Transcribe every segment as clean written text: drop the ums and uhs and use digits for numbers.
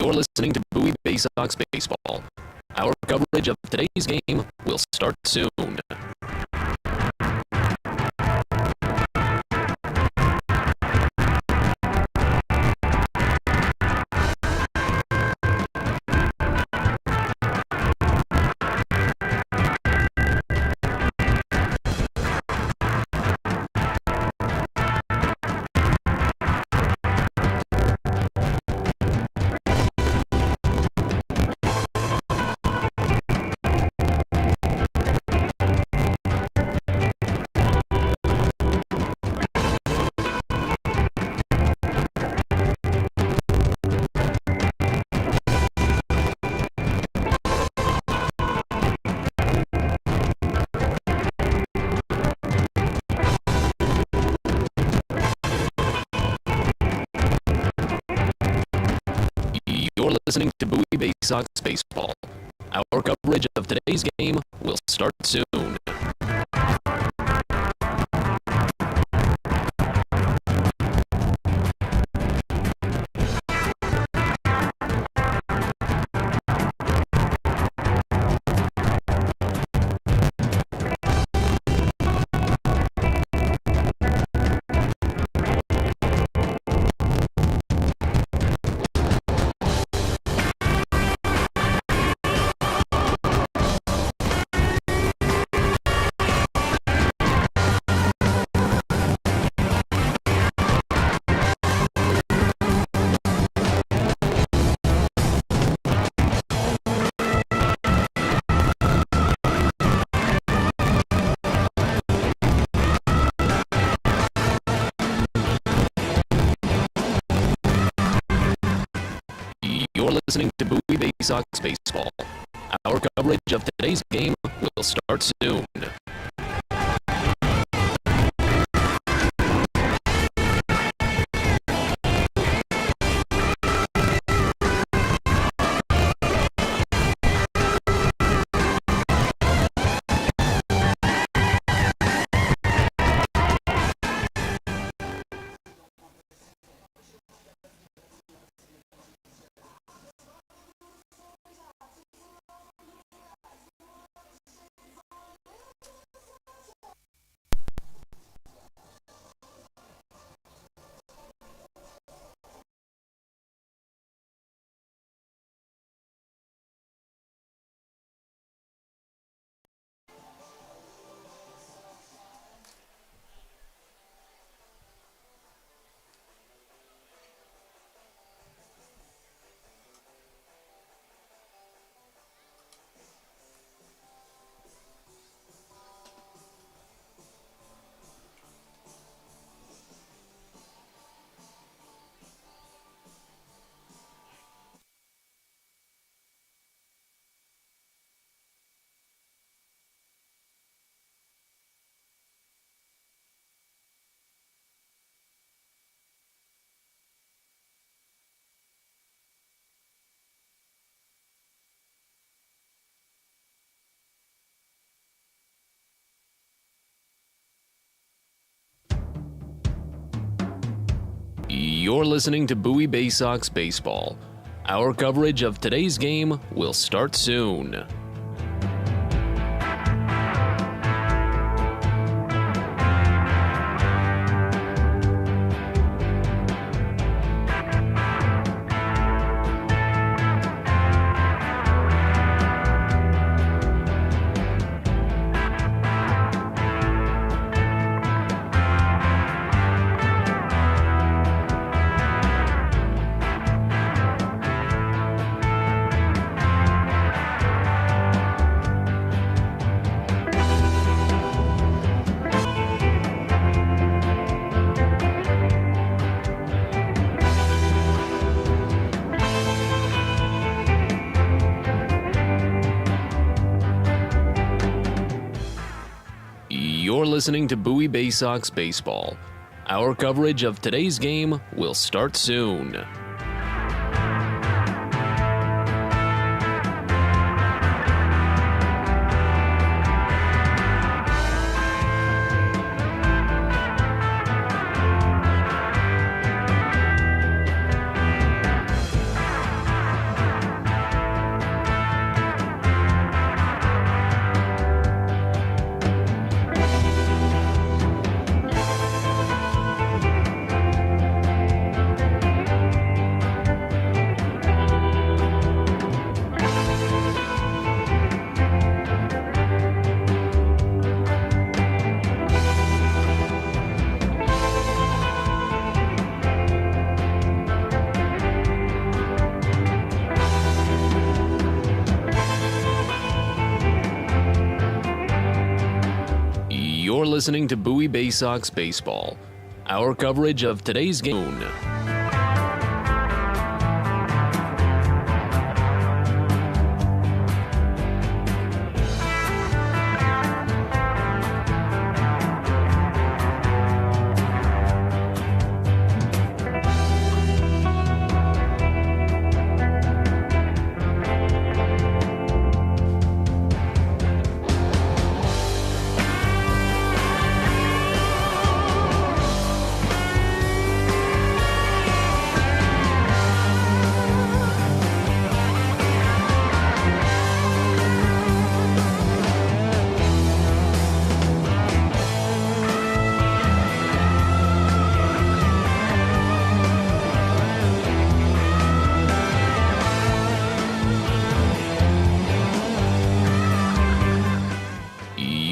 You're listening to Bowie Baysox Baseball. Our coverage of today's game will start soon. You're listening to Bowie Baysox Baseball. Our coverage of today's game will start soon. You're listening to Bowie Baysox Baseball. Our coverage of today's game will start soon. You're listening to Bowie Baysox Baseball. Our coverage of today's game will start soon. listening to Bowie Baysox Baseball. Our coverage of today's game will start soon. You're listening to Bowie Baysox Baseball. Our coverage of today's game.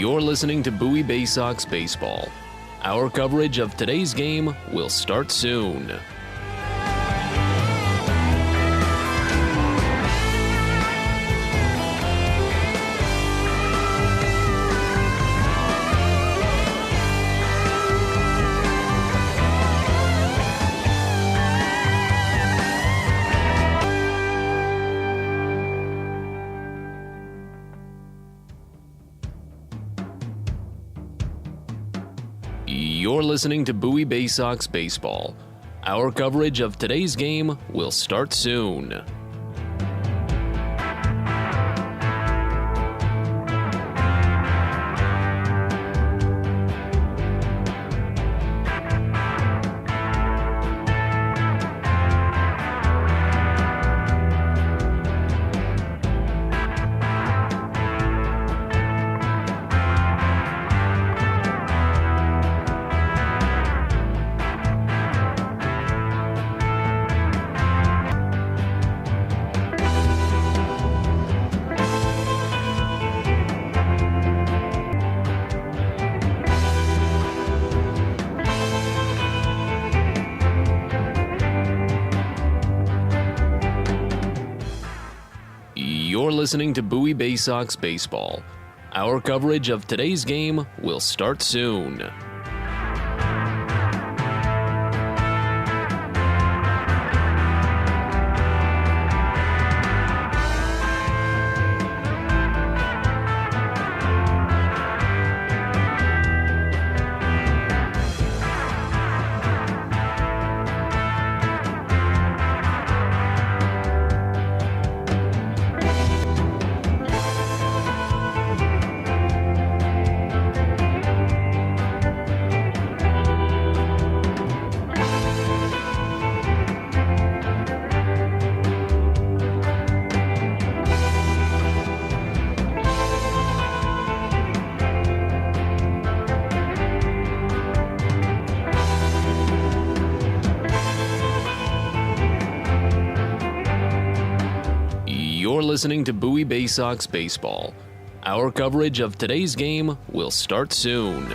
You're listening to Bowie Baysox Baseball. Our coverage of today's game will start soon. You're listening to Bowie Baysox Baseball. Our coverage of today's game will start soon. You're listening to Bowie Baysox Baseball. Our coverage of today's game will start soon. You're listening to Bowie Baysox Baseball. Our coverage of today's game will start soon.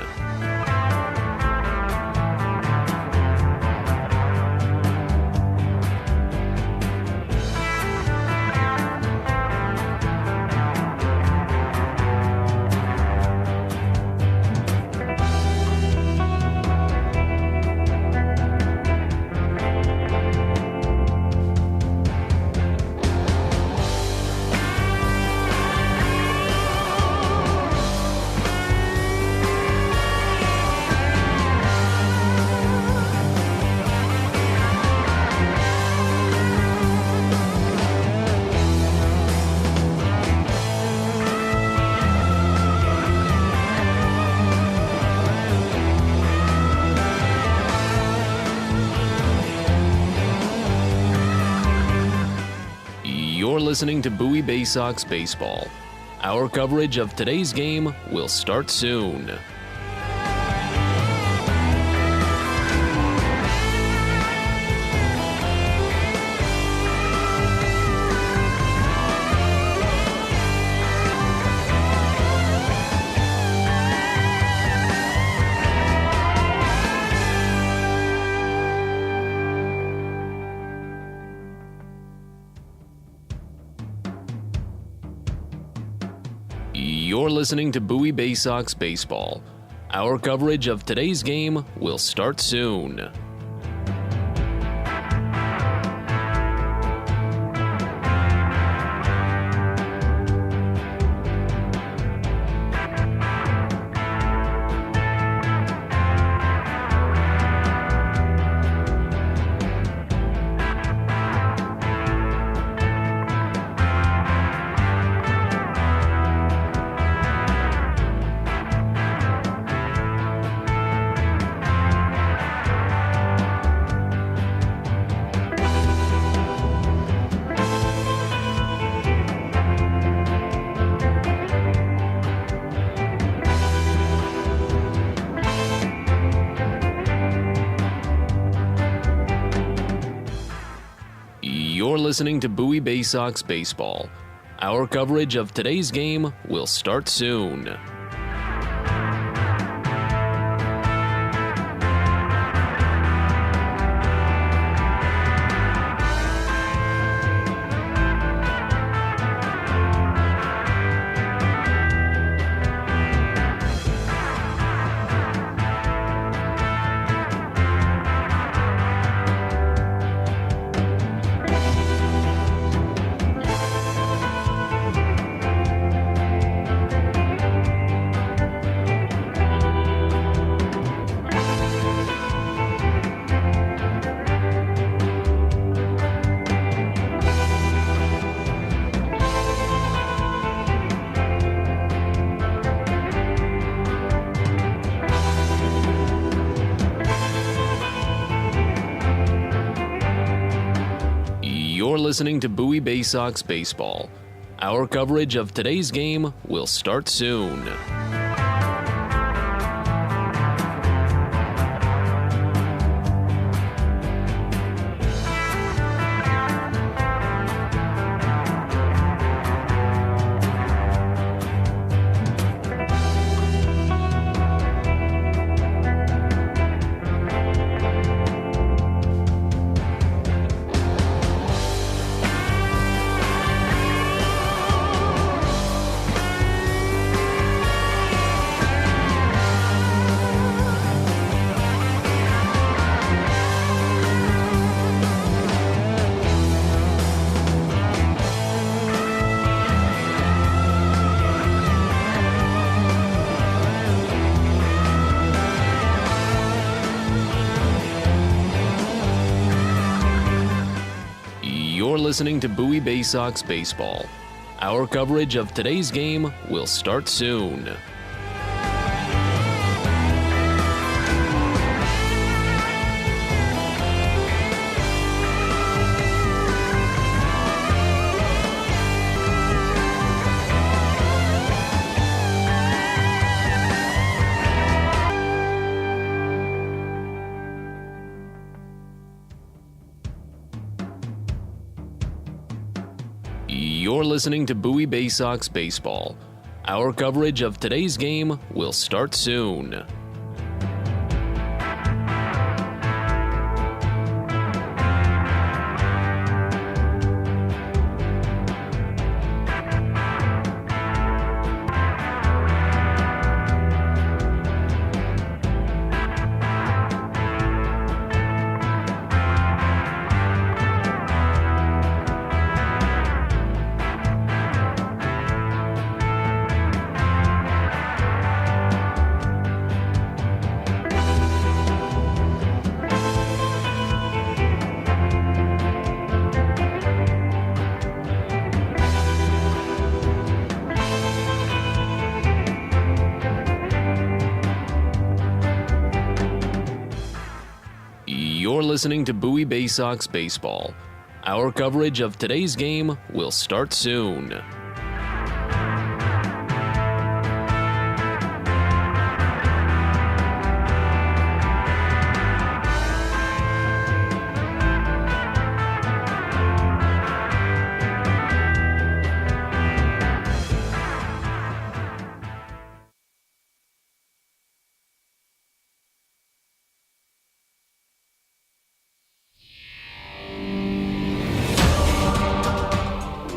You're listening to Bowie Baysox Baseball. Our coverage of today's game will start soon. You're listening to Bowie Baysox Baseball. Our coverage of today's game will start soon. You're listening to Bowie Baysox Baseball. Our coverage of today's game will start soon. You're listening to Bowie Baysox Baseball. Our coverage of today's game will start soon. You're listening to Bowie Baysox Baseball. Our coverage of today's game will start soon. You're listening to Bowie Baysox Baseball. Our coverage of today's game will start soon. You're listening to Bowie Baysox Baseball. Our coverage of today's game will start soon.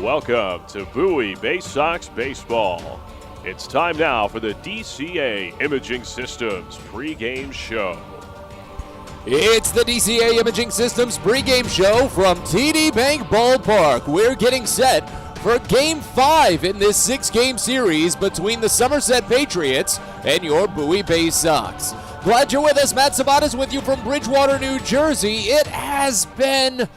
Welcome to Bowie Baysox Baseball. It's time now for the DCA Imaging Systems pregame show. It's the DCA Imaging Systems pregame show from TD Bank Ballpark. We're getting set for Game 5 in this 6-game series between the Somerset Patriots and your Bowie Baysox. Glad you're with us. Matt Sabatas with you from Bridgewater, New Jersey. It has been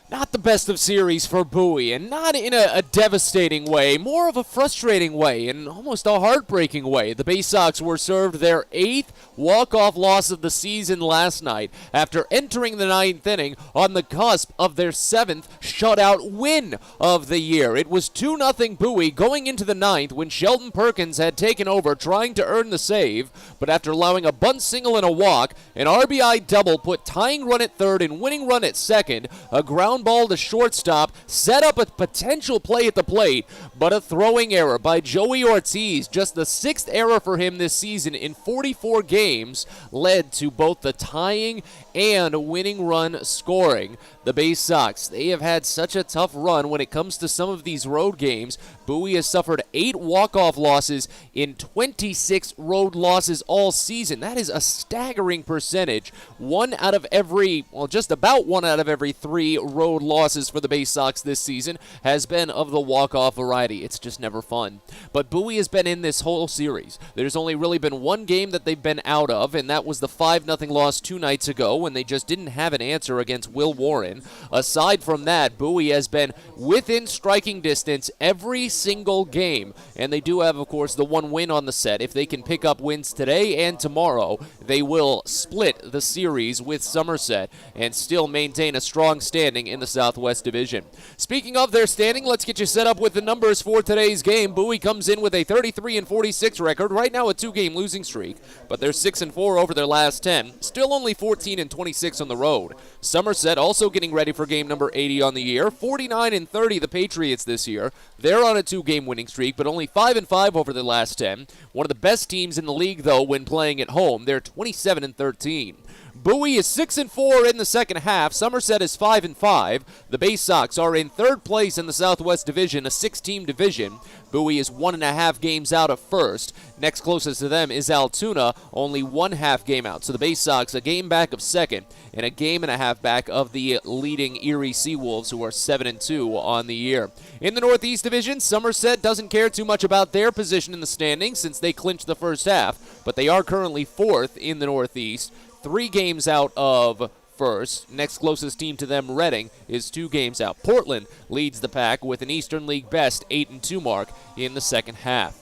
not the best of series for Bowie, and not in a devastating way, more of a frustrating way, and almost a heartbreaking way. The Baysox were served their 8th walk-off loss of the season last night after entering the 9th inning on the cusp of their 7th shutout win of the year. It was 2-0 Bowie going into the 9th when Sheldon Perkins had taken over trying to earn the save, but after allowing a bunt single and a walk, an RBI double put tying run at third and winning run at second, a ground ball to shortstop set up a potential play at the plate, but a throwing error by Joey Ortiz, just the 6th error for him this season in 44 games, led to both the tying and winning run scoring. The Baysox, they have had such a tough run when it comes to some of these road games. Bowie has suffered 8 walk-off losses in 26 road losses all season. That is a staggering percentage. Just about one out of every 3 road losses for the Baysox this season has been of the walk-off variety. It's just never fun. But Bowie has been in this whole series. There's only really been one game that they've been out of, and that was the 5-0 loss 2 nights ago when they just didn't have an answer against Will Warren. Aside from that, Bowie has been within striking distance every single game, and they do have, of course, the one win on the set. If they can pick up wins today and tomorrow, they will split the series with Somerset and still maintain a strong standing in the Southwest Division. Speaking of their standing, let's get you set up with the numbers for today's game. Bowie comes in with a 33-46 record, right now a 2-game losing streak, but they're 6-4 over their last 10, still only 14-26 on the road. Somerset also getting ready for game number 80 on the year, 49-30 the Patriots this year. They're on a 2-game winning streak, but only 5-5 over their last 10. One of the best teams in the league, though, when playing at home. They're 27-13. Bowie is 6-4 in the second half. Somerset is 5-5. The Baysox are in third place in the Southwest Division, a 6-team division. Bowie is 1.5 games out of first. Next closest to them is Altoona, only 1/2 game out. So the Baysox a game back of second and a game and a half back of the leading Erie Seawolves, who are 7-2 on the year. In the Northeast Division, Somerset doesn't care too much about their position in the standings since they clinched the first half, but they are currently 4th in the Northeast, 3 games out of first. Next closest team to them, Reading, is 2 games out. Portland leads the pack with an Eastern League best 8-2 mark in the second half.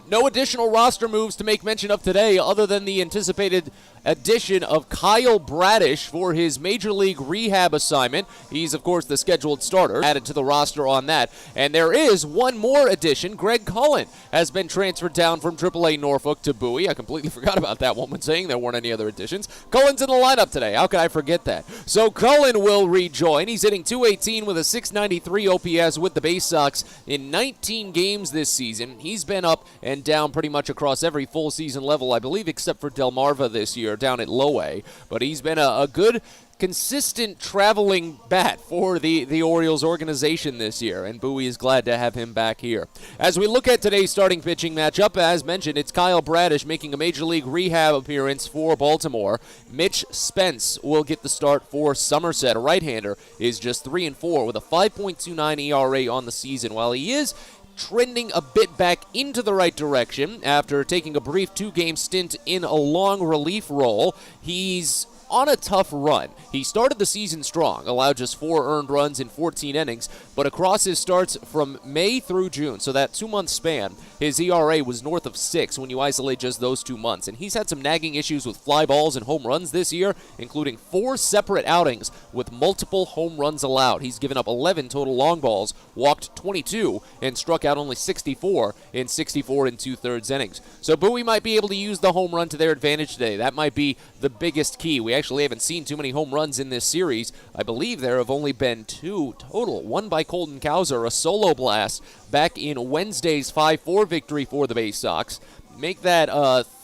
No additional roster moves to make mention of today other than the anticipated addition of Kyle Bradish for his Major League rehab assignment. He's, of course, the scheduled starter, added to the roster on that. And there is one more addition. Greg Cullen has been transferred down from AAA Norfolk to Bowie. I completely forgot about that one when saying there weren't any other additions. Cullen's in the lineup today. How could I forget that? So Cullen will rejoin. He's hitting .218 with a .693 OPS with the Baysox in 19 games this season. He's been up and down pretty much across every full season level, I believe, except for Delmarva this year down at low A. But he's been a good, consistent traveling bat for the Orioles organization this year, and Bowie is glad to have him back here. As we look at today's starting pitching matchup, as mentioned, it's Kyle Bradish making a Major League rehab appearance for Baltimore. Mitch Spence will get the start for Somerset. A right-hander is just 3-4 with a 5.29 ERA on the season. While he is trending a bit back into the right direction after taking a brief 2-game stint in a long relief role, he's on a tough run. He started the season strong, allowed just 4 earned runs in 14 innings, but across his starts from May through June, so that 2-month span, his ERA was north of 6 when you isolate just those 2 months. And he's had some nagging issues with fly balls and home runs this year, including 4 separate outings with multiple home runs allowed. He's given up 11 total long balls, walked 22, and struck out only 64 in 64 and 2/3 innings. So Bowie might be able to use the home run to their advantage today. That might be the biggest key. We actually haven't seen too many home runs in this series. I believe there have only been 2 total. One by Colton Cowser, a solo blast back in Wednesday's 5-4 victory for the Baysox. Make that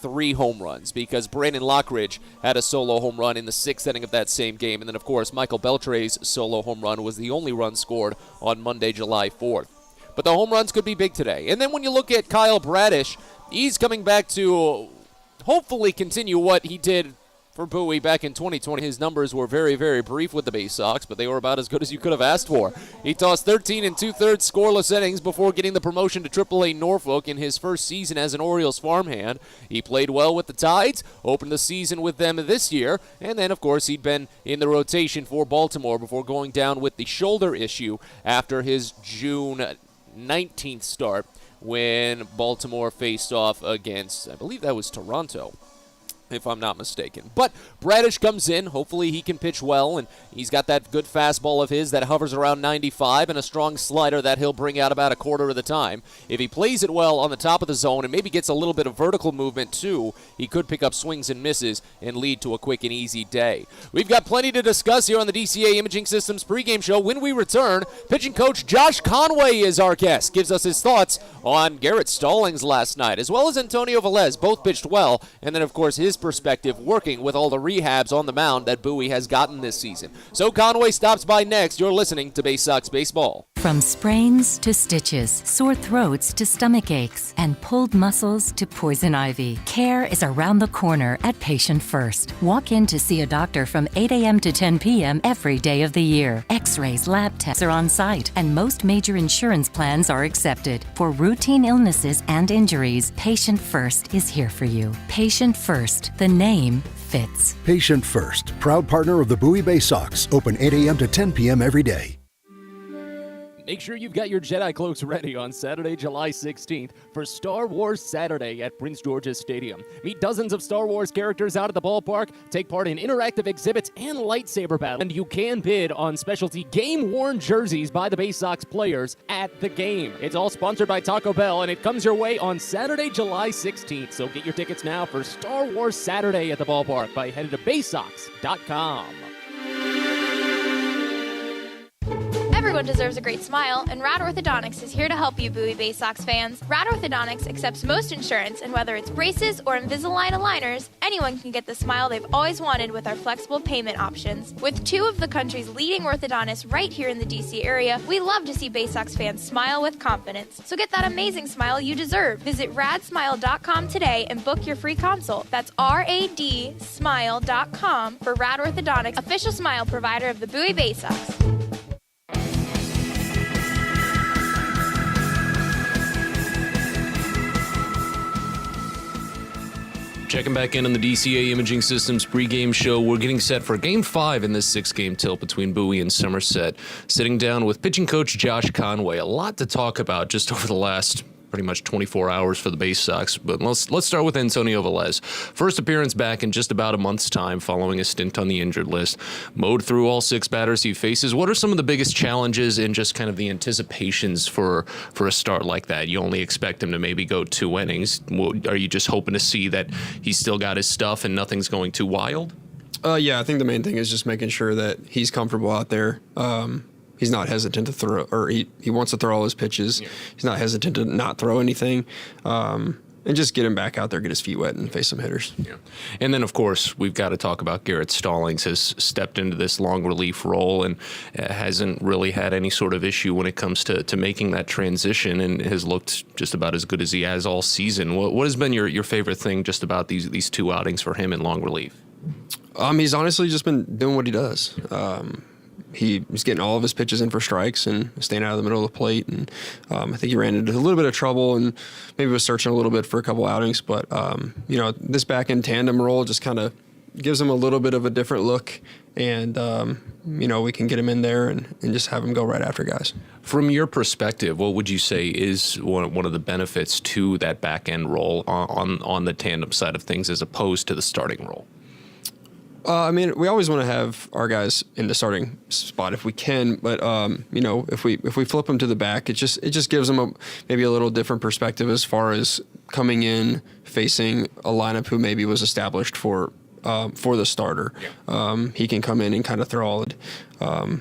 3 home runs because Brandon Lockridge had a solo home run in the 6th inning of that same game. And then, of course, Michael Beltre's solo home run was the only run scored on Monday, July 4th. But the home runs could be big today. And then when you look at Kyle Bradish, he's coming back to hopefully continue what he did for Bowie back in 2020. His numbers were very, very brief with the Baysox, but they were about as good as you could have asked for. He tossed 13 and 2/3 scoreless innings before getting the promotion to AAA Norfolk in his first season as an Orioles farmhand. He played well with the Tides, opened the season with them this year, and then, of course, he'd been in the rotation for Baltimore before going down with the shoulder issue after his June 19th start when Baltimore faced off against, I believe that was Toronto, if I'm not mistaken. But Bradish comes in. Hopefully he can pitch well, and he's got that good fastball of his that hovers around 95 and a strong slider that he'll bring out about a quarter of the time. If he plays it well on the top of the zone and maybe gets a little bit of vertical movement too, he could pick up swings and misses and lead to a quick and easy day. We've got plenty to discuss here on the DCA Imaging Systems pregame show. When we return, pitching coach Josh Conway is our guest. Gives us his thoughts on Garrett Stallings last night, as well as Antonio Velez. Both pitched well, and then, of course, his perspective working with all the rehabs on the mound that Bowie has gotten this season. So Conway stops by next. You're listening to Baysox Baseball. From sprains to stitches, sore throats to stomach aches, and pulled muscles to poison ivy, care is around the corner at Patient First. Walk in to see a doctor from 8 a.m. to 10 p.m. every day of the year. X-rays, lab tests are on site, and most major insurance plans are accepted. For routine illnesses and injuries, Patient First is here for you. Patient First, the name fits. Patient First, proud partner of the Bowie Baysox, open 8 a.m. to 10 p.m. every day. Make sure you've got your Jedi cloaks ready on Saturday, July 16th for Star Wars Saturday at Prince George's Stadium. Meet dozens of Star Wars characters out at the ballpark, take part in interactive exhibits and lightsaber battles, and you can bid on specialty game-worn jerseys by the Baysox players at the game. It's all sponsored by Taco Bell, and it comes your way on Saturday, July 16th. So get your tickets now for Star Wars Saturday at the ballpark by heading to Baysox.com. Everyone deserves a great smile, and Rad Orthodontics is here to help you, Bowie Baysox fans. Rad Orthodontics accepts most insurance, and whether it's braces or Invisalign aligners, anyone can get the smile they've always wanted with our flexible payment options. With 2 of the country's leading orthodontists right here in the DC area, we love to see Baysox fans smile with confidence. So get that amazing smile you deserve. Visit radsmile.com today and book your free consult. That's radsmile.com for Rad Orthodontics, official smile provider of the Bowie Baysox. Checking back in on the DCA Imaging Systems pregame show. We're getting set for Game 5 in this 6-game tilt between Bowie and Somerset. Sitting down with pitching coach Josh Conway. A lot to talk about just over the last pretty much 24 hours for the Baysox. But let's start with Antonio Velez. First appearance back in just about a month's time following a stint on the injured list. Mowed through all 6 batters he faces. What are some of the biggest challenges and just kind of the anticipations for a start like that? You only expect him to maybe go 2 innings. Are you just hoping to see that he's still got his stuff and nothing's going too wild? Yeah, I think the main thing is just making sure that he's comfortable out there. He's not hesitant to throw, or he wants to throw all his pitches. Yeah. He's not hesitant to not throw anything. And just get him back out there, get his feet wet, and face some hitters. Yeah. And then, of course, we've got to talk about Garrett Stallings has stepped into this long relief role and hasn't really had any sort of issue when it comes to making that transition and has looked just about as good as he has all season. What has been your favorite thing just about these 2 outings for him in long relief? He's honestly just been doing what he does. He's getting all of his pitches in for strikes and staying out of the middle of the plate. And I think he ran into a little bit of trouble and maybe was searching a little bit for a couple outings. But, this back-end tandem role just kind of gives him a little bit of a different look, and we can get him in there and just have him go right after guys. From your perspective, what would you say is one of the benefits to that back end role on the tandem side of things as opposed to the starting role? We always want to have our guys in the starting spot if we can, but if we flip them to the back, it just gives them maybe a little different perspective as far as coming in facing a lineup who maybe was established for the starter. He can come in and kind of throw all.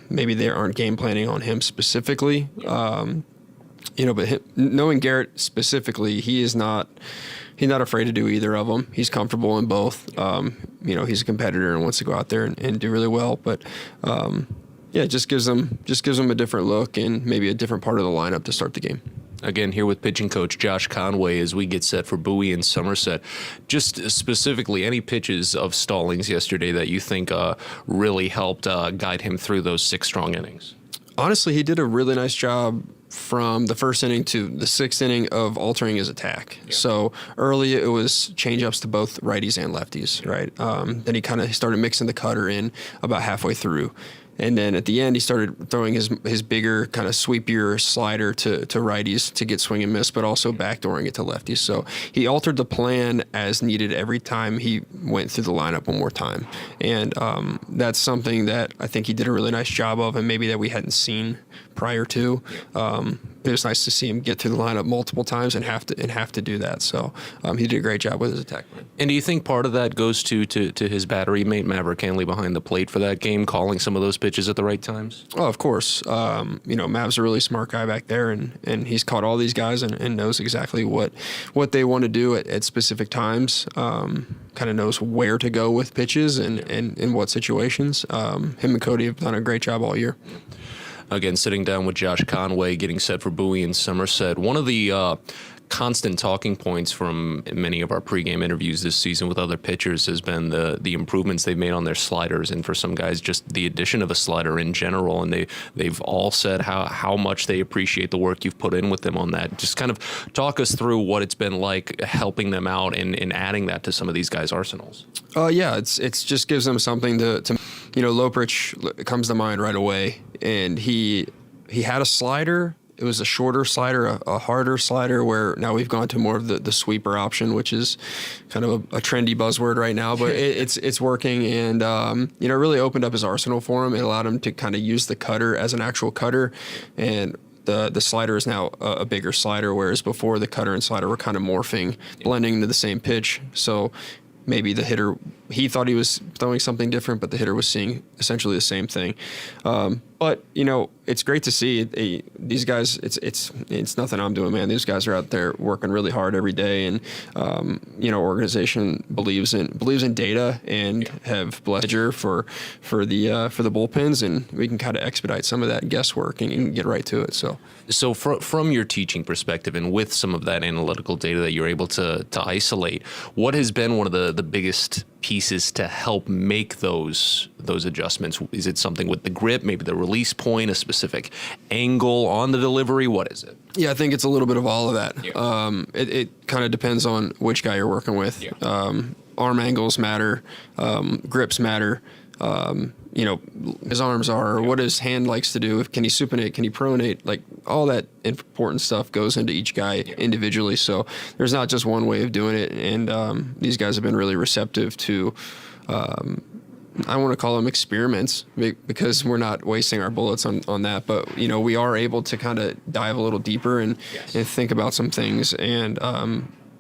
Maybe they aren't game planning on him specifically, but knowing Garrett specifically, he's not afraid to do either of them. He's comfortable in both. He's a competitor and wants to go out there and do really well. But it just gives them a different look and maybe a different part of the lineup to start the game. Again, here with pitching coach Josh Conway as we get set for Bowie and Somerset. Just specifically, any pitches of Stallings yesterday that you think really helped guide him through those 6 strong innings? Honestly, he did a really nice job from the first inning to the 6th inning of altering his attack. Yeah. So early it was changeups to both righties and lefties, right? Then he kind of started mixing the cutter in about halfway through. And then at the end, he started throwing his bigger, kind of sweepier slider to righties to get swing and miss, but also backdooring it to lefties. So he altered the plan as needed every time he went through the lineup one more time. And that's something that I think he did a really nice job of, and maybe that we hadn't seen prior to. It was nice to see him get through the lineup multiple times and have to do that. So he did a great job with his attack. And do you think part of that goes to his battery mate Maverick Hanley behind the plate for that game, calling some of those pitches at the right times? Oh, of course. Mav's a really smart guy back there, and he's caught all these guys and knows exactly what they want to do at specific times. Kind of knows where to go with pitches and in what situations. Him and Cody have done a great job all year. Again, sitting down with Josh Conway, getting set for Bowie and Somerset. One of the constant talking points from many of our pregame interviews this season with other pitchers has been the improvements they've made on their sliders, and for some guys, just the addition of a slider in general. And they've all said how much they appreciate the work you've put in with them on that. Just kind of talk us through what it's been like helping them out and adding that to some of these guys' arsenals. It's just gives them something to Loprich comes to mind right away, and he had a slider. It was a shorter slider, a harder slider, where now we've gone to more of the sweeper option, which is kind of a trendy buzzword right now, but it's working, and really opened up his arsenal for him. It allowed him to kind of use the cutter as an actual cutter, and the slider is now a bigger slider, whereas before the cutter and slider were kind of morphing, blending into the same pitch. So maybe the hitter, he thought he was throwing something different, but the hitter was seeing essentially the same thing. But it's great to see these guys. It's nothing I'm doing, man. These guys are out there working really hard every day, and organization believes in data and have blessed for the bullpens, and we can kind of expedite some of that guesswork and get right to it. So from your teaching perspective, and with some of that analytical data that you're able to isolate, what has been one of the biggest pieces to help make those adjustments? Is it something with the grip, maybe the release point, a specific angle on the delivery? What is it? Yeah, I think it's a little bit of all of that. Yeah. It kind of depends on which guy you're working with. Yeah. Arm angles matter, grips matter. His arms are, what his hand likes to do. Can he supinate? Can he pronate? Like, all that important stuff goes into each guy individually. So there's not just one way of doing it. And these guys have been really receptive to, I want to call them experiments, because we're not wasting our bullets on that. But, we are able to kind of dive a little deeper and think about some things and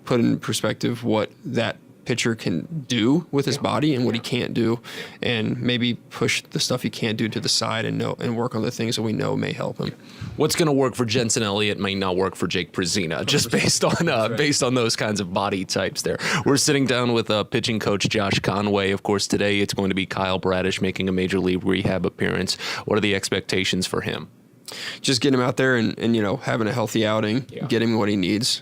put in perspective what that pitcher can do with his body and what he can't do, and maybe push the stuff he can't do to the side and work on the things that we know may help him. What's going to work for Jensen Elliott may not work for Jake Prezina, just based on those kinds of body types there. We're sitting down with pitching coach Josh Conway. Of course, today it's going to be Kyle Bradish making a major league rehab appearance. What are the expectations for him? Just get him out there and having a healthy outing, get him what he needs.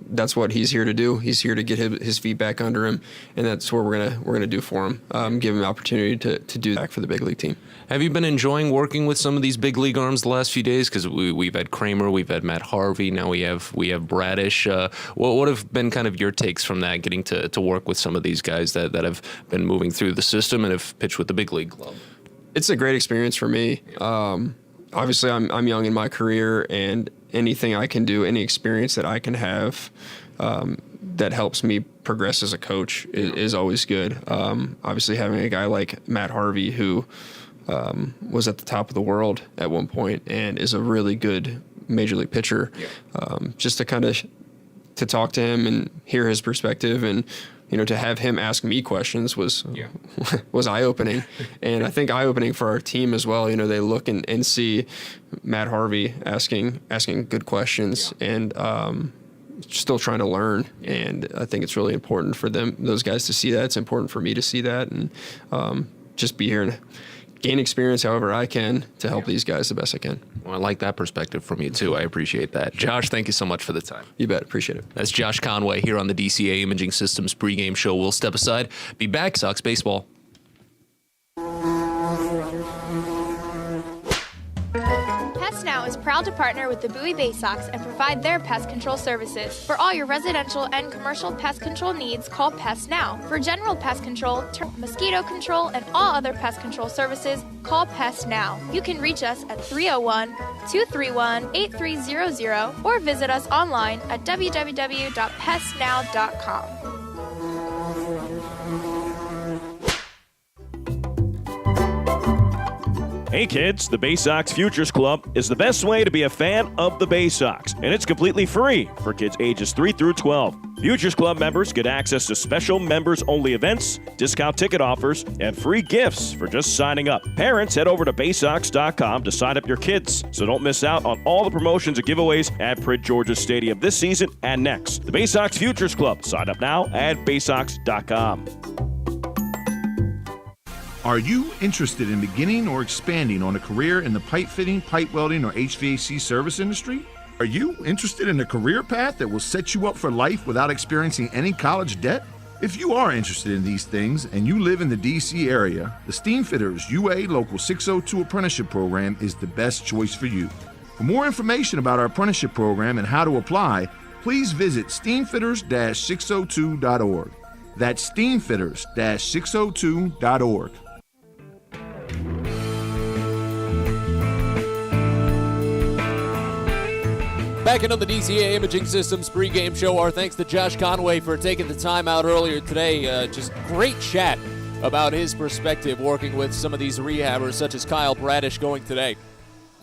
that's what he's here to do. He's here to get his feet back under him, and that's what we're gonna do for him. Give him the opportunity to do that for the big league team. Have you been enjoying working with some of these big league arms the last few days? Because we've had Kramer, we've had Matt Harvey, now we have Bradish. What have been kind of your takes from that, getting to work with some of these guys that have been moving through the system and have pitched with the big league club? It's a great experience for me. Obviously, I'm young in my career, and anything I can do, any experience that I can have that helps me progress as a coach is always good. Obviously, having a guy like Matt Harvey, who was at the top of the world at one point and is a really good major league pitcher, just to kind of to talk to him and hear his perspective, and to have him ask me questions was eye-opening. And I think eye-opening for our team as well. They look and see Matt Harvey asking good questions and still trying to learn. And I think it's really important for those guys to see that. It's important for me to see that, and just be here and gain experience however I can to help these guys the best I can. Well, I like that perspective from you, too. I appreciate that. Josh, thank you so much for the time. You bet. Appreciate it. That's Josh Conway here on the DCA Imaging Systems pregame show. We'll step aside. Be back. Sox baseball. Pest Now is proud to partner with the Bowie Baysox and provide their pest control services. For all your residential and commercial pest control needs, call Pest Now. For general pest control, mosquito control, and all other pest control services, call Pest Now. You can reach us at 301-231-8300 or visit us online at www.pestnow.com. Hey kids, the Baysox Futures Club is the best way to be a fan of the Baysox, and it's completely free for kids ages 3 through 12. Futures Club members get access to special members-only events, discount ticket offers, and free gifts for just signing up. Parents, head over to Baysox.com to sign up your kids, so don't miss out on all the promotions and giveaways at Prince George's Stadium this season and next. The Baysox Futures Club. Sign up now at Baysox.com. Are you interested in beginning or expanding on a career in the pipe fitting, pipe welding, or HVAC service industry? Are you interested in a career path that will set you up for life without experiencing any college debt? If you are interested in these things and you live in the D.C. area, the Steamfitters UA Local 602 Apprenticeship Program is the best choice for you. For more information about our apprenticeship program and how to apply, please visit steamfitters-602.org. That's steamfitters-602.org. Back into the DCA Imaging Systems pregame show. Our thanks to Josh Conway for taking the time out earlier today. Just great chat about his perspective working with some of these rehabbers, such as Kyle Bradish going today,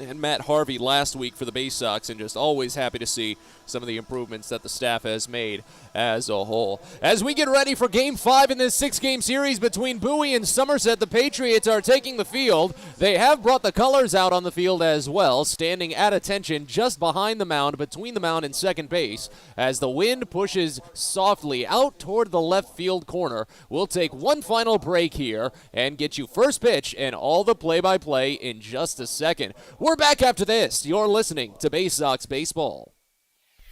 and Matt Harvey last week for the Baysox, and just always happy to see some of the improvements that the staff has made as a whole. As we get ready for Game 5 in this 6-game series between Bowie and Somerset, the Patriots are taking the field. They have brought the colors out on the field as well, standing at attention just behind the mound, between the mound and second base, as the wind pushes softly out toward the left field corner. We'll take one final break here and get you first pitch and all the play-by-play in just a second. We're back after this. You're listening to Baysox Baseball.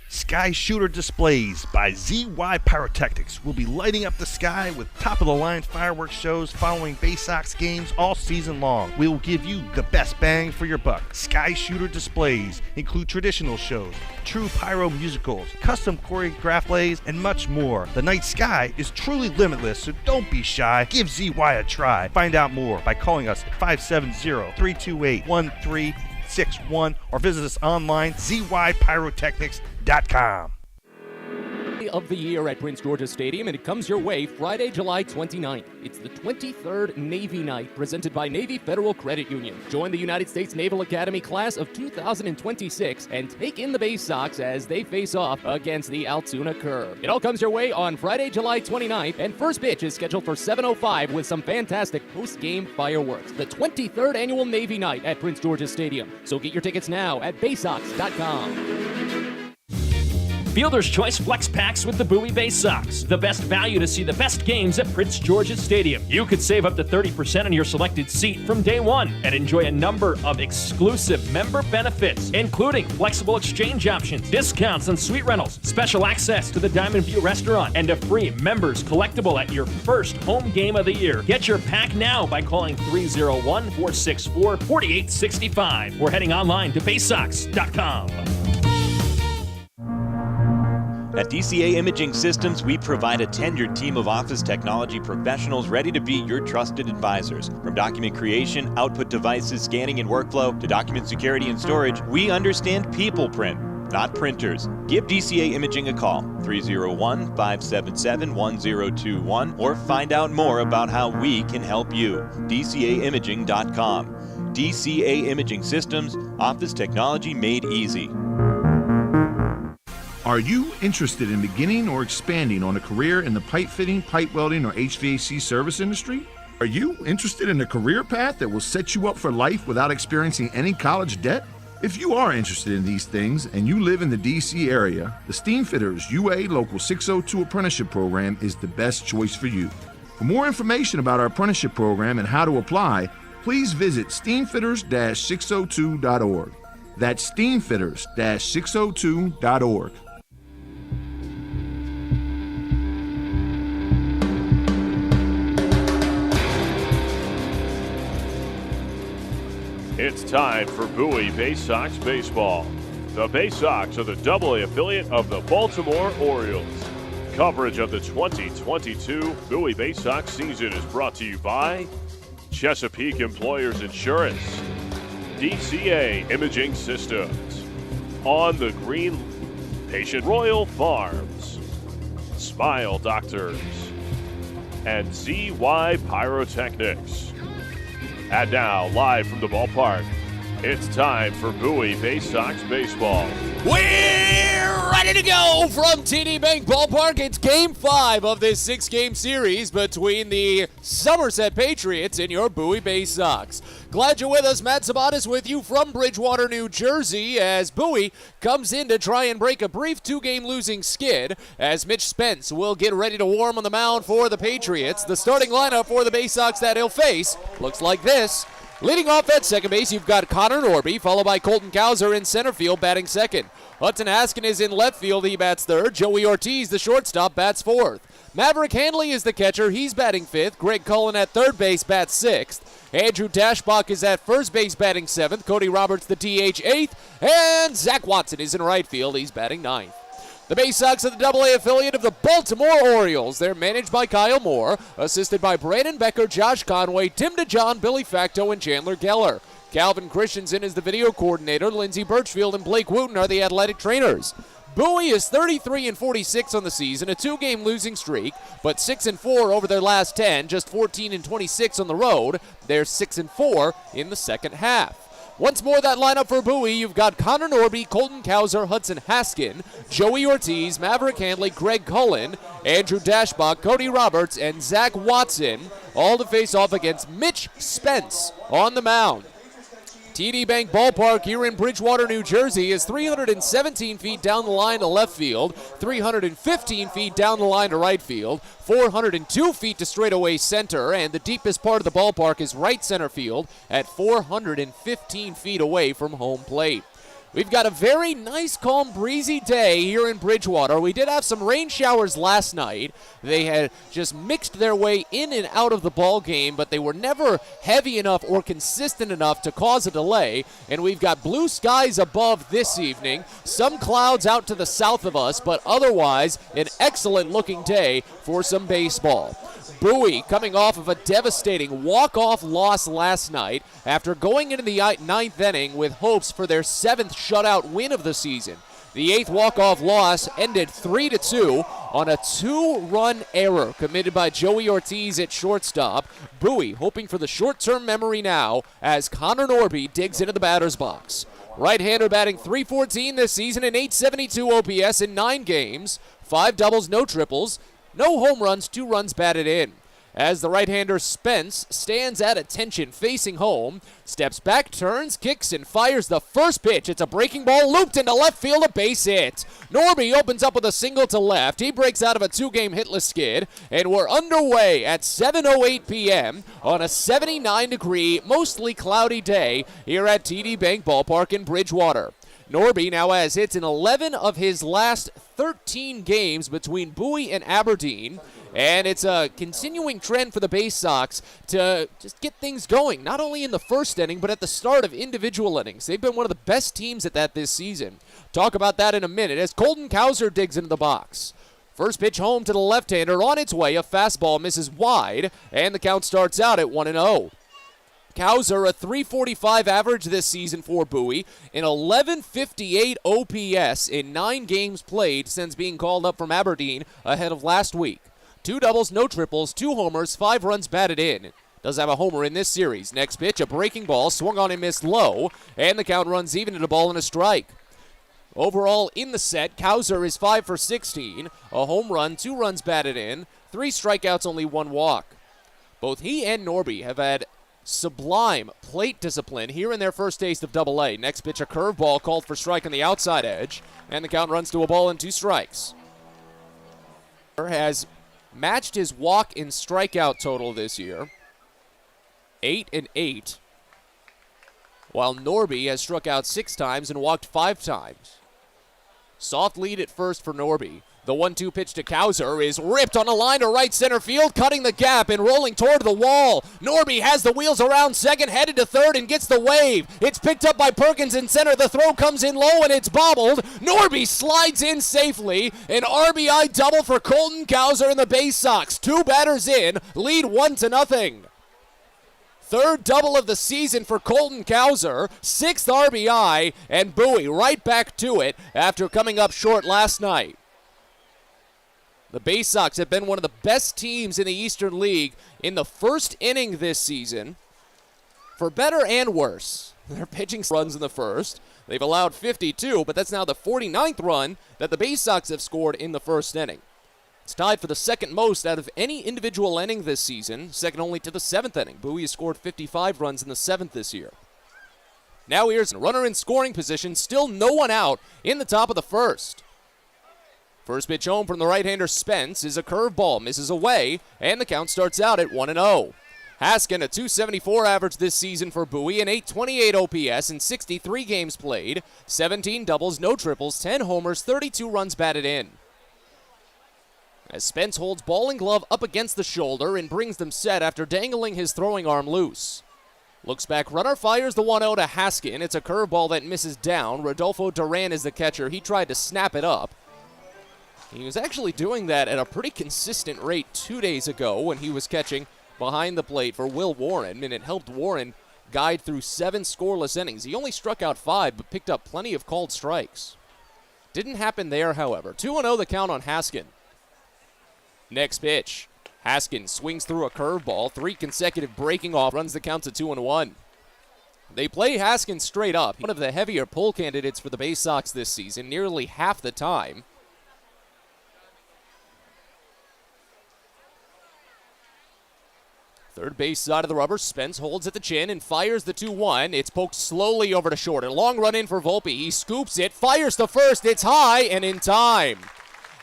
Sky Shooter Displays by ZY Pyrotechnics will be lighting up the sky with top-of-the-line fireworks shows following Baysox games all season long. We will give you the best bang for your buck. Sky Shooter Displays include traditional shows, true pyro musicals, custom choreographed plays, and much more. The night sky is truly limitless, so don't be shy. Give ZY a try. Find out more by calling us at 570-328-1361 or visit us online, zypyrotechnics.com. Of the year at Prince George's Stadium, and it comes your way Friday, July 29th. It's the 23rd Navy Night, presented by Navy Federal Credit Union. Join the United States Naval Academy class of 2026 and take in the Baysox as they face off against the Altoona Curve. It all comes your way on Friday, July 29th, and first pitch is scheduled for 7:05 with some fantastic post-game fireworks. The 23rd Annual Navy Night at Prince George's Stadium. So get your tickets now at Baysox.com. Fielder's Choice Flex Packs with the Bowie Baysox. The best value to see the best games at Prince George's Stadium. You could save up to 30% on your selected seat from day one and enjoy a number of exclusive member benefits, including flexible exchange options, discounts on suite rentals, special access to the Diamond View restaurant, and a free members collectible at your first home game of the year. Get your pack now by calling 301-464-4865 or heading online to baysox.com. At DCA Imaging Systems, we provide a tenured team of office technology professionals ready to be your trusted advisors. From document creation, output devices, scanning and workflow, to document security and storage, we understand people print, not printers. Give DCA Imaging a call, 301-577-1021, or find out more about how we can help you. DCAimaging.com. DCA Imaging Systems, office technology made easy. Are you interested in beginning or expanding on a career in the pipe fitting, pipe welding, or HVAC service industry? Are you interested in a career path that will set you up for life without experiencing any college debt? If you are interested in these things and you live in the DC area, the Steamfitters UA Local 602 Apprenticeship Program is the best choice for you. For more information about our apprenticeship program and how to apply, please visit steamfitters-602.org. That's steamfitters-602.org. It's time for Bowie Baysox Baseball. The Baysox are the AA affiliate of the Baltimore Orioles. Coverage of the 2022 Bowie Baysox season is brought to you by Chesapeake Employers Insurance, DCA Imaging Systems, On the Green, Patient Royal Farms, Smile Doctors, and ZY Pyrotechnics. And now, live from the ballpark, it's time for Bowie Baysox Baseball. We're ready to go from TD Bank Ballpark. It's Game 5 of this 6-game series between the Somerset Patriots and your Bowie Baysox. Glad you're with us. Matt Sabatis with you from Bridgewater, New Jersey, as Bowie comes in to try and break a brief 2-game losing skid, as Mitch Spence will get ready to warm on the mound for the Patriots. The starting lineup for the Baysox that he'll face looks like this. Leading off at second base, you've got Connor Norby, followed by Colton Cowser in center field, batting second. Hudson Haskin is in left field, he bats third. Joey Ortiz, the shortstop, bats fourth. Maverick Handley is the catcher, he's batting fifth. Greg Cullen at third base, bats sixth. Andrew Dashbach is at first base, batting seventh. Cody Roberts, the DH, eighth. And Zach Watson is in right field, he's batting ninth. The Baysox are the AA affiliate of the Baltimore Orioles. They're managed by Kyle Moore, assisted by Brandon Becker, Josh Conway, Tim DeJohn, Billy Facto, and Chandler Geller. Calvin Christensen is the video coordinator. Lindsey Birchfield and Blake Wooten are the athletic trainers. Bowie is 33-46 on the season, a 2-game losing streak, but 6-4 over their last 10, just 14-26 on the road. They're 6-4 in the second half. Once more, that lineup for Bowie, you've got Connor Norby, Colton Cowser, Hudson Haskin, Joey Ortiz, Maverick Handley, Greg Cullen, Andrew Dashbach, Cody Roberts, and Zach Watson, all to face off against Mitch Spence on the mound. TD Bank Ballpark here in Bridgewater, New Jersey is 317 feet down the line to left field, 315 feet down the line to right field, 402 feet to straightaway center, and the deepest part of the ballpark is right center field at 415 feet away from home plate. We've got a very nice, calm, breezy day here in Bridgewater. We did have some rain showers last night. They had just mixed their way in and out of the ball game, but they were never heavy enough or consistent enough to cause a delay. And we've got blue skies above this evening, some clouds out to the south of us, but otherwise an excellent-looking day for some baseball. Bowie coming off of a devastating walk-off loss last night after going into the ninth inning with hopes for their 7th shutout win of the season. The 8th walk-off loss ended 3-2 on a 2-run error committed by Joey Ortiz at shortstop. Bowie hoping for the short-term memory now as Connor Norby digs into the batter's box. Right-hander batting .314 this season, an .872 OPS in 9 games, 5 doubles, no triples, no home runs, 2 runs batted in. as the right-hander Spence stands at attention facing home, steps back, turns, kicks, and fires the first pitch. It's a breaking ball looped into left field, a base hit. Norby opens up with a single to left. He breaks out of a 2-game hitless skid, and we're underway at 7:08 p.m. on a 79-degree, mostly cloudy day here at TD Bank Ballpark in Bridgewater. Norby now has hits in 11 of his last 13 games between Bowie and Aberdeen, and it's a continuing trend for the Baysox to just get things going, not only in the first inning, but at the start of individual innings. They've been one of the best teams at that this season. Talk about that in a minute as Colton Cowser digs into the box. First pitch home to the left-hander on its way, a fastball misses wide, and the count starts out at 1-0. Cowser, a .345 average this season for Bowie, an .1158 OPS in 9 games played since being called up from Aberdeen ahead of last week. 2 doubles, no triples, 2 homers, 5 runs batted in. Does have a homer in this series. Next pitch, a breaking ball, swung on and missed low, and the count runs even at a ball and a strike. Overall in the set, Cowser is 5 for 16, a home run, 2 runs batted in, 3 strikeouts, only 1 walk. Both he and Norby have had sublime plate discipline here in their first taste of Double-A. Next pitch, a curveball called for strike on the outside edge, and the count runs to a ball and 2 strikes. Has matched his walk and strikeout total this year, 8 and 8, while Norby has struck out 6 times and walked 5 times. Soft lead at first for Norby. The 1-2 pitch to Cowser is ripped on a line to right center field, cutting the gap and rolling toward the wall. Norby has the wheels around second, headed to third, and gets the wave. It's picked up by Perkins in center. The throw comes in low, and it's bobbled. Norby slides in safely. An RBI double for Colton Cowser and the Baysox. 2 batters in, lead 1-0. Third double of the season for Colton Cowser, 6th RBI, and Bowie right back to it after coming up short last night. The Baysox have been one of the best teams in the Eastern League in the first inning this season, for better and worse. Their pitching runs in the first. They've allowed 52, but that's now the 49th run that the Baysox have scored in the first inning. It's tied for the second most out of any individual inning this season, second only to the 7th inning. Bowie has scored 55 runs in the 7th this year. Now here's a runner in scoring position, still no one out in the top of the first. First pitch home from the right-hander Spence is a curveball, misses away, and the count starts out at 1-0. Haskin, a .274 average this season for Bowie, an .828 OPS in 63 games played, 17 doubles, no triples, 10 homers, 32 runs batted in. As Spence holds ball and glove up against the shoulder and brings them set after dangling his throwing arm loose. Looks back, runner fires the 1-0 to Haskin. It's a curveball that misses down. Rodolfo Duran is the catcher. He tried to snap it up. He was actually doing that at a pretty consistent rate 2 days ago when he was catching behind the plate for Will Warren, and it helped Warren guide through 7 scoreless innings. He only struck out 5, but picked up plenty of called strikes. Didn't happen there, however. 2-0 the count on Haskin. Next pitch. Haskin swings through a curveball, 3 consecutive breaking off, runs the count to 2-1. They play Haskin straight up, one of the heavier pull candidates for the Baysox this season, nearly half the time. Third base side of the rubber, Spence holds at the chin and fires the 2-1. It's poked slowly over to short. A long run in for Volpe. He scoops it, fires to first. It's high and in time.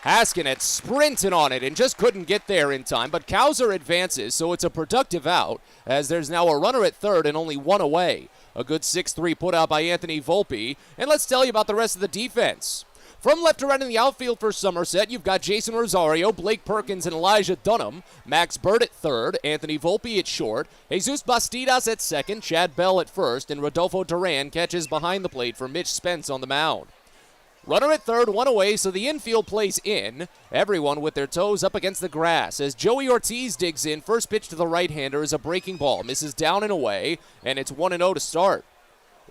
Haskin had sprinted on it and just couldn't get there in time, but Cowser advances, so it's a productive out, as there's now a runner at third and only 1 away. A good 6-3 put out by Anthony Volpe, and let's tell you about the rest of the defense. From left to right in the outfield for Somerset, you've got Jason Rosario, Blake Perkins, and Elijah Dunham. Max Bird at third, Anthony Volpe at short, Jesus Bastidas at second, Chad Bell at first, and Rodolfo Duran catches behind the plate for Mitch Spence on the mound. Runner at third, 1 away, so the infield plays in. Everyone with their toes up against the grass as Joey Ortiz digs in. First pitch to the right-hander is a breaking ball. Misses down and away, and it's 1-0 to start.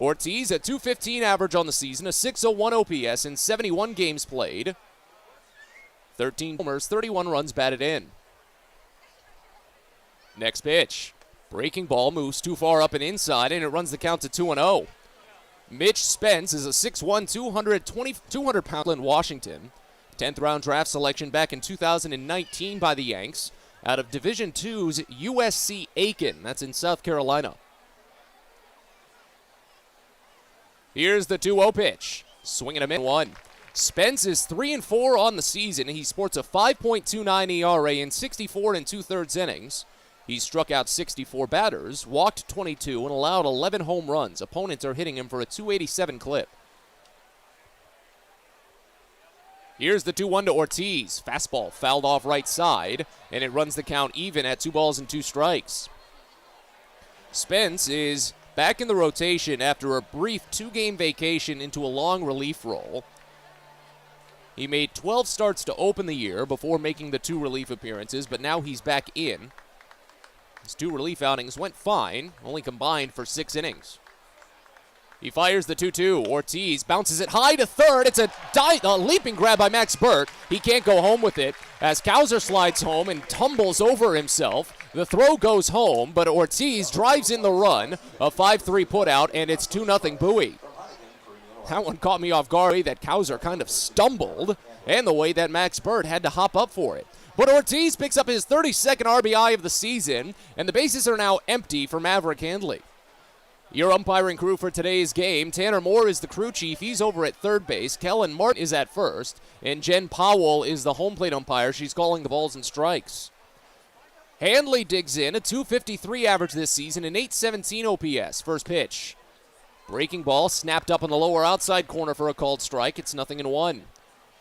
Ortiz at .215 average on the season, a .601 OPS in 71 games played. 13 homers, 31 runs batted in. Next pitch. Breaking ball moves too far up and inside, and it runs the count to 2-0. Mitch Spence is a 6'1", 200-pound in Washington. 10th round draft selection back in 2019 by the Yanks. out of Division II's USC Aiken. That's in South Carolina. Here's the 2-0 pitch. Swinging him in 1. Spence is 3-4 on the season. He sports a 5.29 ERA in 64 2/3 innings. He struck out 64 batters, walked 22, and allowed 11 home runs. Opponents are hitting him for a 287 clip. Here's the 2-1 to Ortiz. Fastball fouled off right side, and it runs the count even at 2 balls and 2 strikes. Spence is back in the rotation after a brief 2-game vacation into a long relief role. He made 12 starts to open the year before making the 2 relief appearances, but now he's back in. His 2 relief outings went fine, only combined for 6 innings. He fires the 2-2. Ortiz bounces it high to third. It's a leaping grab by Max Burt. He can't go home with it as Cowser slides home and tumbles over himself. The throw goes home, but Ortiz drives in the run. A 5-3 putout, and it's 2-0 Bowie. That one caught me off guard, that Cowser kind of stumbled, and the way that Max Burt had to hop up for it. But Ortiz picks up his 32nd RBI of the season, and the bases are now empty for Maverick Handley. Your umpiring crew for today's game: Tanner Moore is the crew chief. He's over at third base. Kellen Martin is at first, and Jen Powell is the home plate umpire. She's calling the balls and strikes. Handley digs in, a 253 average this season, an 817 OPS. First pitch. Breaking ball snapped up on the lower outside corner for a called strike. It's 0-1.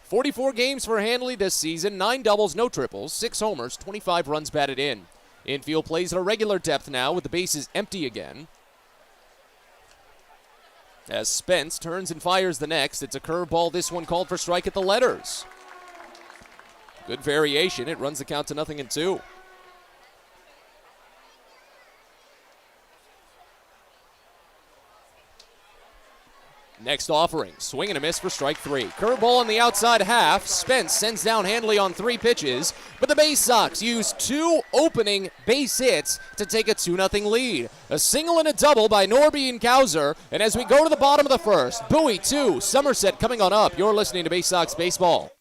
44 games for Handley this season, 9 doubles, no triples, 6 homers, 25 runs batted in. Infield plays at a regular depth now with the bases empty again. As Spence turns and fires the next, it's a curveball, this one called for strike at the letters. Good variation, it runs the count to 0-2. Next offering, swing and a miss for strike 3. Curveball on the outside half. Spence sends down Handley on 3 pitches, but the Baysox use 2 opening base hits to take a 2-0 lead. A single and a double by Norby and Cowser, and as we go to the bottom of the first, Bowie 2, Somerset coming on up. You're listening to Baysox Baseball.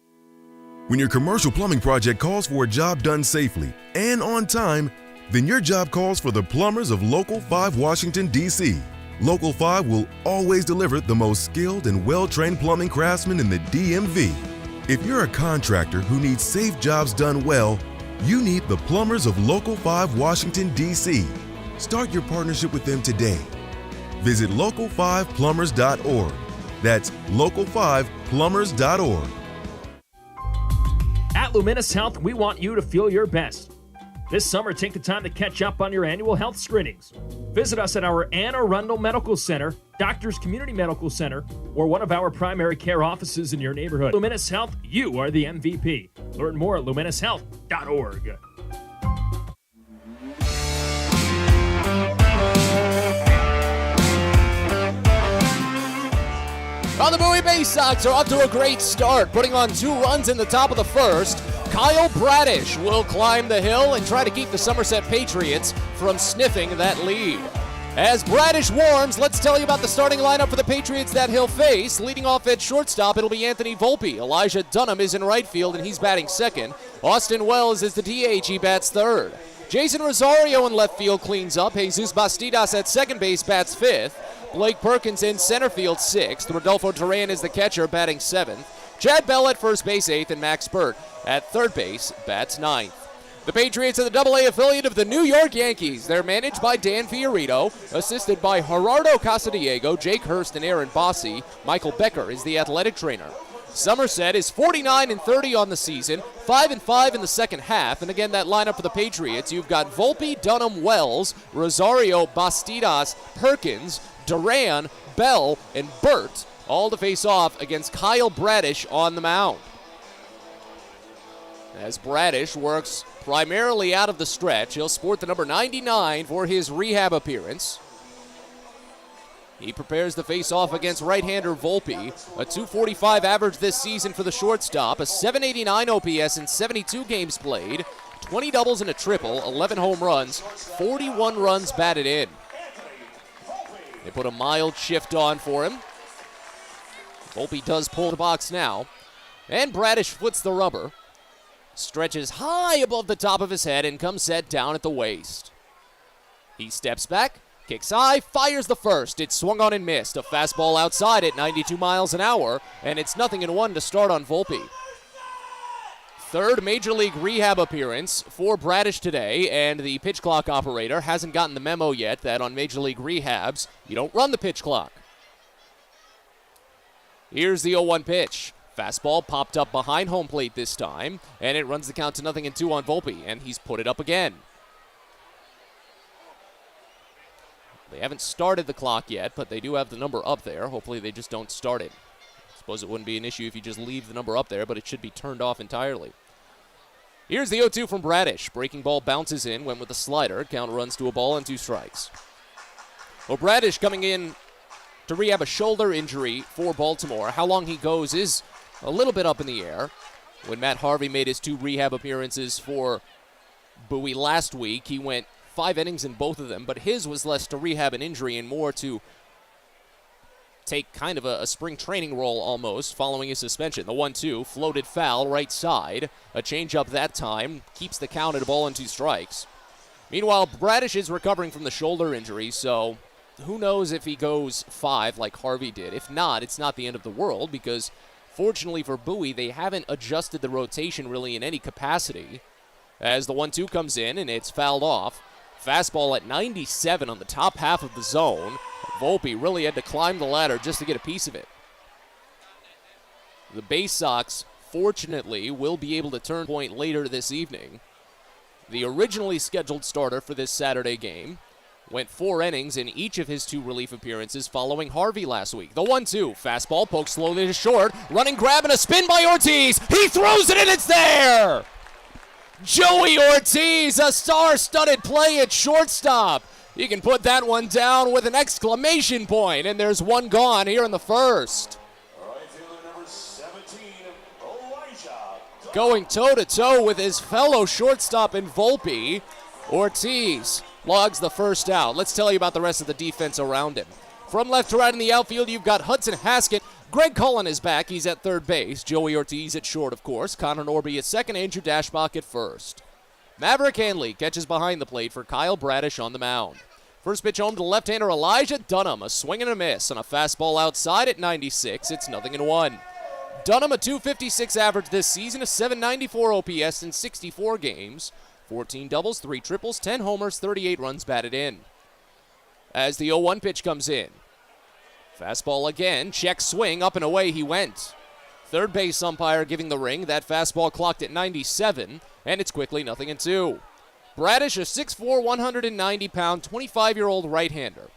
When your commercial plumbing project calls for a job done safely and on time, then your job calls for the plumbers of Local 5 Washington, D.C. Local 5 will always deliver the most skilled and well-trained plumbing craftsmen in the DMV. If you're a contractor who needs safe jobs done well, you need the plumbers of Local 5 Washington, D.C. Start your partnership with them today. Visit local5plumbers.org. That's local5plumbers.org. At Luminous Health, we want you to feel your best. This summer, take the time to catch up on your annual health screenings. Visit us at our Anne Arundel Medical Center, Doctors Community Medical Center, or one of our primary care offices in your neighborhood. Luminous Health, you are the MVP. Learn more at luminoushealth.org. Well, the Bowie Baysox are off to a great start, putting on 2 runs in the top of the first. Kyle Bradish will climb the hill and try to keep the Somerset Patriots from sniffing that lead. As Bradish warms, let's tell you about the starting lineup for the Patriots that he'll face. Leading off at shortstop, it'll be Anthony Volpe. Elijah Dunham is in right field, and he's batting second. Austin Wells is the DH. He bats third. Jason Rosario in left field cleans up. Jesus Bastidas at second base bats fifth. Blake Perkins in center field sixth. Rodolfo Duran is the catcher, batting seventh. Chad Bell at first base eighth, and Max Burt at third base bats ninth. The Patriots are the AA affiliate of the New York Yankees. They're managed by Dan Fiorito, assisted by Gerardo Casadiego, Jake Hurst, and Aaron Bossi. Michael Becker is the athletic trainer. Somerset is 49-30 on the season, 5-5 in the second half. And again, that lineup for the Patriots, you've got Volpe, Dunham, Wells, Rosario, Bastidas, Perkins, Duran, Bell, and Burt, all to face off against Kyle Bradish on the mound. As Bradish works primarily out of the stretch, he'll sport the number 99 for his rehab appearance. He prepares to face off against right-hander Volpe, a 245 average this season for the shortstop, a 789 OPS in 72 games played, 20 doubles and a triple, 11 home runs, 41 runs batted in. They put a mild shift on for him. Volpe does pull the box now, and Bradish foots the rubber. stretches high above the top of his head and comes set down at the waist. He steps back, kicks high, fires the first. It's swung on and missed. A fastball outside at 92 miles an hour, and it's 0-1 to start on Volpe. Third Major League rehab appearance for Bradish today, and the pitch clock operator hasn't gotten the memo yet that on Major League rehabs, you don't run the pitch clock. Here's the 0-1 pitch. Fastball popped up behind home plate this time, and it runs the count to 0-2 on Volpe, and he's put it up again. They haven't started the clock yet, but they do have the number up there. Hopefully they just don't start it. I suppose it wouldn't be an issue if you just leave the number up there, but it should be turned off entirely. Here's the 0-2 from Bradish. Breaking ball bounces in, went with the slider. Count runs to a ball and 2 strikes. Well, Bradish coming in to rehab a shoulder injury for Baltimore. How long he goes is a little bit up in the air. When Matt Harvey made his 2 rehab appearances for Bowie last week, he went 5 innings in both of them, but his was less to rehab an injury and more to take kind of a spring training role almost following his suspension. The 1-2 floated foul right side. A changeup that time keeps the count at a ball and 2 strikes. Meanwhile, Bradish is recovering from the shoulder injury, so who knows if he goes 5 like Harvey did. If not, it's not the end of the world because fortunately for Bowie, they haven't adjusted the rotation really in any capacity. As the 1-2 comes in and it's fouled off. Fastball at 97 on the top half of the zone. Volpe really had to climb the ladder just to get a piece of it. The Baysox, fortunately, will be able to turn point later this evening. The originally scheduled starter for this Saturday game went 4 innings in each of his 2 relief appearances following Harvey last week. The 1-2, fastball poked slowly to short, running grab and a spin by Ortiz. He throws it and it's there! Joey Ortiz, a star-studded play at shortstop. You can put that one down with an exclamation point, and there's one gone here in the first. Going toe-to-toe with his fellow shortstop in Volpe, Ortiz logs the first out. Let's tell you about the rest of the defense around him. From left to right in the outfield, you've got Hudson Haskett. Greg Cullen is back. He's at third base. Joey Ortiz at short, of course. Connor Norby at second. Andrew Dashbach at first. Maverick Hanley catches behind the plate for Kyle Bradish on the mound. First pitch home to left-hander Elijah Dunham. A swing and a miss on a fastball outside at 96. It's 0-1. Dunham, a .256 average this season, a .794 OPS in 64 games. 14 doubles, 3 triples, 10 homers, 38 runs batted in. As the 0-1 pitch comes in. Fastball again, check swing, up and away he went. Third base umpire giving the ring. That fastball clocked at 97, and it's quickly 0-2. Bradish, a 6'4", 190-pound, 25-year-old right-hander.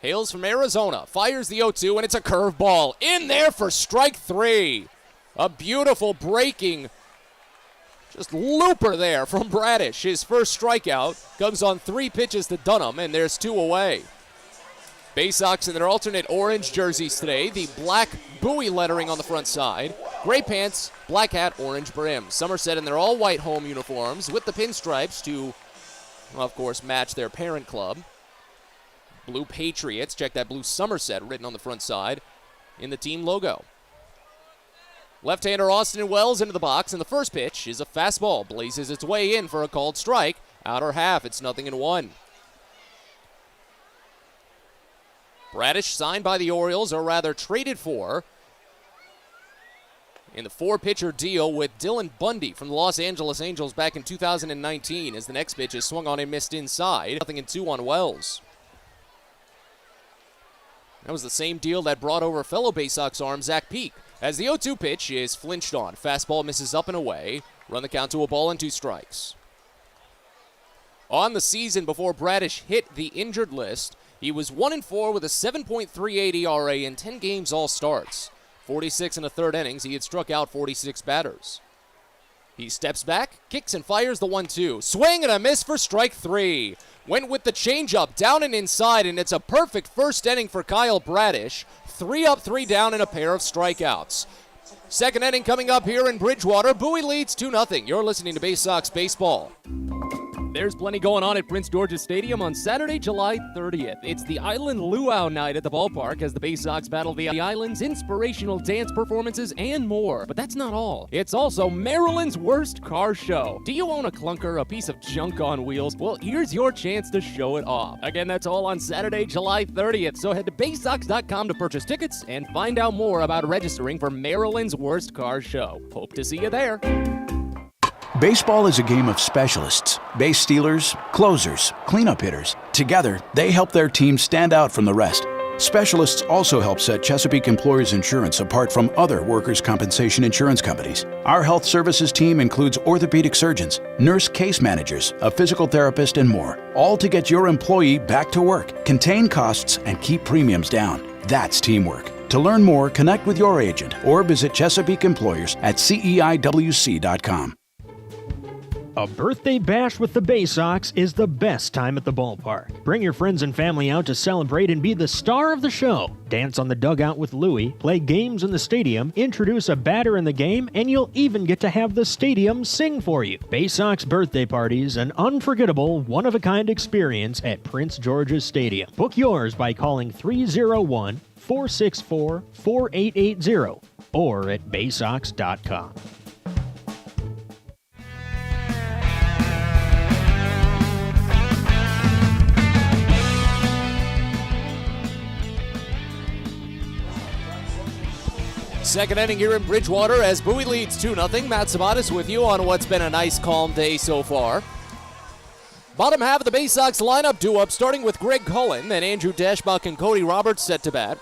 Hails from Arizona, fires the 0-2, and it's a curveball. In there for strike 3. A beautiful breaking, just looper there from Bradish. His first strikeout comes on 3 pitches to Dunham, and there's 2 away. Baysox in their alternate orange jerseys today, the black Bowie lettering on the front side, gray pants, black hat, orange brim. Somerset in their all-white home uniforms with the pinstripes to, well, of course, match their parent club. Blue Patriots, check that blue Somerset written on the front side in the team logo. Left-hander Austin Wells into the box, and the first pitch is a fastball. Blazes its way in for a called strike. Outer half, it's 0-1. Bradish signed by the Orioles, or rather traded for, in the 4-pitcher deal with Dylan Bundy from the Los Angeles Angels back in 2019, as the next pitch is swung on and missed inside. 0-2 on Wells. That was the same deal that brought over fellow Baysox arm Zach Peak. As the 0-2 pitch is flinched on. Fastball misses up and away. Run the count to a ball and 2 strikes. On the season before Bradish hit the injured list, he was 1-4 with a 7.38 ERA in 10 games all starts. 46 in the third innings, he had struck out 46 batters. He steps back, kicks and fires the 1-2. Swing and a miss for strike 3. Went with the changeup down and inside, and it's a perfect first inning for Kyle Bradish. 3 up, 3 down, and a pair of strikeouts. Second inning coming up here in Bridgewater. Bowie leads 2-0. You're listening to Baysox Baseball. There's plenty going on at Prince George's Stadium on Saturday, July 30th. It's the Island Luau Night at the ballpark as the Baysox battle the island's inspirational dance performances and more. But that's not all. It's also Maryland's worst car show. Do you own a clunker, a piece of junk on wheels? Well, here's your chance to show it off. Again, that's all on Saturday, July 30th. So head to Baysox.com to purchase tickets and find out more about registering for Maryland's worst car show. Hope to see you there. Baseball is a game of specialists. Base stealers, closers, cleanup hitters. Together, they help their team stand out from the rest. Specialists also help set Chesapeake Employers Insurance apart from other workers' compensation insurance companies. Our health services team includes orthopedic surgeons, nurse case managers, a physical therapist, and more, all to get your employee back to work, contain costs, and keep premiums down. That's teamwork. To learn more, connect with your agent or visit Chesapeake Employers at CEIWC.com. A birthday bash with the Baysox is the best time at the ballpark. Bring your friends and family out to celebrate and be the star of the show. Dance on the dugout with Louie, play games in the stadium, introduce a batter in the game, and you'll even get to have the stadium sing for you. Baysox birthday parties, an unforgettable, one-of-a-kind experience at Prince George's Stadium. Book yours by calling 301-464-4880 or at baysox.com. Second inning here in Bridgewater as Bowie leads 2-0. Matt Sabatis with you on what's been a nice, calm day so far. Bottom half of the Baysox lineup due up, starting with Greg Cullen, then Andrew Dashbach and Cody Roberts set to bat.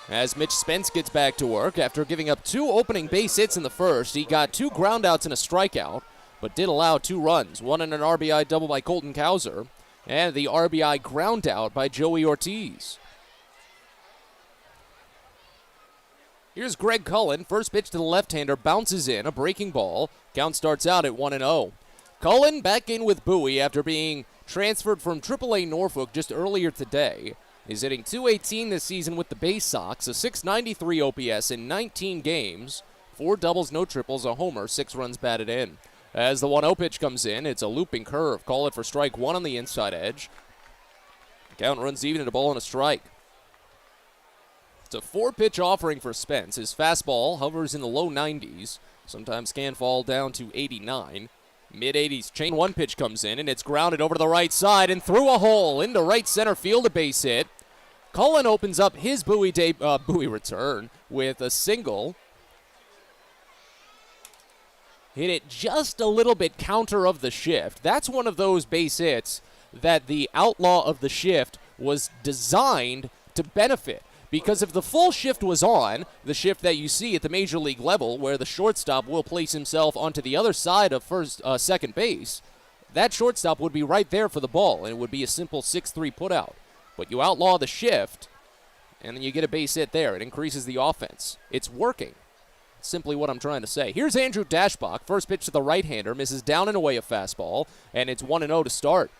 As Mitch Spence gets back to work after giving up 2 opening base hits in the first, he got 2 groundouts and a strikeout, but did allow 2 runs, one in an RBI double by Colton Cowser, and the RBI groundout by Joey Ortiz. Here's Greg Cullen. First pitch to the left-hander, bounces in, a breaking ball. Count starts out at 1-0. Cullen back in with Bowie after being transferred from AAA Norfolk just earlier today. He's hitting .218 this season with the Baysox, a .693 OPS in 19 games. 4 doubles, no triples, a homer, 6 runs batted in. As the 1-0 pitch comes in, it's a looping curve. Call it for strike 1 on the inside edge. Count runs even at a ball and a strike. It's a 4-pitch offering for Spence. His fastball hovers in the low 90s. Sometimes can fall down to 89. Mid-80s chain. 1 pitch comes in, and it's grounded over to the right side and through a hole into right center field, a base hit. Cullen opens up his Bowie return with a single. Hit it just a little bit counter of the shift. That's one of those base hits that the outlaw of the shift was designed to benefit. Because if the full shift was on, the shift that you see at the major league level, where the shortstop will place himself onto the other side of second base, that shortstop would be right there for the ball, and it would be a simple 6-3 putout. But you outlaw the shift, and then you get a base hit there. It increases the offense. It's working. That's simply what I'm trying to say. Here's Andrew Dashbach. First pitch to the right-hander, misses down and away a fastball, and it's 1-0 to start.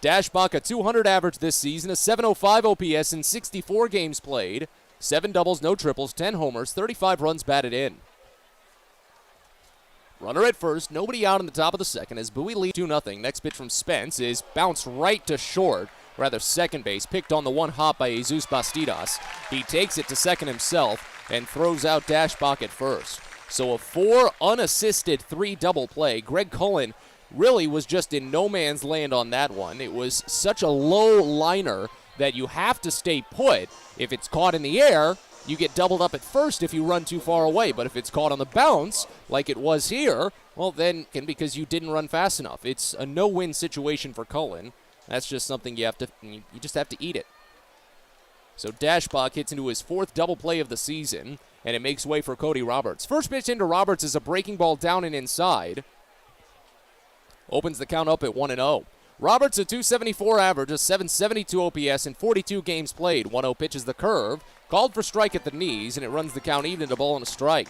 Dashbach, a .200 average this season, a .705 OPS in 64 games played, 7 doubles, no triples, 10 homers, 35 runs batted in. Runner at first, nobody out in the top of the second as Bowie leads 2-0. Next pitch from Spence is bounced right to short, rather second base, picked on the one hop by Jesus Bastidas. He takes it to second himself and throws out Dashbach at first. So a 4 unassisted 3 double play. Greg Cullen really was just in no man's land on that one. It was such a low liner that you have to stay put. If it's caught in the air, you get doubled up at first if you run too far away. But if it's caught on the bounce, like it was here, well then, because you didn't run fast enough. It's a no-win situation for Cullen. That's just something you just have to eat it. So Dashbach hits into his 4th double play of the season, and it makes way for Cody Roberts. First pitch into Roberts is a breaking ball down and inside. Opens the count up at 1-0. Roberts, a .274 average, a .772 OPS in 42 games played. 1-0 pitch is the curve. Called for strike at the knees, and it runs the count even at a ball and a strike.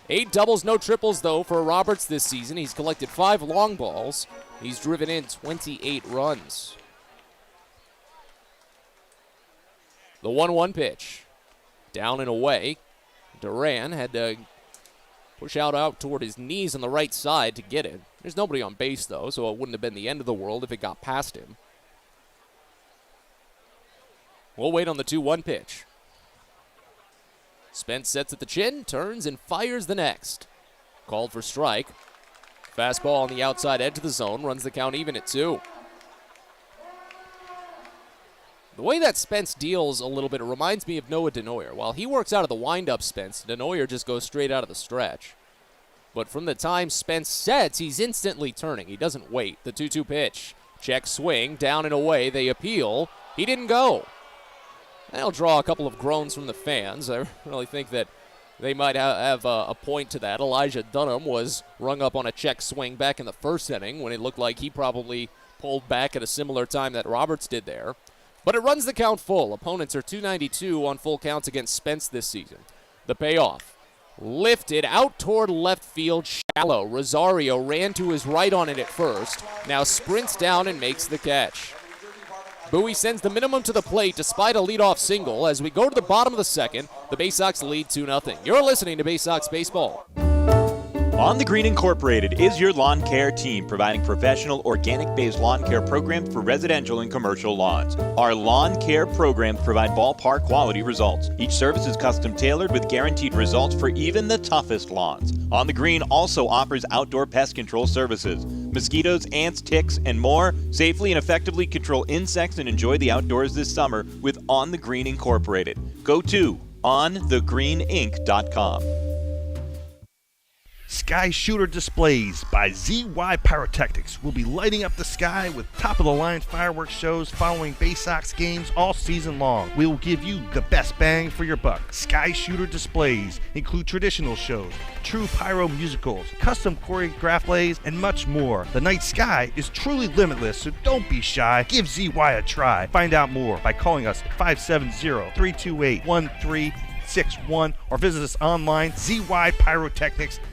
8 doubles, no triples, though, for Roberts this season. He's collected 5 long balls. He's driven in 28 runs. The 1-1 pitch. Down and away. Duran had to push out toward his knees on the right side to get it. There's nobody on base, though, so it wouldn't have been the end of the world if it got past him. We'll wait on the 2-1 pitch. Spence sets at the chin, turns, and fires the next. Called for strike. Fastball on the outside edge of the zone, runs the count even at 2. The way that Spence deals a little bit, it reminds me of Noah Denoyer. While he works out of the windup Spence, Denoyer just goes straight out of the stretch. But from the time Spence sets, he's instantly turning. He doesn't wait. The 2-2 pitch. Check swing, down and away. They appeal. He didn't go. That'll draw a couple of groans from the fans. I really think that they might have a point to that. Elijah Dunham was rung up on a check swing back in the first inning when it looked like he probably pulled back at a similar time that Roberts did there. But it runs the count full. Opponents are 292 on full counts against Spence this season. The payoff. Lifted out toward left field, shallow. Rosario ran to his right on it at first. Now sprints down and makes the catch. Bowie sends the minimum to the plate despite a leadoff single. As we go to the bottom of the second, the Baysox lead 2-0. You're listening to Baysox Baseball. On the Green Incorporated is your lawn care team, providing professional organic-based lawn care programs for residential and commercial lawns. Our lawn care programs provide ballpark quality results. Each service is custom tailored with guaranteed results for even the toughest lawns. On the Green also offers outdoor pest control services. Mosquitoes, ants, ticks, and more. Safely and effectively control insects and enjoy the outdoors this summer with On the Green Incorporated. Go to onthegreeninc.com. Sky Shooter Displays by ZY Pyrotechnics will be lighting up the sky with top-of-the-line fireworks shows following Baysox games all season long. We will give you the best bang for your buck. Sky Shooter Displays include traditional shows, true pyro musicals, custom choreographed plays, and much more. The night sky is truly limitless, so don't be shy. Give ZY a try. Find out more by calling us at 570-328-1361 or visit us online, zypyrotechnics.com.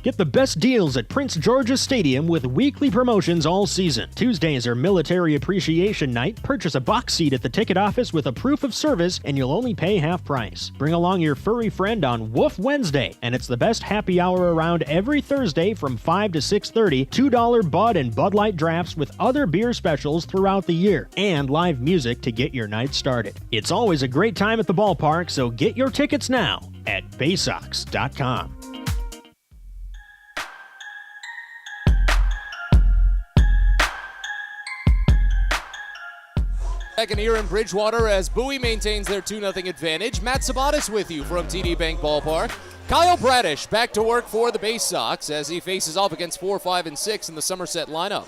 Get the best deals at Prince George's Stadium with weekly promotions all season. Tuesdays are Military Appreciation Night. Purchase a box seat at the ticket office with a proof of service and you'll only pay half price. Bring along your furry friend on Woof Wednesday, and it's the best happy hour around every Thursday from 5 to 6:30. $2 Bud and Bud Light drafts with other beer specials throughout the year, and live music to get your night started. It's always a great time at the ballpark, so get your tickets now at Baysox.com. Second here in Bridgewater as Bowie maintains their 2-0 advantage. Matt Sabatis with you from TD Bank Ballpark. Kyle Bradish back to work for the Baysox as he faces off against 4, 5, and 6 in the Somerset lineup.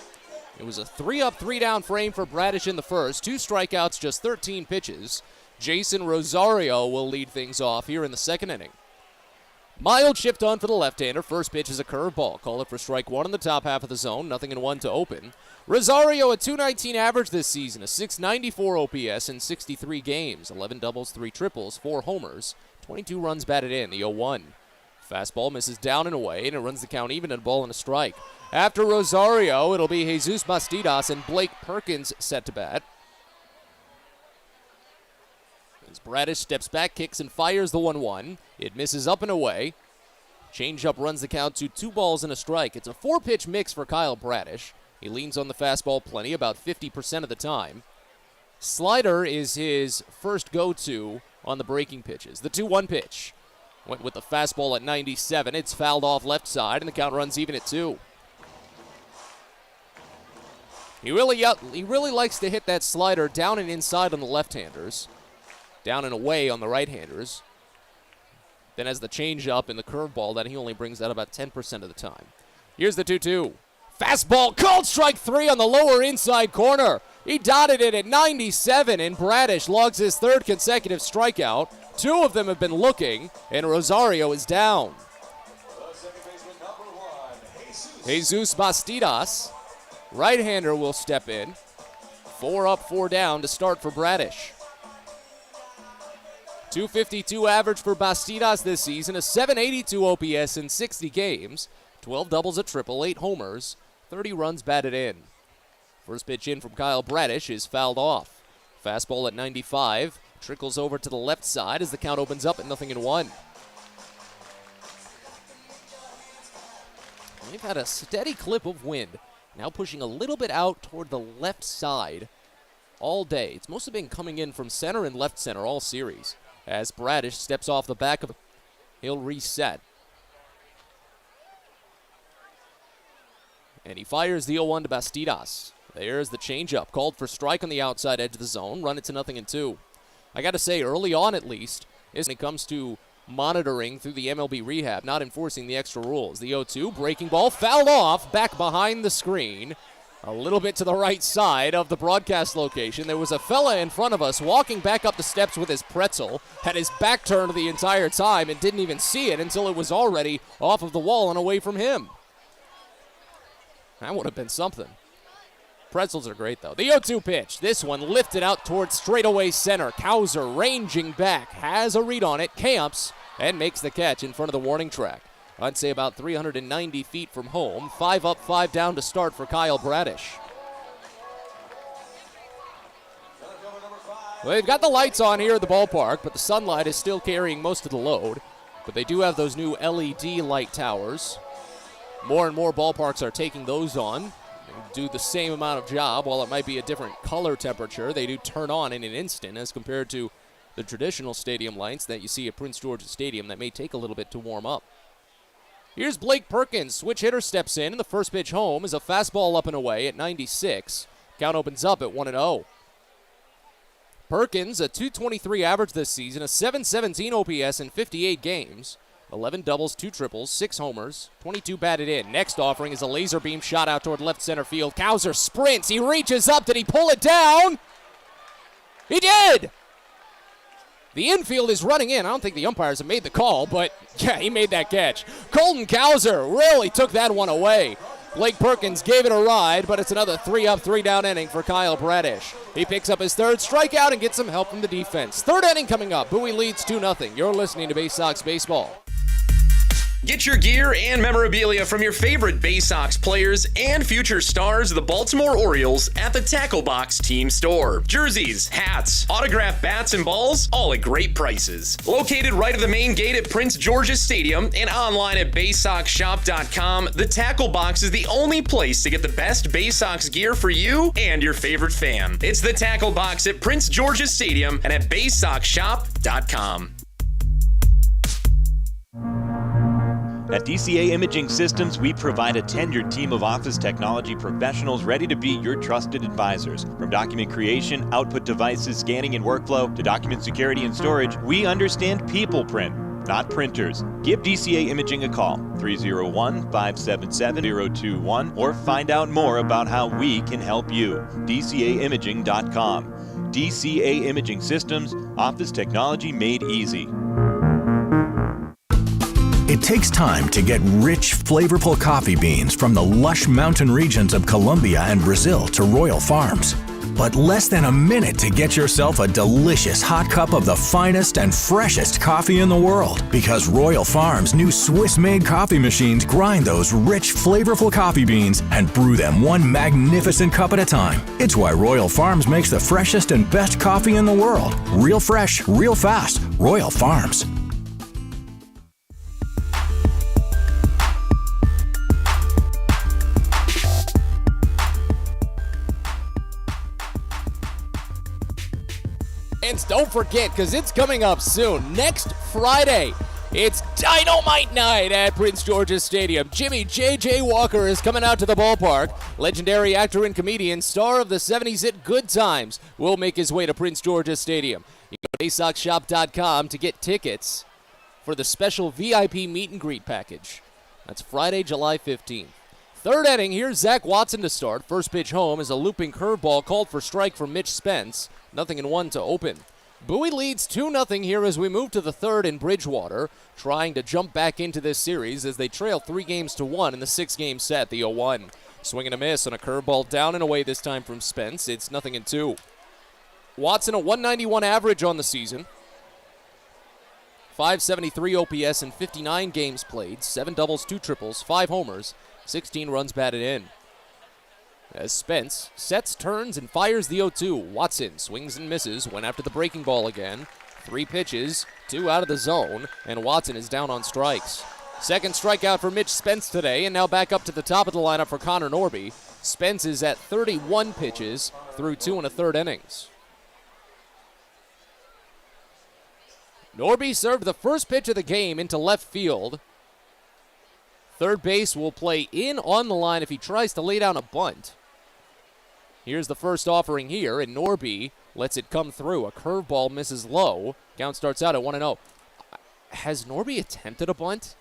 It was a 3-up, 3-down frame for Bradish in the first. 2 strikeouts, just 13 pitches. Jason Rosario will lead things off here in the second inning. Mild shift on for the left-hander. First pitch is a curveball. Call it for strike 1 in the top half of the zone. 0-1 to open. Rosario, a .219 average this season, a .694 OPS in 63 games, 11 doubles, 3 triples, 4 homers, 22 runs batted in, the 0-1. Fastball misses down and away, and it runs the count even at a ball and a strike. After Rosario, it'll be Jesus Bastidas and Blake Perkins set to bat. As Bradish steps back, kicks, and fires the 1-1. It misses up and away. Changeup runs the count to 2 balls and a strike. It's a 4-pitch mix for Kyle Bradish. He leans on the fastball plenty, about 50% of the time. Slider is his first go-to on the breaking pitches. The 2-1 pitch. Went with the fastball at 97. It's fouled off left side, and the count runs even at 2. He really likes to hit that slider down and inside on the left-handers. Down and away on the right-handers. Then has the changeup and the curveball that he only brings out about 10% of the time. Here's the 2-2. Fastball called strike 3 on the lower inside corner. He dotted it at 97, and Bradish logs his 3rd consecutive strikeout. 2 of them have been looking, and Rosario is down. Jesus Bastidas, right-hander, will step in. 4 up, 4 down to start for Bradish. .252 average for Bastidas this season, a .782 OPS in 60 games, 12 doubles, a triple, 8 homers, 30 runs batted in. First pitch in from Kyle Bradish is fouled off. Fastball at 95, trickles over to the left side as the count opens up at 0-1. They've had a steady clip of wind, now pushing a little bit out toward the left side all day. It's mostly been coming in from center and left center all series. As Bradish steps off the back of it, he'll reset. And he fires the 0-1 to Bastidas. There's the changeup, called for strike on the outside edge of the zone, run it to 0-2. I got to say, early on at least, when it comes to monitoring through the MLB rehab, not enforcing the extra rules. The 0-2, breaking ball, fouled off, back behind the screen, a little bit to the right side of the broadcast location. There was a fella in front of us walking back up the steps with his pretzel, had his back turned the entire time and didn't even see it until it was already off of the wall and away from him. That would have been something. Pretzels are great, though. The 0-2 pitch. This one lifted out towards straightaway center. Kauser ranging back. Has a read on it. Camps and makes the catch in front of the warning track. I'd say about 390 feet from home. 5 up, 5 down to start for Kyle Bradish. Well, they've got the lights on here at the ballpark, but the sunlight is still carrying most of the load. But they do have those new LED light towers. More and more ballparks are taking those on. Do the same amount of job. While it might be a different color temperature, they do turn on in an instant as compared to the traditional stadium lights that you see at Prince George's Stadium that may take a little bit to warm up. Here's Blake Perkins. Switch hitter steps in, and the first pitch home is a fastball up and away at 96. Count opens up at 1-0. Perkins, a .223 average this season, a .717 OPS in 58 games. 11 doubles, 2 triples, 6 homers, 22 batted in. Next offering is a laser beam shot out toward left center field. Kauser sprints. He reaches up. Did he pull it down? He did! The infield is running in. I don't think the umpires have made the call, but yeah, he made that catch. Colton Kauser really took that one away. Blake Perkins gave it a ride, but it's another 3 up, 3 down inning for Kyle Bradish. He picks up his third strikeout and gets some help from the defense. Third inning coming up. Bowie leads 2-0. You're listening to Baysox Baseball. Get your gear and memorabilia from your favorite Baysox players and future stars of the Baltimore Orioles at the Tackle Box Team Store. Jerseys, hats, autographed bats and balls, all at great prices. Located right at the main gate at Prince George's Stadium and online at BaysoxShop.com, the Tackle Box is the only place to get the best Baysox gear for you and your favorite fan. It's the Tackle Box at Prince George's Stadium and at BaysoxShop.com. At DCA Imaging Systems, we provide a tenured team of office technology professionals ready to be your trusted advisors. From document creation, output devices, scanning and workflow, to document security and storage, we understand people print, not printers. Give DCA Imaging a call, 301-577-021, or find out more about how we can help you. DCAimaging.com. DCA Imaging Systems, office technology made easy. It takes time to get rich, flavorful coffee beans from the lush mountain regions of Colombia and Brazil to Royal Farms. But less than a minute to get yourself a delicious hot cup of the finest and freshest coffee in the world. Because Royal Farms' new Swiss-made coffee machines grind those rich, flavorful coffee beans and brew them one magnificent cup at a time. It's why Royal Farms makes the freshest and best coffee in the world. Real fresh, real fast. Royal Farms. And don't forget, because it's coming up soon, next Friday, it's Dynamite Night at Prince George's Stadium. Jimmy J.J. Walker is coming out to the ballpark. Legendary actor and comedian, star of the 70s hit Good Times, will make his way to Prince George's Stadium. You go to BaysoxShop.com to get tickets for the special VIP meet and greet package. That's Friday, July 15th. Third inning, here's Zach Watson to start. First pitch home is a looping curveball called for strike from Mitch Spence. 0-1 to open. Bowie leads 2-0 here as we move to the third in Bridgewater, trying to jump back into this series as they trail 3-1 in the 6-game set, the 0-1. Swing and a miss on a curveball down and away this time from Spence. It's 0-2. Watson, a 191 average on the season. 573 OPS in 59 games played, 7 doubles, 2 triples, 5 homers, 16 runs batted in. As Spence sets, turns, and fires the 0-2. Watson swings and misses, went after the breaking ball again. 3 pitches, 2 out of the zone, and Watson is down on strikes. Second strikeout for Mitch Spence today, and now back up to the top of the lineup for Connor Norby. Spence is at 31 pitches through 2 1/3 innings. Norby served the first pitch of the game into left field. Third base will play in on the line if he tries to lay down a bunt. Here's the first offering here, and Norby lets it come through. A curveball misses low. Count starts out at 1-0. Has Norby attempted a bunt?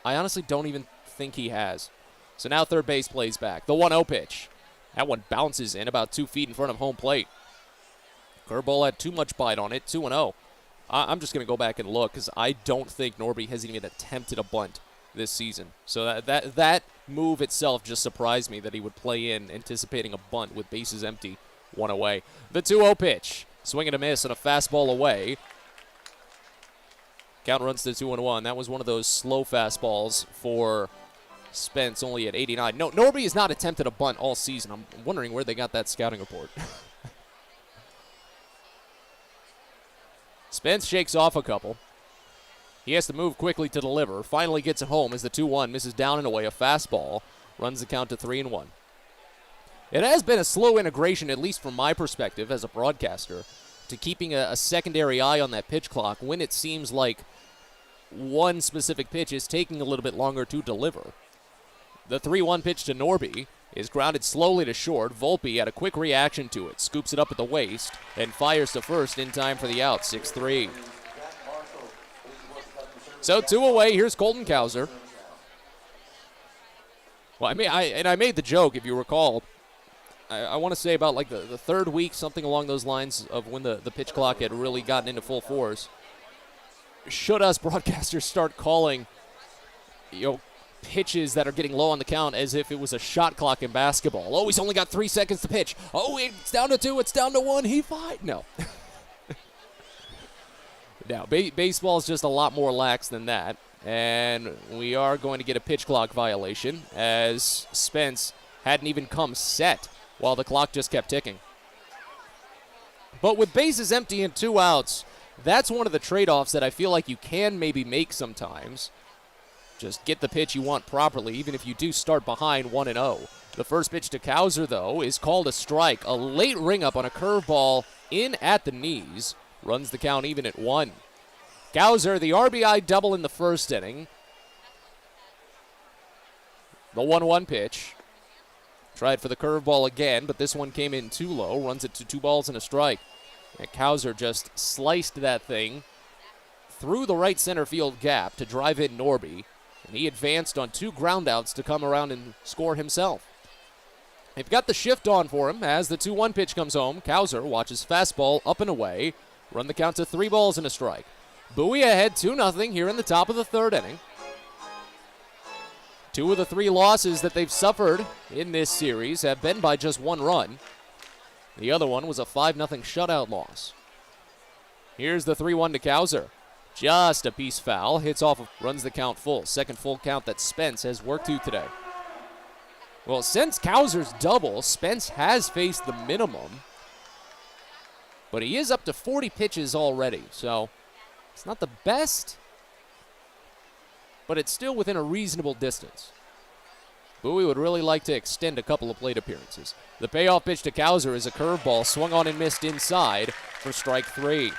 I honestly don't even think he has. So now third base plays back. The 1-0 pitch. That one bounces in about 2 feet in front of home plate. Curveball had too much bite on it. 2-0. I'm just going to go back and look because I don't think Norby has even attempted a bunt this season. So that move itself just surprised me that he would play in anticipating a bunt with bases empty, 1 away. The 2-0 pitch. Swing and a miss and a fastball away. Count runs to 2-1. That was one of those slow fastballs for Spence, only at 89. No, Norby has not attempted a bunt all season. I'm wondering where they got that scouting report. Spence shakes off a couple. He has to move quickly to deliver. Finally gets it home as the 2-1 misses down and away. A fastball runs the count to 3-1. It has been a slow integration, at least from my perspective as a broadcaster, to keeping a secondary eye on that pitch clock when it seems like one specific pitch is taking a little bit longer to deliver. The 3-1 pitch to Norby is grounded slowly to short. Volpe had a quick reaction to it, scoops it up at the waist, and fires to first in time for the out, 6-3. So 2 away, here's Colton Cowser. Well, I made the joke, if you recall. I want to say about like the third week, something along those lines of when the pitch clock had really gotten into full force. Should us broadcasters start calling, pitches that are getting low on the count as if it was a shot clock in basketball? Oh, he's only got 3 seconds to pitch. Oh, it's down to 2, it's down to 1, he fight. No. Now, baseball is just a lot more lax than that, and we are going to get a pitch clock violation as Spence hadn't even come set while the clock just kept ticking. But with bases empty and 2 outs, that's one of the trade-offs that I feel like you can maybe make sometimes. Just get the pitch you want properly, even if you do start behind 1-0. The first pitch to Cowser, though, is called a strike. A late ring-up on a curveball in at the knees. Runs the count even at 1. Cowser, the RBI double in the first inning. The 1-1 pitch. Tried for the curveball again, but this one came in too low. Runs it to 2 balls and a strike. And Cowser just sliced that thing through the right center field gap to drive in Norby. And he advanced on 2 groundouts to come around and score himself. They've got the shift on for him as the 2-1 pitch comes home. Cowser watches fastball up and away. Run the count to 3 balls and a strike. Bowie ahead 2-0 here in the top of the third inning. 2 of the 3 losses that they've suffered in this series have been by just 1 run. The other one was a 5-0 shutout loss. Here's the 3-1 to Cowser. Just a piece foul. Hits off, runs the count full. Second full count that Spence has worked to today. Well, since Cowser's double, Spence has faced the minimum. But he is up to 40 pitches already, so it's not the best, but it's still within a reasonable distance. Bowie would really like to extend a couple of plate appearances. The payoff pitch to Cowser is a curveball swung on and missed inside for strike 3.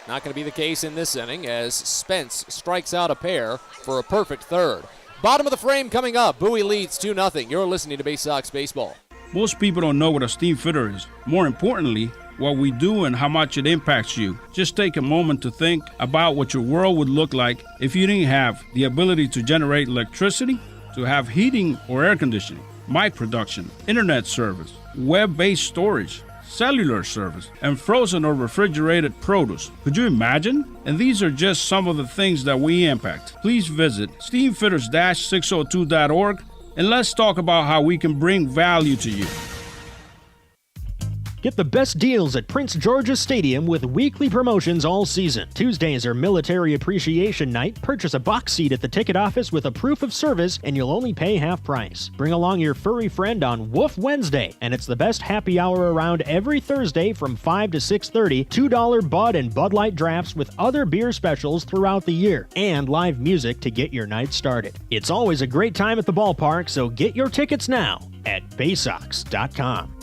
Not going to be the case in this inning as Spence strikes out a pair for a perfect third. Bottom of the frame coming up. Bowie leads 2-0. You're listening to Baysox Baseball. Most people don't know what a steam fitter is. More importantly, what we do and how much it impacts you. Just take a moment to think about what your world would look like if you didn't have the ability to generate electricity, to have heating or air conditioning, mic production, internet service, web-based storage, cellular service, and frozen or refrigerated produce. Could you imagine? And these are just some of the things that we impact. Please visit steamfitters-602.org and let's talk about how we can bring value to you. Get the best deals at Prince George's Stadium with weekly promotions all season. Tuesdays are Military Appreciation Night. Purchase a box seat at the ticket office with a proof of service and you'll only pay half price. Bring along your furry friend on Woof Wednesday, and it's the best happy hour around every Thursday from 5 to 6:30. $2 Bud and Bud Light drafts with other beer specials throughout the year, and live music to get your night started. It's always a great time at the ballpark, so get your tickets now at Baysox.com.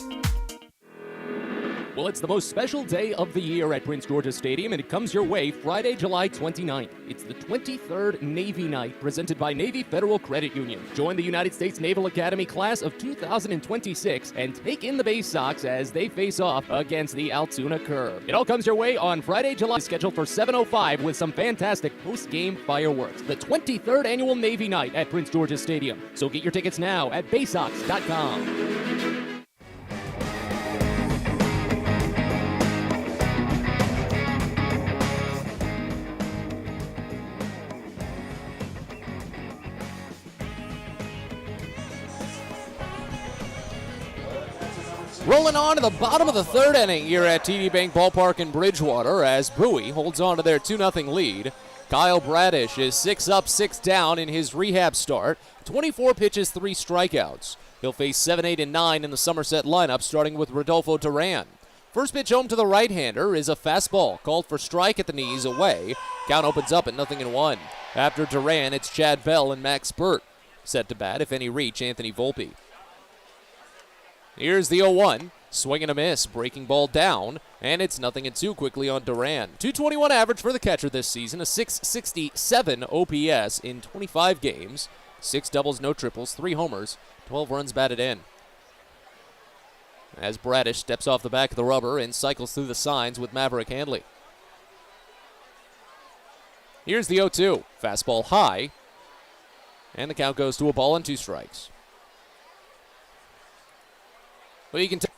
Well, it's the most special day of the year at Prince George's Stadium, and it comes your way Friday, July 29th. It's the 23rd Navy Night, presented by Navy Federal Credit Union. Join the United States Naval Academy class of 2026 and take in the Baysox as they face off against the Altoona Curve. It all comes your way on Friday, July, scheduled for 7:05 with some fantastic post-game fireworks. The 23rd Annual Navy Night at Prince George's Stadium. So get your tickets now at Baysox.com. Rolling on to the bottom of the third inning here at TD Bank Ballpark in Bridgewater as Bowie holds on to their 2-0 lead. Kyle Bradish is 6 up, 6 down in his rehab start. 24 pitches, 3 strikeouts. He'll face 7, 8, and 9 in the Somerset lineup, starting with Rodolfo Duran. First pitch home to the right-hander is a fastball, called for strike at the knees, away. Count opens up at 0-1. After Duran, it's Chad Bell and Max Burt. Set to bat, if any reach, Anthony Volpe. Here's the 0-1, swing and a miss, breaking ball down, and it's 0-2 quickly on Duran. 221 average for the catcher this season, a 667 OPS in 25 games, 6 doubles, no triples, 3 homers, 12 runs batted in. As Bradish steps off the back of the rubber and cycles through the signs with Maverick Handley. Here's the 0-2, fastball high, and the count goes to a ball and 2 strikes. Well, you can tell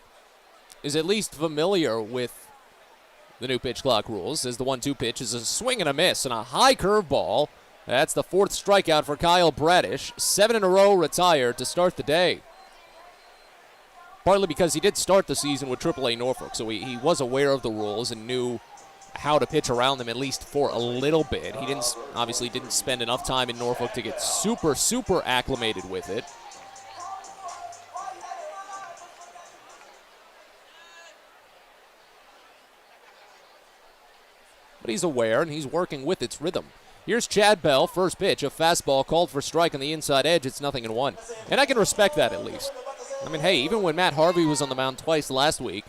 is at least familiar with the new pitch clock rules, as the 1-2 pitch is a swing and a miss and a high curveball. That's the 4th strikeout for Kyle Bradish. 7 in a row retired to start the day. Partly because he did start the season with AAA Norfolk, so he was aware of the rules and knew how to pitch around them, at least for a little bit. He obviously didn't spend enough time in Norfolk to get super acclimated with it. But he's aware, and he's working with its rhythm. Here's Chad Bell, first pitch, a fastball called for strike on the inside edge. It's 0-1. And I can respect that at least. I mean, hey, even when Matt Harvey was on the mound twice last week,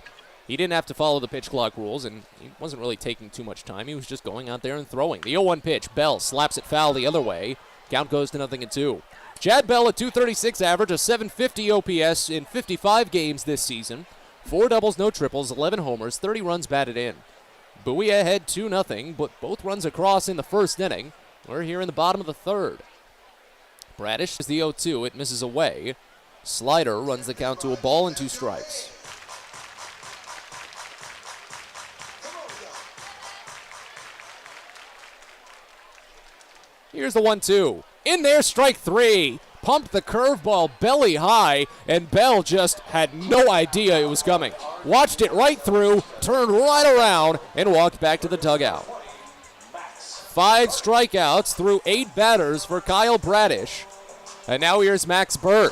he didn't have to follow the pitch clock rules, and he wasn't really taking too much time. He was just going out there and throwing. The 0-1 pitch, Bell slaps it foul the other way. Count goes to 0-2. Chad Bell, a 236 average, a 750 OPS in 55 games this season. 4 doubles, no triples, 11 homers, 30 runs batted in. Bowie ahead 2-0, but both runs across in the first inning. We're here in the bottom of the third. Bradish is the 0-2. It misses away. Slider runs the count to a ball and 2 strikes. Here's the 1-2. In there, strike 3. Pumped the curveball belly high, and Bell just had no idea it was coming. Watched it right through, turned right around, and walked back to the dugout. 5 strikeouts through 8 batters for Kyle Bradish. And now here's Max Burt.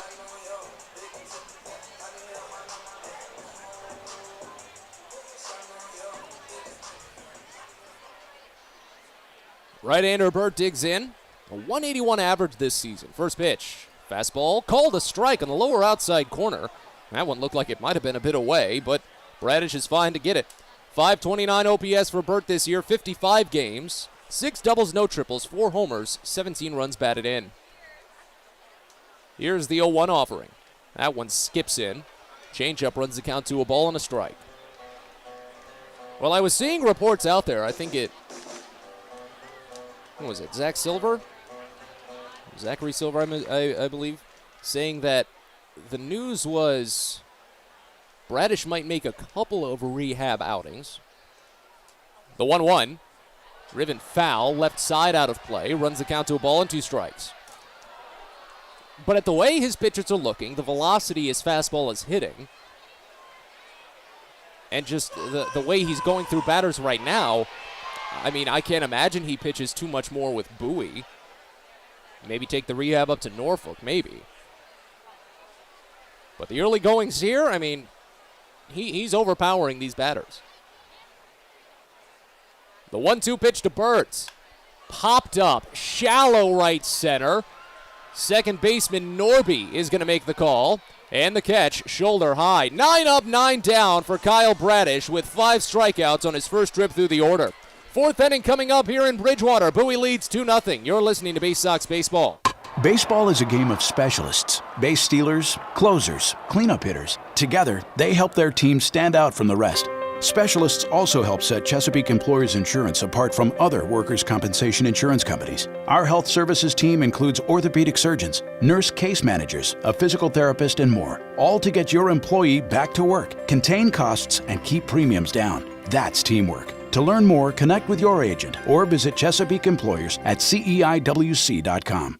Right-hander Burt digs in. A 181 average this season. First pitch. Fastball called a strike on the lower outside corner. That one looked like it might have been a bit away, but Bradish is fine to get it. 529 OPS for Burt this year, 55 games. 6 doubles, no triples, 4 homers, 17 runs batted in. Here's the 0-1 offering. That one skips in. Changeup runs the count to a ball and a strike. Well, I was seeing reports out there. I think what was it, Zach Silver? Zachary Silver, I believe, saying that the news was Bradish might make a couple of rehab outings. The 1-1, driven foul, left side out of play, runs the count to a ball and 2 strikes. But at the way his pitches are looking, the velocity his fastball is hitting, And just the way he's going through batters right now, I mean, I can't imagine he pitches too much more with Bowie. Maybe take the rehab up to Norfolk, maybe. But the early goings here, I mean, he's overpowering these batters. The 1-2 pitch to Birds. Popped up, shallow right center. Second baseman Norby is going to make the call. And the catch, shoulder high. 9 up, 9 down for Kyle Bradish with 5 strikeouts on his first trip through the order. Fourth inning coming up here in Bridgewater. Bowie leads 2-0. You're listening to Baysox Baseball. Baseball is a game of specialists. Base stealers, closers, cleanup hitters. Together, they help their team stand out from the rest. Specialists also help set Chesapeake Employers Insurance apart from other workers' compensation insurance companies. Our health services team includes orthopedic surgeons, nurse case managers, a physical therapist, and more, all to get your employee back to work, contain costs, and keep premiums down. That's teamwork. To learn more, connect with your agent or visit Chesapeake Employers at CEIWC.com.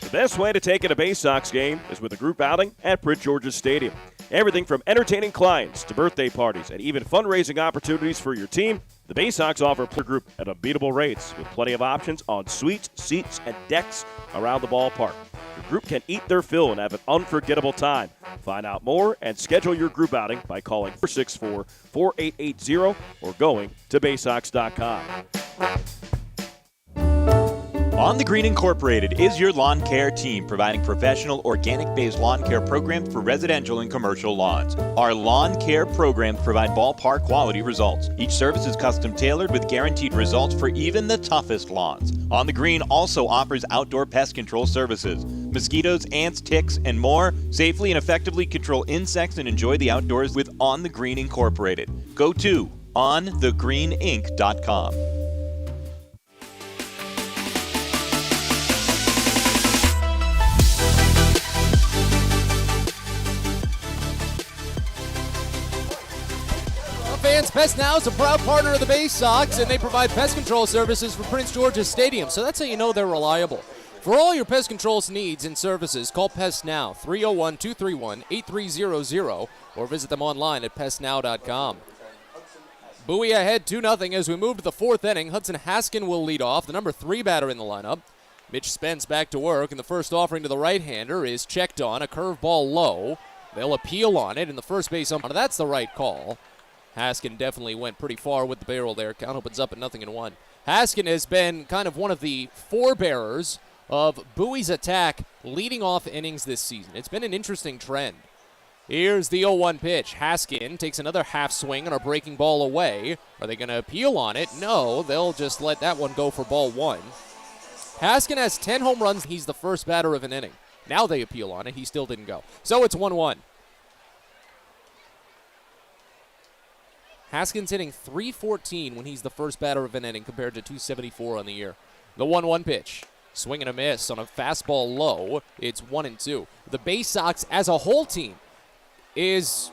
The best way to take in a Baysox game is with a group outing at Prince George's Stadium. Everything from entertaining clients to birthday parties and even fundraising opportunities for your team, the Baysox offer a group at unbeatable rates with plenty of options on suites, seats, and decks around the ballpark. Your group can eat their fill and have an unforgettable time. Find out more and schedule your group outing by calling 464-4880 or going to baysox.com. On the Green Incorporated is your lawn care team, providing professional organic-based lawn care programs for residential and commercial lawns. Our lawn care programs provide ballpark quality results. Each service is custom tailored with guaranteed results for even the toughest lawns. On the Green also offers outdoor pest control services. Mosquitoes, ants, ticks, and more. Safely and effectively control insects and enjoy the outdoors with On the Green Incorporated. Go to onthegreeninc.com. Fans, Pest Now is a proud partner of the Baysox, and they provide pest control services for Prince George's Stadium, so that's how you know they're reliable. For all your pest control needs and services, call Pest Now, 301-231-8300, or visit them online at pestnow.com. Bowie ahead 2-0 as we move to the fourth inning. Hudson Haskin will lead off, the number 3 batter in the lineup. Mitch Spence back to work, and the first offering to the right-hander is checked on, a curveball low. They'll appeal on it, and the first base umpire, that's the right call. Haskin definitely went pretty far with the barrel there. Count opens up at 0-1. Haskin has been kind of one of the forebearers of Bowie's attack leading off innings this season. It's been an interesting trend. Here's the 0-1 pitch. Haskin takes another half swing on a breaking ball away. Are they going to appeal on it? No, they'll just let that one go for ball 1. Haskin has 10 home runs. He's the first batter of an inning. Now they appeal on it. He still didn't go. So it's 1-1. Haskin's hitting .314 when he's the first batter of an inning compared to .274 on the year. The 1-1 pitch. Swing and a miss on a fastball low. It's 1-2. The Baysox as a whole team is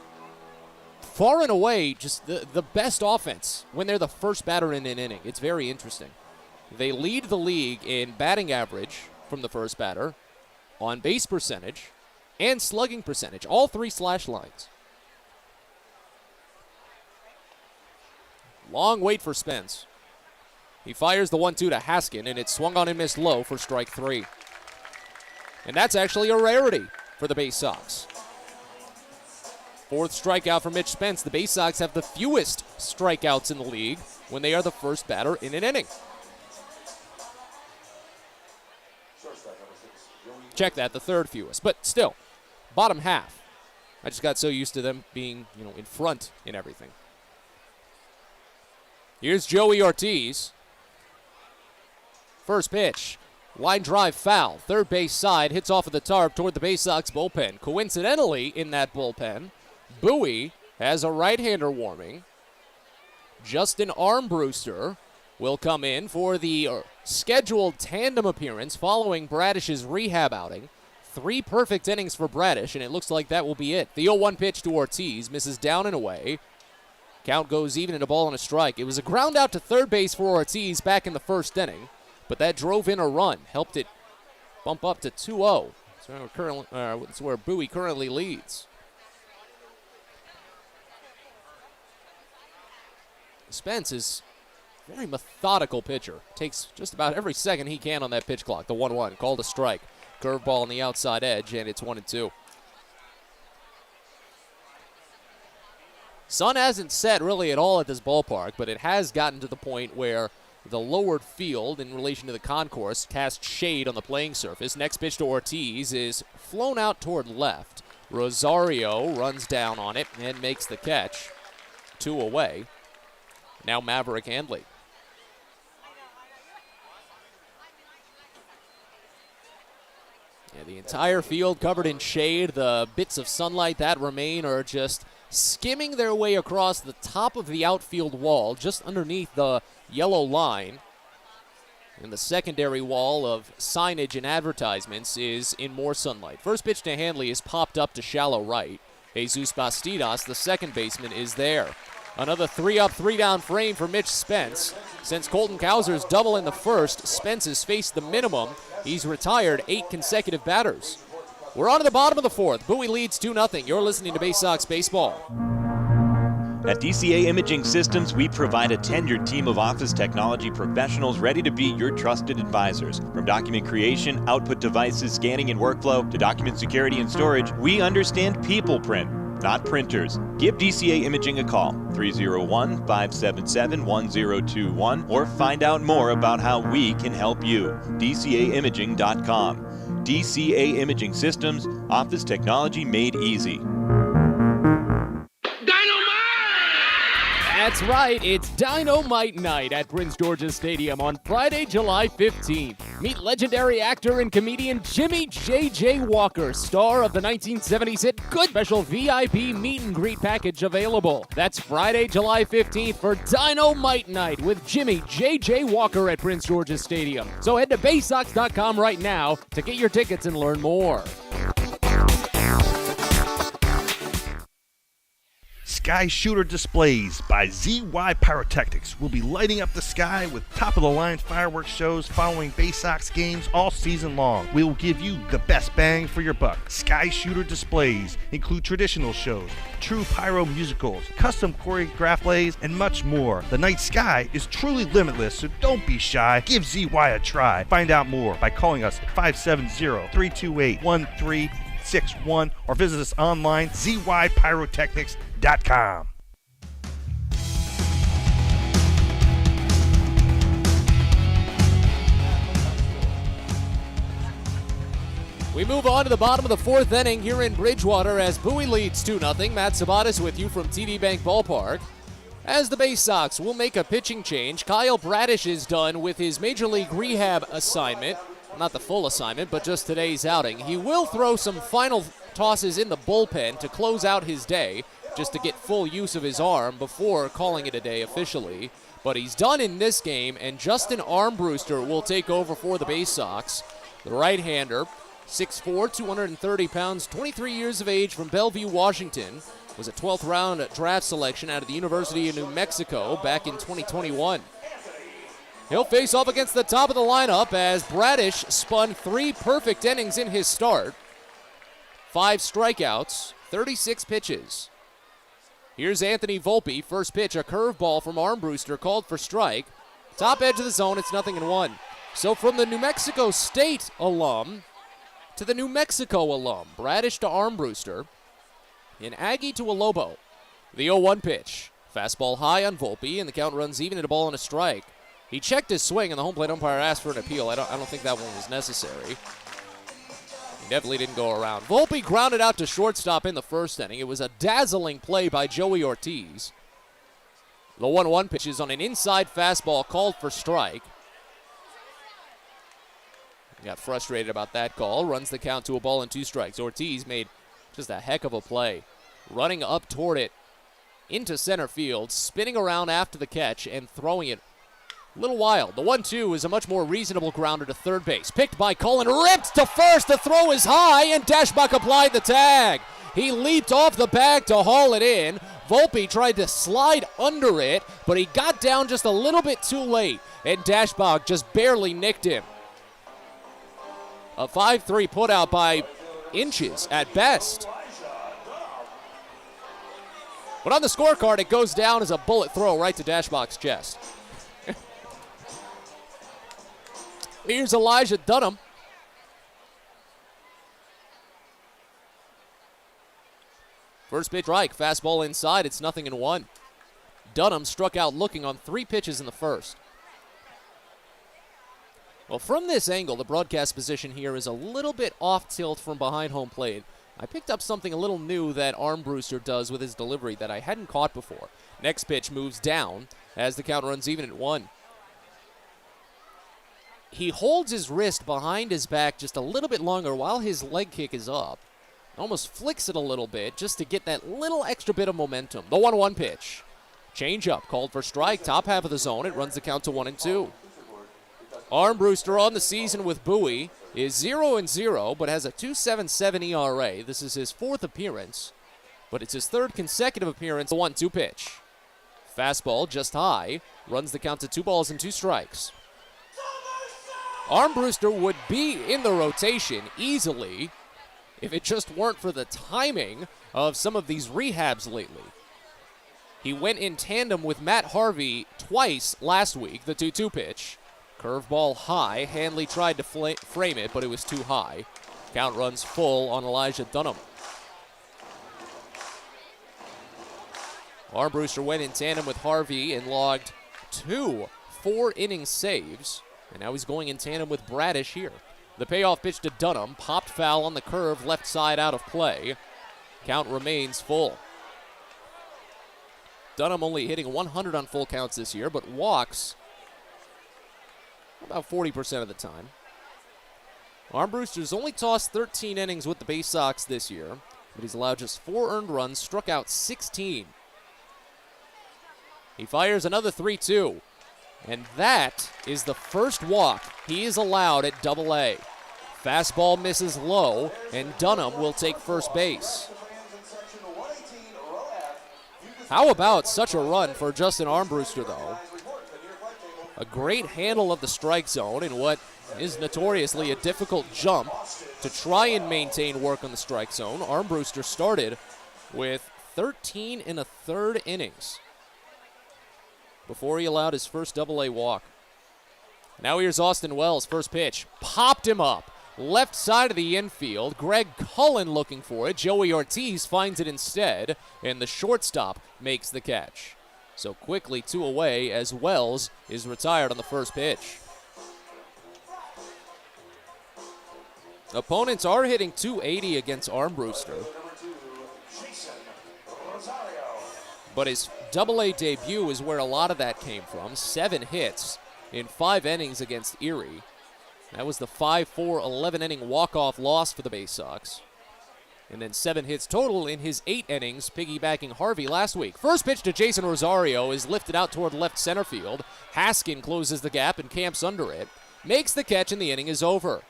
far and away just the best offense when they're the first batter in an inning. It's very interesting. They lead the league in batting average from the first batter, on base percentage, and slugging percentage. All 3 slash lines. Long wait for Spence. He fires the 1-2 to Haskin, and it's swung on and missed low for strike 3. And that's actually a rarity for the Baysox. 4th strikeout for Mitch Spence. The Baysox have the fewest strikeouts in the league when they are the first batter in an inning. Check that, the 3rd fewest. But still, bottom half. I just got so used to them being, in front in everything. Here's Joey Ortiz. First pitch. Line drive foul. Third base side. Hits off of the tarp toward the Baysox bullpen. Coincidentally, in that bullpen, Bowie has a right-hander warming. Justin Armbruster will come in for the scheduled tandem appearance following Bradish's rehab outing. 3 perfect innings for Bradish, and it looks like that will be it. The 0-1 pitch to Ortiz. Misses down and away. Count goes even and a ball and a strike. It was a ground out to third base for Ortiz back in the first inning, but that drove in a run, helped it bump up to 2-0. That's where Bowie currently leads. Spence is a very methodical pitcher. Takes just about every second he can on that pitch clock. The 1-1 called a strike. Curveball on the outside edge, and it's 1-2. Sun hasn't set really at all at this ballpark, but it has gotten to the point where the lowered field in relation to the concourse casts shade on the playing surface. Next pitch to Ortiz is flown out toward left. Rosario runs down on it and makes the catch. 2 away. Now Maverick Handley. Yeah, the entire field covered in shade. The bits of sunlight that remain are just skimming their way across the top of the outfield wall, just underneath the yellow line. And the secondary wall of signage and advertisements is in more sunlight. First pitch to Handley is popped up to shallow right. Jesus Bastidas, the second baseman, is there. Another 3-up, 3-down frame for Mitch Spence. Since Colton Cowser's double in the first, Spence has faced the minimum. He's retired 8 consecutive batters. We're on to the bottom of the fourth. Bowie leads 2-0. You're listening to Baysox Baseball. At DCA Imaging Systems, we provide a tenured team of office technology professionals ready to be your trusted advisors. From document creation, output devices, scanning and workflow, to document security and storage, we understand people print, not printers. Give DCA Imaging a call, 301-577-1021, or find out more about how we can help you. DCAimaging.com. DCA Imaging Systems, office technology made easy. That's right, it's Dynamite Night at Prince George's Stadium on Friday, July 15th. Meet legendary actor and comedian Jimmy J.J. Walker, star of the 1970s hit Good. Special VIP meet and greet package available. That's Friday, July 15th for Dynamite Night with Jimmy J.J. Walker at Prince George's Stadium. So head to Baysox.com right now to get your tickets and learn more. Sky Shooter Displays by ZY Pyrotechnics will be lighting up the sky with top-of-the-line fireworks shows following Baysox games all season long. We will give you the best bang for your buck. Sky Shooter Displays include traditional shows, true pyro musicals, custom choreographed plays, and much more. The night sky is truly limitless, so don't be shy. Give ZY a try. Find out more by calling us at 570-328-1361 or visit us online, zypyrotechnics.com. We move on to the bottom of the fourth inning here in Bridgewater as Bowie leads 2-0. Matt Sabatis with you from TD Bank Ballpark. As the Baysox will make a pitching change, Kyle Bradish is done with his Major League Rehab assignment. Not the full assignment, but just today's outing. He will throw some final tosses in the bullpen to close out his day, just to get full use of his arm before calling it a day officially. But he's done in this game, and Justin Armbruster will take over for the Baysox. The right-hander, 6'4", 230 pounds, 23 years of age from Bellevue, Washington, was a 12th round draft selection out of the University of New Mexico back in 2021. He'll face off against the top of the lineup as Bradish spun 3 perfect innings in his start. 5 strikeouts, 36 pitches. Here's Anthony Volpe. First pitch, a curveball from Armbruster, called for strike. Top edge of the zone, it's 0-1. So from the New Mexico State alum to the New Mexico alum, Bradish to Armbruster, and Aggie to a Lobo. The 0-1 pitch. Fastball high on Volpe, and the count runs even at a ball and a strike. He checked his swing, and the home plate umpire asked for an appeal. I don't think that one was necessary. He definitely didn't go around. Volpe grounded out to shortstop in the first inning. It was a dazzling play by Joey Ortiz. The 1-1 pitch is on an inside fastball called for strike. He got frustrated about that call. Runs the count to a ball and 2 strikes. Ortiz made just a heck of a play. Running up toward it into center field, spinning around after the catch and throwing it a little wild. The 1-2 is a much more reasonable grounder to third base. Picked by Cullen, ripped to first. The throw is high, and Dashbach applied the tag. He leaped off the bag to haul it in. Volpe tried to slide under it, but he got down just a little bit too late, and Dashbach just barely nicked him. A 5-3 putout by inches at best. But on the scorecard, it goes down as a bullet throw right to Dashbox's chest. Here's Elijah Dunham. First pitch strike, fastball inside, it's 0-1. Dunham struck out looking on 3 pitches in the first. Well, from this angle, the broadcast position here is a little bit off tilt from behind home plate. I picked up something a little new that Armbruster does with his delivery that I hadn't caught before. Next pitch moves down as the count runs even at 1. He holds his wrist behind his back just a little bit longer while his leg kick is up. Almost flicks it a little bit just to get that little extra bit of momentum. The 1-1 pitch. Change up, called for strike, top half of the zone. It runs the count to 1-2. Armbruster on the season with Bowie is 0-0, but has a 2.77 ERA. This is his 4th appearance, but it's his 3rd consecutive appearance. The 1-2 pitch. Fastball just high, runs the count to 2 balls and 2 strikes. Armbruster would be in the rotation easily if it just weren't for the timing of some of these rehabs lately. He went in tandem with Matt Harvey twice last week, the 2-2 pitch. Curveball high. Hanley tried to frame it, but it was too high. Count runs full on Elijah Dunham. Armbruster went in tandem with Harvey and logged 2 4-inning saves. And now he's going in tandem with Bradish here. The payoff pitch to Dunham. Popped foul on the curve, left side out of play. Count remains full. Dunham only hitting 100 on full counts this year, but walks about 40% of the time. Armbruster's only tossed 13 innings with the Baysox this year, but he's allowed just 4 earned runs, struck out 16. He fires another 3-2, and that is the first walk he is allowed at Double-A. Fastball misses low, and Dunham will take first base. How about such a run for Justin Armbruster, though? A great handle of the strike zone in what is notoriously a difficult jump to try and maintain work on the strike zone. Armbruster started with 13 1/3 innings before he allowed his first Double-A walk. Now here's Austin Wells, first pitch. Popped him up. Left side of the infield. Greg Cullen looking for it. Joey Ortiz finds it instead, and the shortstop makes the catch. So quickly 2 away as Wells is retired on the first pitch. Opponents are hitting .280 against Armbruster, but his Double-A debut is where a lot of that came from. 7 hits in 5 innings against Erie. That was the 5-4 11-inning walk-off loss for the Baysox. And then 7 hits total in his 8 innings, piggybacking Harvey last week. First pitch to Jason Rosario is lifted out toward left center field. Haskin closes the gap and camps under it. Makes the catch and the inning is over.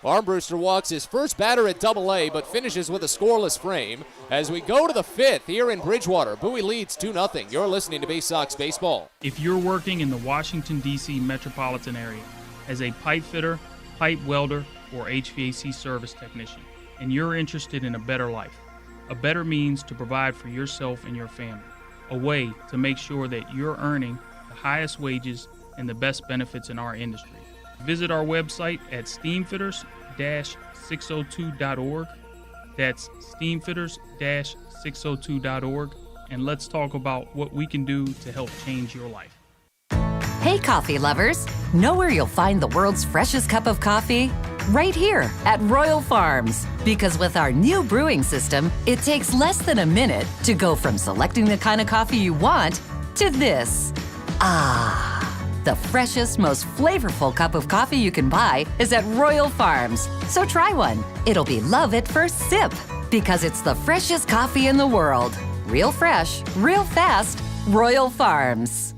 Armbruster walks his first batter at Double-A, but finishes with a scoreless frame. As we go to the 5th here in Bridgewater, Bowie leads 2-0. You're listening to Baysox Baseball. If you're working in the Washington, D.C. metropolitan area as a pipe fitter, pipe welder, or HVAC service technician, and you're interested in a better life, a better means to provide for yourself and your family, a way to make sure that you're earning the highest wages and the best benefits in our industry. Visit our website at steamfitters-602.org. That's steamfitters-602.org, and let's talk about what we can do to help change your life. Hey, coffee lovers. Know where you'll find the world's freshest cup of coffee? Right here at Royal Farms. Because with our new brewing system, it takes less than a minute to go from selecting the kind of coffee you want to this. The freshest, most flavorful cup of coffee you can buy is at Royal Farms. So try one. It'll be love at first sip. Because it's the freshest coffee in the world. Real fresh, real fast. Royal Farms.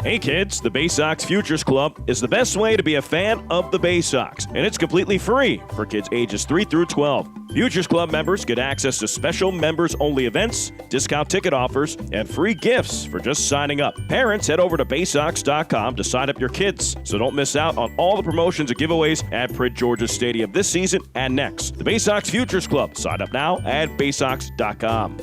Hey kids, the Baysox Futures Club is the best way to be a fan of the Baysox, and it's completely free for kids ages 3 through 12. Futures Club members get access to special members-only events, discount ticket offers, and free gifts for just signing up. Parents, head over to Baysox.com to sign up your kids, so don't miss out on all the promotions and giveaways at Prince George's Stadium this season and next. The Baysox Futures Club. Sign up now at Baysox.com.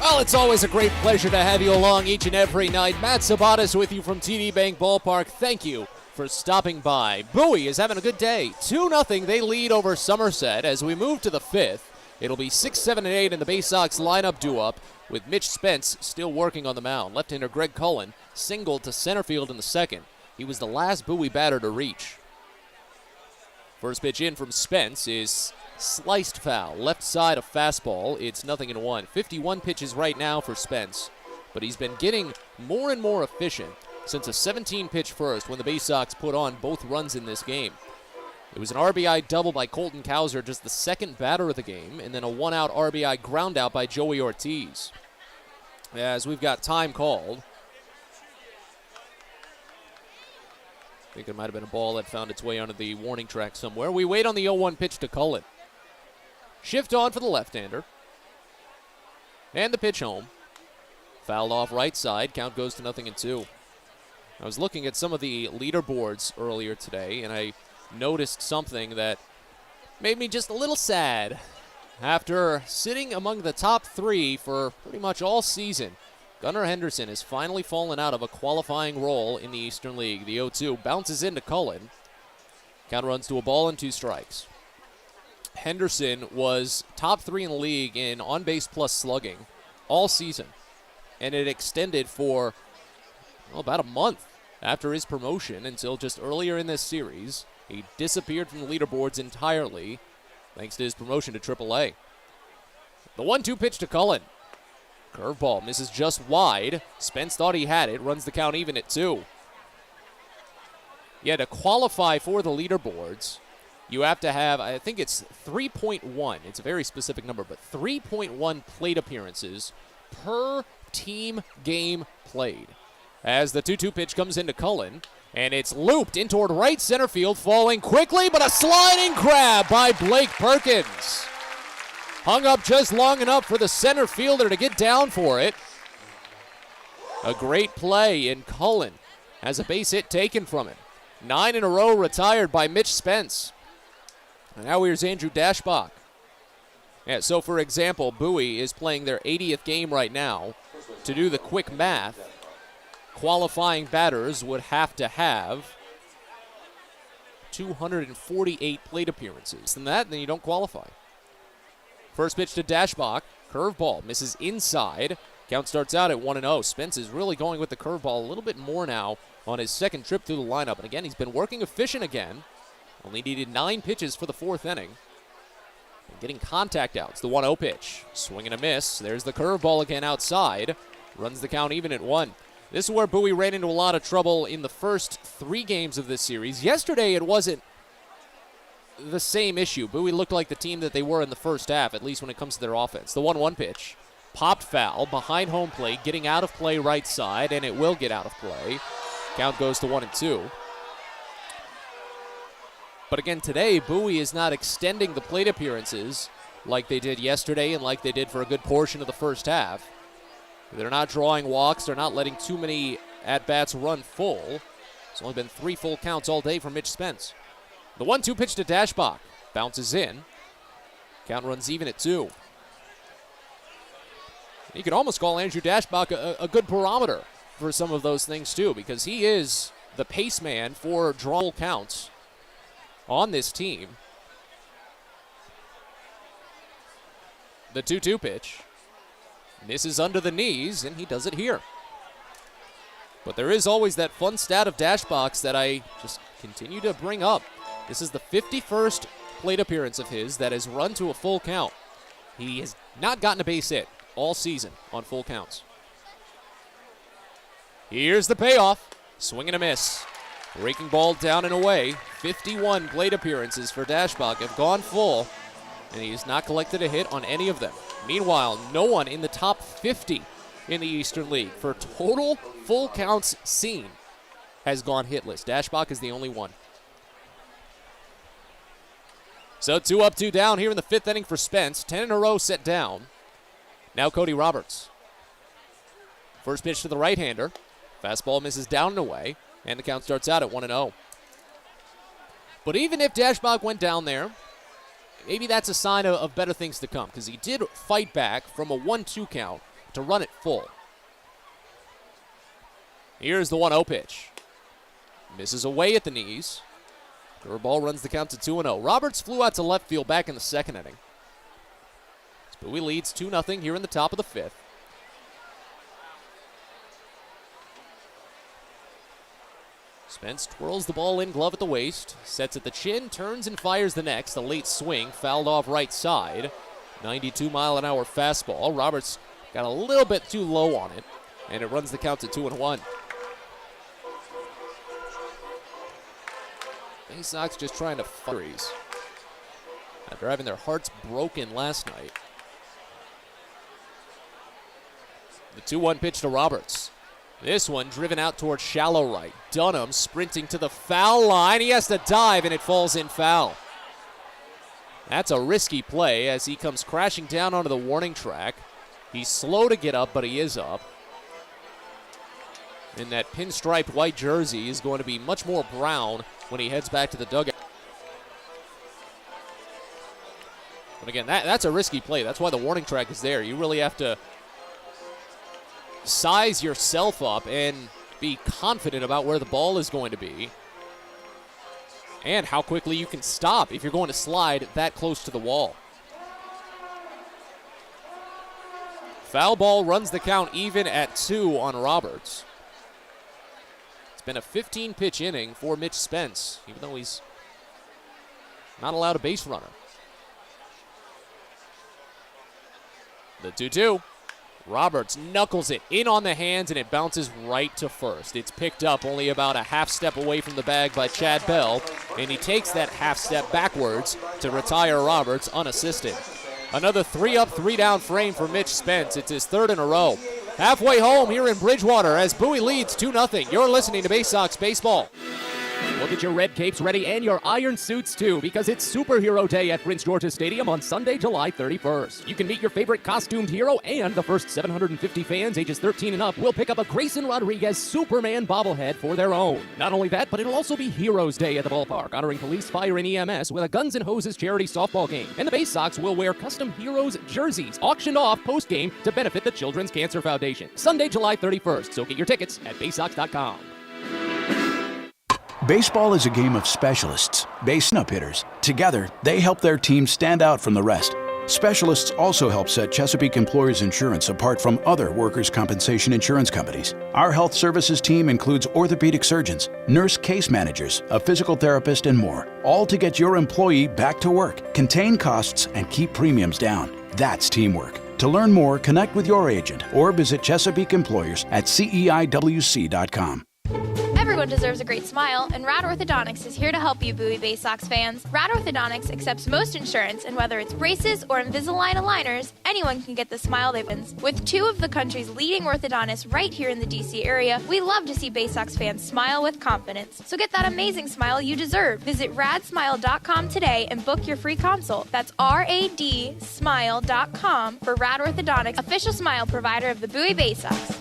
Well, it's always a great pleasure to have you along each and every night. Matt Sabatis with you from TD Bank Ballpark. Thank you for stopping by. Bowie is having a good day. 2-0, they lead over Somerset. As we move to the fifth, it'll be 6, 7, and 8 in the Baysox lineup due-up with Mitch Spence still working on the mound. Left-hander Greg Cullen singled to center field in the second. He was the last Bowie batter to reach. First pitch in from Spence is sliced foul, left side of fastball. It's 0-1. 51 pitches right now for Spence, but he's been getting more and more efficient since a 17-pitch first when the Baysox put on both runs in this game. It was an RBI double by Colton Cowser, just the second batter of the game, and then a one-out RBI ground out by Joey Ortiz. As we've got time called. I think it might have been a ball that found its way onto the warning track somewhere. We wait on the 0-1 pitch to Cullen. Shift on for the left-hander. And the pitch home. Fouled off right side. Count goes to 0-2. I was looking at some of the leaderboards earlier today, and I noticed something that made me just a little sad. After sitting among the top 3 for pretty much all season, Gunnar Henderson has finally fallen out of a qualifying role in the Eastern League. The 0-2 bounces into Cullen. Count runs to a ball and 2 strikes. Henderson was top 3 in the league in on-base plus slugging all season, and it extended for about a month after his promotion until just earlier in this series. He disappeared from the leaderboards entirely thanks to his promotion to AAA. The 1-2 pitch to Cullen. Curveball misses just wide. Spence thought he had it, runs the count even at 2. Yeah, to qualify for the leaderboards, you have to have, I think it's 3.1. It's a very specific number, but 3.1 plate appearances per team game played. As the 2-2 pitch comes into Cullen, and it's looped in toward right center field, falling quickly, but a sliding grab by Blake Perkins. Hung up just long enough for the center fielder to get down for it. A great play, and Cullen has a base hit taken from him. 9 in a row retired by Mitch Spence. And now here's Andrew Dashbach. Yeah, so for example, Bowie is playing their 80th game right now. To do the quick math, qualifying batters would have to have 248 plate appearances. And then you don't qualify. First pitch to Dashbach. Curveball misses inside. Count starts out at 1-0. Spence is really going with the curveball a little bit more now on his second trip through the lineup. And again, he's been working efficient again. Only needed 9 pitches for the 4th inning. And getting contact outs. The 1-0 pitch. Swing and a miss. There's the curveball again outside. Runs the count even at 1. This is where Bowie ran into a lot of trouble in the first 3 games of this series. Yesterday, it wasn't the same issue. Bowie looked like the team that they were in the first half, at least when it comes to their offense. The 1-1 pitch. Popped foul behind home plate, getting out of play right side, and it will get out of play. Count goes to 1-2. But again, today, Bowie is not extending the plate appearances like they did yesterday and like they did for a good portion of the first half. They're not drawing walks. They're not letting too many at-bats run full. It's only been 3 full counts all day for Mitch Spence. The 1-2 pitch to Dashbach. Bounces in. Count runs even at 2. You could almost call Andrew Dashbach a good barometer for some of those things, too, because he is the pace man for draw counts on this team. The 2-2 pitch. Misses under the knees, and he does it here. But there is always that fun stat of Dashbach that I just continue to bring up. This is the 51st plate appearance of his that has run to a full count. He has not gotten a base hit all season on full counts. Here's the payoff. Swing and a miss. Breaking ball down and away. 51 plate appearances for Dashbach have gone full, and he's not collected a hit on any of them. Meanwhile, no one in the top 50 in the Eastern League for total full counts seen has gone hitless. Dashbach is the only one. So 2 up, 2 down here in the 5th inning for Spence. 10 in a row set down. Now Cody Roberts. First pitch to the right-hander. Fastball misses down and away, and the count starts out at 1-0. But even if Dashbach went down there, maybe that's a sign of better things to come, because he did fight back from a 1-2 count to run it full. Here's the 1-0 pitch. Misses away at the knees. Curveball runs the count to 2-0. Roberts flew out to left field back in the 2nd inning. Bowie leads 2-0 here in the top of the 5th. Spence twirls the ball in glove at the waist, sets at the chin, turns and fires the next. A late swing, fouled off right side. 92-mile-an-hour fastball. Roberts got a little bit too low on it, and it runs the count to 2-1. Baysox just trying to freeze after having their hearts broken last night. The 2-1 pitch to Roberts. This one driven out towards shallow right. Dunham sprinting to the foul line. He has to dive, and it falls in foul. That's a risky play as he comes crashing down onto the warning track. He's slow to get up, but he is up. And that pinstriped white jersey is going to be much more brown when he heads back to the dugout. But again, that's a risky play. That's why the warning track is there. You really have to size yourself up and be confident about where the ball is going to be and how quickly you can stop if you're going to slide that close to the wall. Foul ball runs the count even at 2 on Roberts. It's been a 15-pitch inning for Mitch Spence, even though he's not allowed a base runner. The 2-2. Roberts knuckles it in on the hands, and it bounces right to first. It's picked up only about a half step away from the bag by Chad Bell, and he takes that half step backwards to retire Roberts unassisted. Another 3-up, 3-down frame for Mitch Spence. It's his 3rd in a row. Halfway home here in Bridgewater as Bowie leads 2-0. You're listening to Baysox Baseball. We'll get your red capes ready and your iron suits too, because it's Superhero Day at Prince George's Stadium on Sunday, July 31st. You can meet your favorite costumed hero, and the first 750 fans ages 13 and up will pick up a Grayson Rodriguez Superman bobblehead for their own. Not only that, but it'll also be Heroes Day at the ballpark, honoring police, fire, and EMS with a Guns N' Hoses charity softball game. And the Baysox will wear custom Heroes jerseys, auctioned off post-game to benefit the Children's Cancer Foundation. Sunday, July 31st, so get your tickets at Baysox.com. Baseball is a game of specialists, base up hitters. Together, they help their team stand out from the rest. Specialists also help set Chesapeake Employers Insurance apart from other workers' compensation insurance companies. Our health services team includes orthopedic surgeons, nurse case managers, a physical therapist, and more, all to get your employee back to work, contain costs, and keep premiums down. That's teamwork. To learn more, connect with your agent or visit Chesapeake Employers at CEIWC.com. Everyone deserves a great smile, and Rad Orthodontics is here to help you, Bowie Baysox fans. Rad Orthodontics accepts most insurance, and whether it's braces or Invisalign aligners, anyone can get the smile they've been. With 2 of the country's leading orthodontists right here in the DC area, we love to see Baysox fans smile with confidence. So get that amazing smile you deserve. Visit radsmile.com today and book your free consult. That's radsmile.com for Rad Orthodontics, official smile provider of the Bowie Baysox.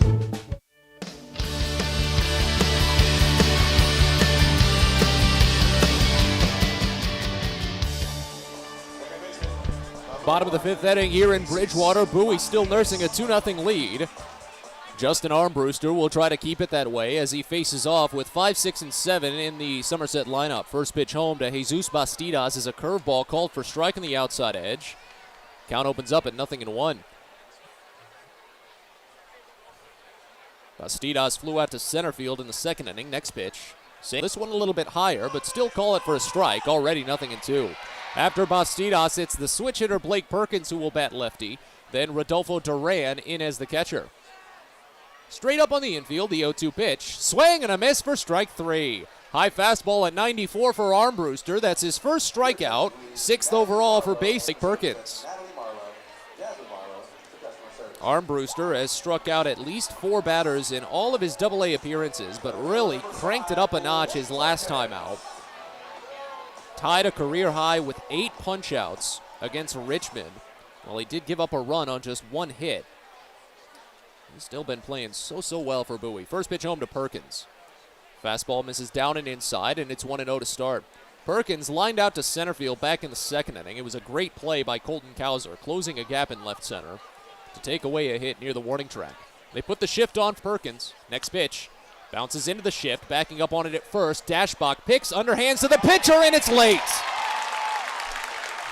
Bottom of the 5th inning here in Bridgewater. Bowie still nursing a 2-0 lead. Justin Armbruster will try to keep it that way as he faces off with 5, 6, and 7 in the Somerset lineup. First pitch home to Jesus Bastidas is a curveball called for strike on the outside edge. Count opens up at 0-1. Bastidas flew out to center field in the 2nd inning. Next pitch. This one a little bit higher, but still call it for a strike. Already 0-2. After Bastidas, it's the switch hitter Blake Perkins who will bat lefty. Then Rodolfo Duran in as the catcher. Straight up on the infield, the 0-2 pitch. Swing and a miss for strike 3. High fastball at 94 for Armbruster. That's his first strikeout. 6th overall for Baysox Perkins. Armbruster has struck out at least 4 batters in all of his AA appearances, but really cranked it up a notch his last time out. Tied a career high with 8 punch-outs against Richmond. Well, he did give up a run on just 1 hit. He's still been playing so well for Bowie. First pitch home to Perkins. Fastball misses down and inside, and it's 1-0 to start. Perkins lined out to center field back in the 2nd inning. It was a great play by Colton Cowser, closing a gap in left center to take away a hit near the warning track. They put the shift on Perkins. Next pitch. Bounces into the shift, backing up on it at first. Dashbach picks, underhands to the pitcher, and it's late.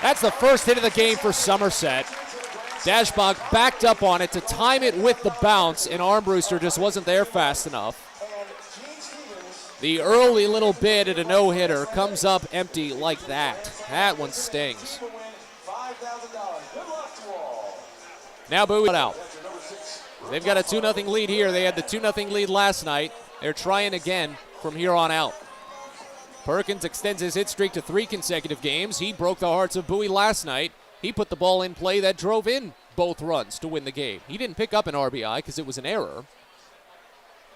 That's the first hit of the game for Somerset. Dashbach backed up on it to time it with the bounce, and Armbruster just wasn't there fast enough. The early little bid at a no-hitter comes up empty like that. That one stings. Now Bowie out. They've got a 2-0 lead here. They had the 2-0 lead last night. They're trying again from here on out. Perkins extends his hit streak to 3 consecutive games. He broke the hearts of Bowie last night. He put the ball in play that drove in both runs to win the game. He didn't pick up an RBI because it was an error.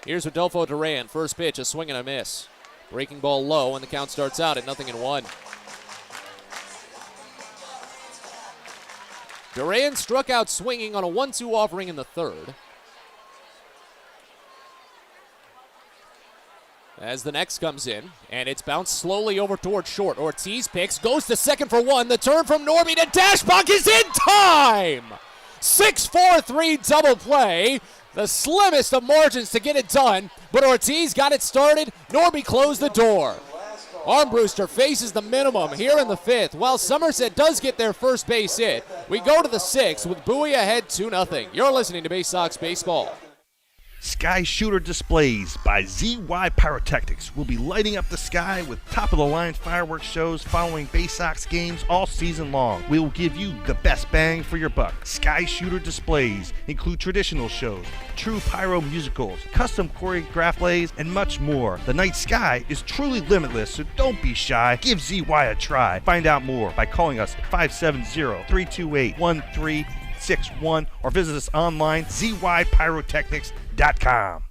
Here's Rodolfo Duran. First pitch, a swing and a miss. Breaking ball low, and the count starts out at 0-1. Duran struck out swinging on a 1-2 offering in the 3rd. As the next comes in, and it's bounced slowly over towards short. Ortiz picks, goes to second for 1. The turn from Norby to Dashbach is in time! 6-4-3 double play. The slimmest of margins to get it done, but Ortiz got it started. Norby closed the door. Armbruster faces the minimum here in the 5th. While Somerset does get their first base hit, we go to the 6th with Bowie ahead 2-0. You're listening to Baysox Baseball. Sky Shooter Displays by ZY Pyrotechnics will be lighting up the sky with top-of-the-line fireworks shows following Baysox games all season long. We will give you the best bang for your buck. Sky Shooter Displays include traditional shows, true pyro musicals, custom choreographed plays, and much more. The night sky is truly limitless, so don't be shy. Give ZY a try. Find out more by calling us at 570-328-1361 or visit us online, zypyrotechnics.com.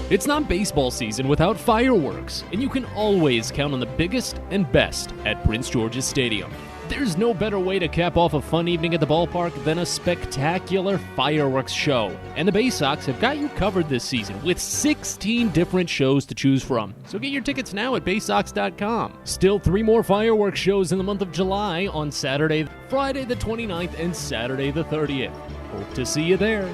It's not baseball season without fireworks, and you can always count on the biggest and best at Prince George's Stadium. There's no better way to cap off a fun evening at the ballpark than a spectacular fireworks show. And the Baysox have got you covered this season with 16 different shows to choose from. So get your tickets now at Baysox.com. Still 3 more fireworks shows in the month of July on Saturday, Friday the 29th, and Saturday the 30th. Hope to see you there.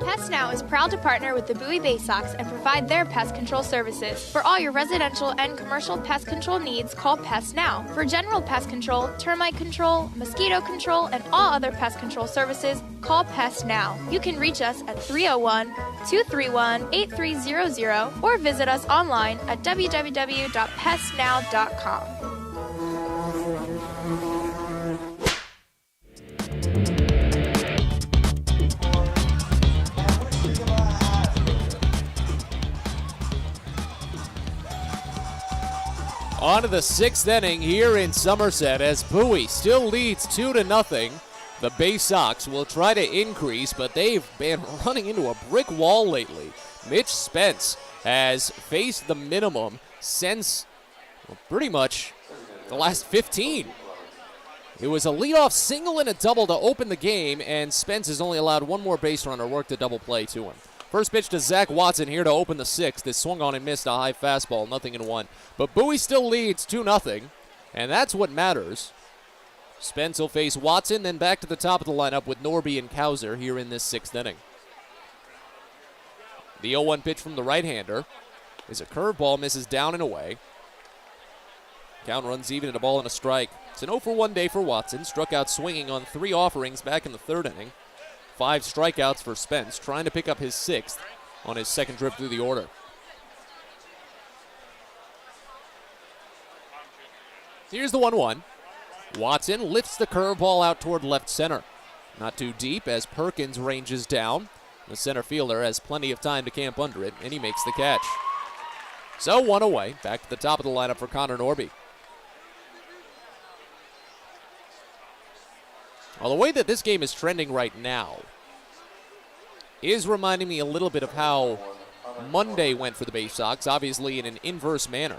Pest Now is proud to partner with the Bowie Baysox and provide their pest control services. For all your residential and commercial pest control needs, call Pest Now. For general pest control, termite control, mosquito control, and all other pest control services, call Pest Now. You can reach us at 301-231-8300 or visit us online at www.pestnow.com. On to the 6th inning here in Somerset as Bowie still leads 2-0. The Baysox will try to increase, but they've been running into a brick wall lately. Mitch Spence has faced the minimum since pretty much the last 15. It was a leadoff single and a double to open the game, and Spence has only allowed 1 more base runner work the double play to him. First pitch to Zach Watson here to open the 6th. It swung on and missed a high fastball, 0-1. But Bowie still leads 2-0, and that's what matters. Spence will face Watson, then back to the top of the lineup with Norby and Cowser here in this 6th inning. The 0-1 pitch from the right-hander is a curveball, misses down and away. Count runs even at a ball and a strike. It's an 0-for-1 day for Watson. Struck out swinging on 3 offerings back in the 3rd inning. 5 strikeouts for Spence, trying to pick up his 6th on his 2nd trip through the order. Here's the 1-1. Watson lifts the curveball out toward left center. Not too deep as Perkins ranges down. The center fielder has plenty of time to camp under it, and he makes the catch. So 1 away, back to the top of the lineup for Connor Norby. Well, the way that this game is trending right now is reminding me a little bit of how Monday went for the Baysox, obviously in an inverse manner.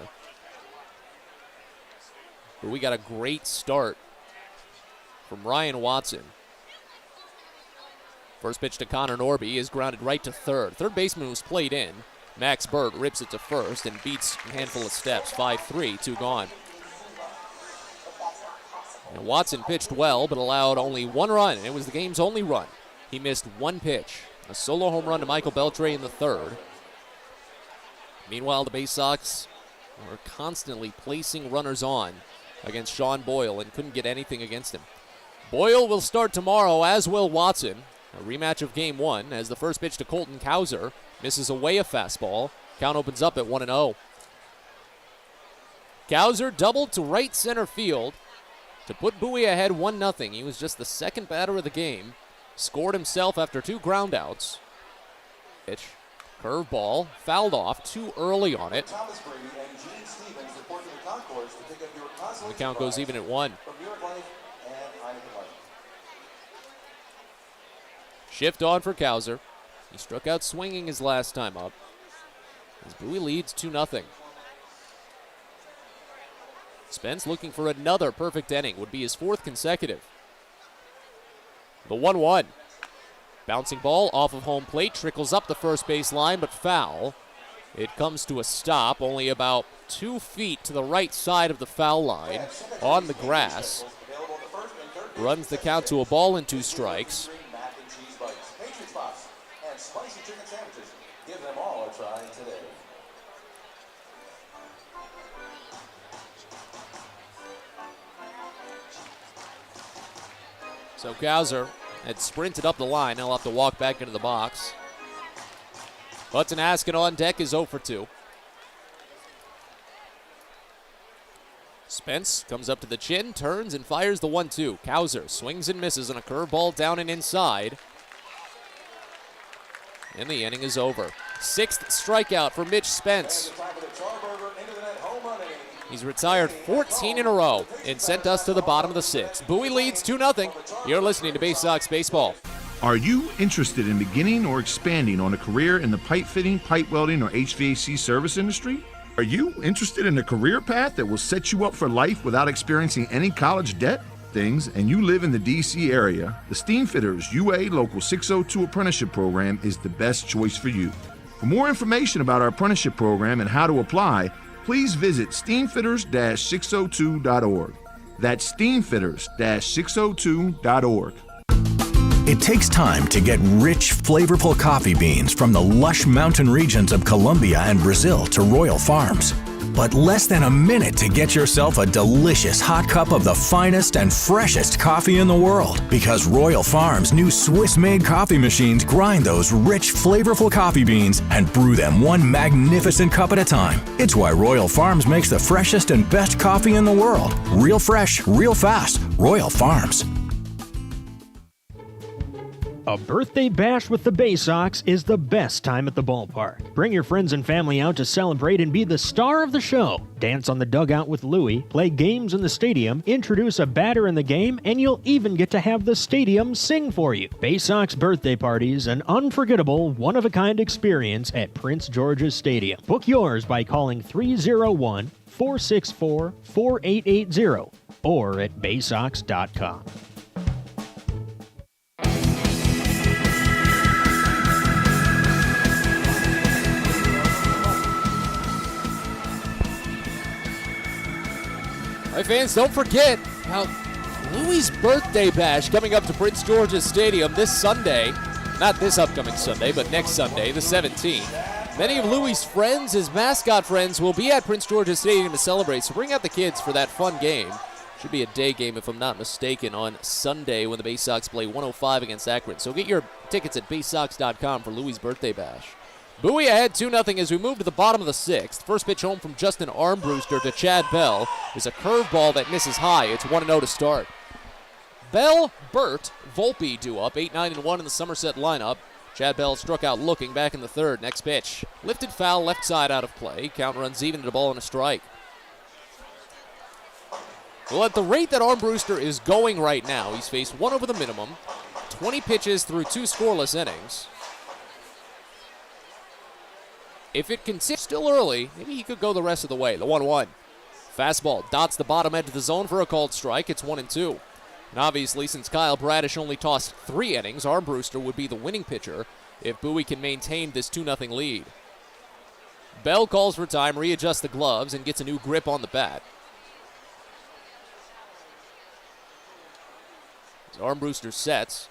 But we got a great start from Ryan Watson. First pitch to Connor Norby is grounded right to third. Third baseman was played in. Max Burt rips it to first and beats a handful of steps. 5-3, 2 gone. And Watson pitched well, but allowed only 1 run, and it was the game's only run. He missed 1 pitch. A solo home run to Michael Beltre in the third. Meanwhile, the Baysox were constantly placing runners on against Sean Boyle and couldn't get anything against him. Boyle will start tomorrow, as will Watson. A rematch of Game 1 as the first pitch to Colton Cowser misses away a fastball. Count opens up at 1-0. Cowser doubled to right center field to put Bowie ahead 1-0. He was just the second batter of the game. Scored himself after 2 groundouts. Pitch, curveball, fouled off too early on it. And the count goes even at 1. Shift on for Cowser. He struck out swinging his last time up. As Bowie leads 2-0. Spence looking for another perfect inning. Would be his 4th consecutive. The 1-1. Bouncing ball off of home plate. Trickles up the first base line, but foul. It comes to a stop only about 2 feet to the right side of the foul line on the grass. Runs the count to a ball and 2 strikes. So Cowser had sprinted up the line. He'll have to walk back into the box. Hudson Askin on deck is 0 for 2. Spence comes up to the chin, turns and fires the 1-2. Cowser swings and misses on a curveball down and inside. And the inning is over. 6th strikeout for Mitch Spence. He's retired 14 in a row and sent us to the bottom of the 6th. Bowie leads 2-0. You're listening to Baysox Baseball. Are you interested in beginning or expanding on a career in the pipe fitting, pipe welding, or HVAC service industry? Are you interested in a career path that will set you up for life without experiencing any college debt? And you live in the DC area, the Steamfitters UA Local 602 Apprenticeship Program is the best choice for you. For more information about our apprenticeship program and how to apply, please visit steamfitters-602.org. That's steamfitters-602.org. It takes time to get rich, flavorful coffee beans from the lush mountain regions of Colombia and Brazil to Royal Farms. But less than a minute to get yourself a delicious hot cup of the finest and freshest coffee in the world. Because Royal Farms' new Swiss-made coffee machines grind those rich, flavorful coffee beans and brew them one magnificent cup at a time. It's why Royal Farms makes the freshest and best coffee in the world. Real fresh, real fast. Royal Farms. A birthday bash with the Baysox is the best time at the ballpark. Bring your friends and family out to celebrate and be the star of the show. Dance on the dugout with Louie, play games in the stadium, introduce a batter in the game, and you'll even get to have the stadium sing for you. Baysox birthday parties, an unforgettable, one-of-a-kind experience at Prince George's Stadium. Book yours by calling 301-464-4880 or at baysox.com. Hey fans, don't forget about Louie's birthday bash coming up to Prince George's Stadium this Sunday. Not this upcoming Sunday, but next Sunday, the 17th. Many of Louie's friends, his mascot friends, will be at Prince George's Stadium to celebrate, so bring out the kids for that fun game. Should be a day game, if I'm not mistaken, on Sunday when the Baysox play 105 against Akron. So get your tickets at baysox.com for Louie's birthday bash. Bowie ahead 2-0 as we move to the bottom of the 6th. First pitch home from Justin Armbruster to Chad Bell is a curveball that misses high. It's 1-0 to start. Bell, Burt, Volpe due up, 8-9-1 in the Somerset lineup. Chad Bell struck out looking back in the third. Next pitch. Lifted foul, left side out of play. Count runs even to the ball and a strike. Well, at the rate that Armbruster is going right now, he's faced one over the minimum, 20 pitches through 2 scoreless innings. If it continues still early, maybe he could go the rest of the way. The 1-1. Fastball dots the bottom edge of the zone for a called strike. It's 1-2. And obviously, since Kyle Bradish only tossed 3 innings, Armbruster would be the winning pitcher if Bowie can maintain this 2-0 lead. Bell calls for time, readjusts the gloves, and gets a new grip on the bat. As Armbruster sets.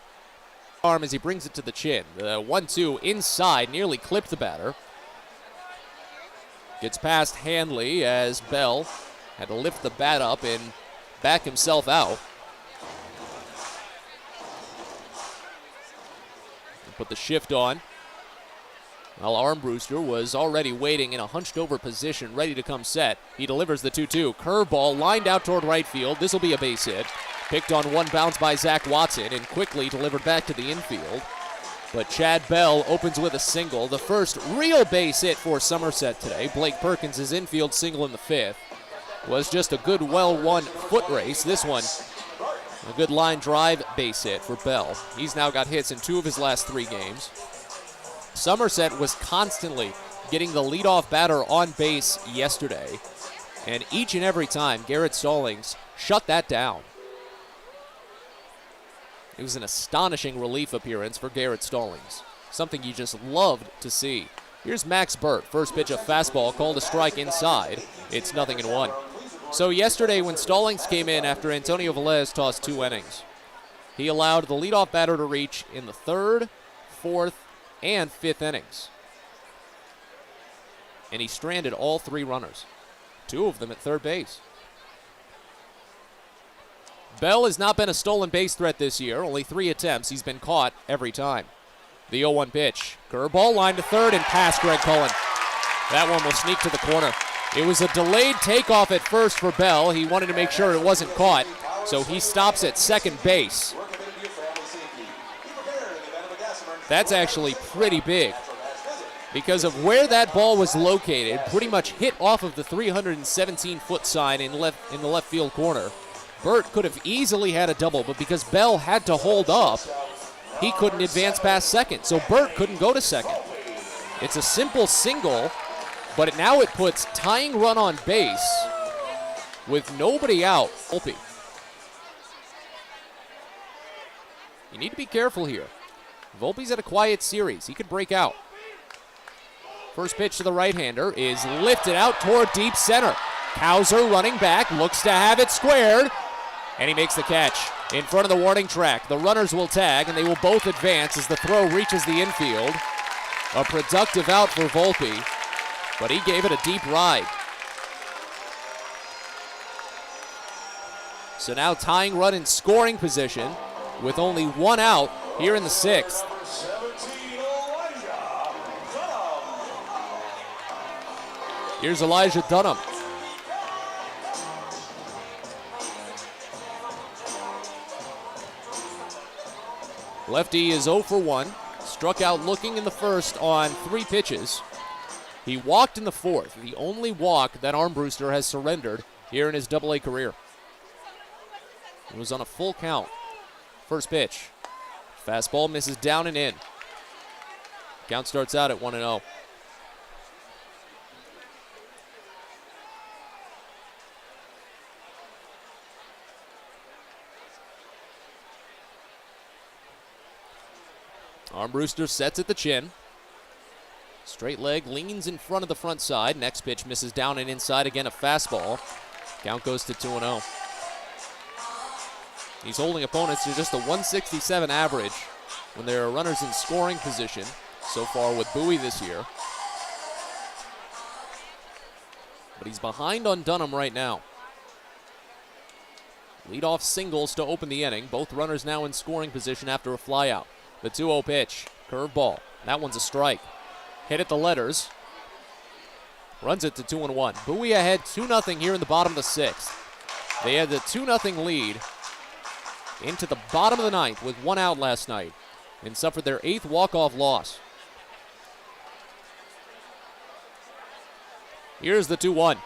Arm as he brings it to the chin. The 1-2 inside nearly clipped the batter. Gets past Handley as Bell had to lift the bat up and back himself out. Put the shift on. While Armbruster was already waiting in a hunched over position, ready to come set. He delivers the 2-2. Curveball lined out toward right field. This will be a base hit. Picked on one bounce by Zach Watson and quickly delivered back to the infield. But Chad Bell opens with a single. The first real base hit for Somerset today. Blake Perkins' infield single in the 5th. Was just a good, well-won foot race. This one, a good line drive base hit for Bell. He's now got hits in 2 of his last 3 games. Somerset was constantly getting the leadoff batter on base yesterday. And each and every time, Garrett Stallings shut that down. It was an astonishing relief appearance for Garrett Stallings. Something you just loved to see. Here's Max Burt. First pitch of fastball, called a strike inside. It's 0-1. So yesterday when Stallings came in after Antonio Velez tossed 2 innings, he allowed the leadoff batter to reach in the 3rd, 4th, and 5th innings. And he stranded all 3 runners, 2 of them at third base. Bell has not been a stolen base threat this year. Only 3 attempts. He's been caught every time. The 0-1 pitch. Curveball line to third and past Greg Cullen. That one will sneak to the corner. It was a delayed takeoff at first for Bell. He wanted to make sure it wasn't caught, so he stops at second base. That's actually pretty big because of where that ball was located, pretty much hit off of the 317-foot sign in the left field corner. Burt could have easily had a double, but because Bell had to hold up, he couldn't advance past second, so Burt couldn't go to second. It's a simple single, but now it puts tying run on base with nobody out. Volpe. You need to be careful here. Volpe's at a quiet series. He could break out. First pitch to the right-hander is lifted out toward deep center. Cowser running back, looks to have it squared, and he makes the catch in front of the warning track. The runners will tag, and they will both advance as the throw reaches the infield. A productive out for Volpe, but he gave it a deep ride. So now tying run in scoring position with only 1 out here in the 6th. Here's Elijah Dunham. Lefty is 0 for 1. Struck out looking in the first on 3 pitches. He walked in the 4th, the only walk that Armbruster has surrendered here in his Double-A career. It was on a full count. First pitch. Fastball misses down and in. Count starts out at 1-0. Armbruster sets at the chin. Straight leg leans in front of the front side. Next pitch misses down and inside. Again, a fastball. Count goes to 2-0. He's holding opponents to just a 167 average when there are runners in scoring position so far with Bowie this year. But he's behind on Dunham right now. Leadoff singles to open the inning. Both runners now in scoring position after a flyout. The 2-0 pitch. Curveball. That one's a strike. Hit at the letters. Runs it to 2-1. Bowie ahead 2-0 here in the bottom of the 6th. They had the 2-0 lead into the bottom of the 9th with 1 out last night. and suffered their 8th walk-off loss. Here's the 2-1.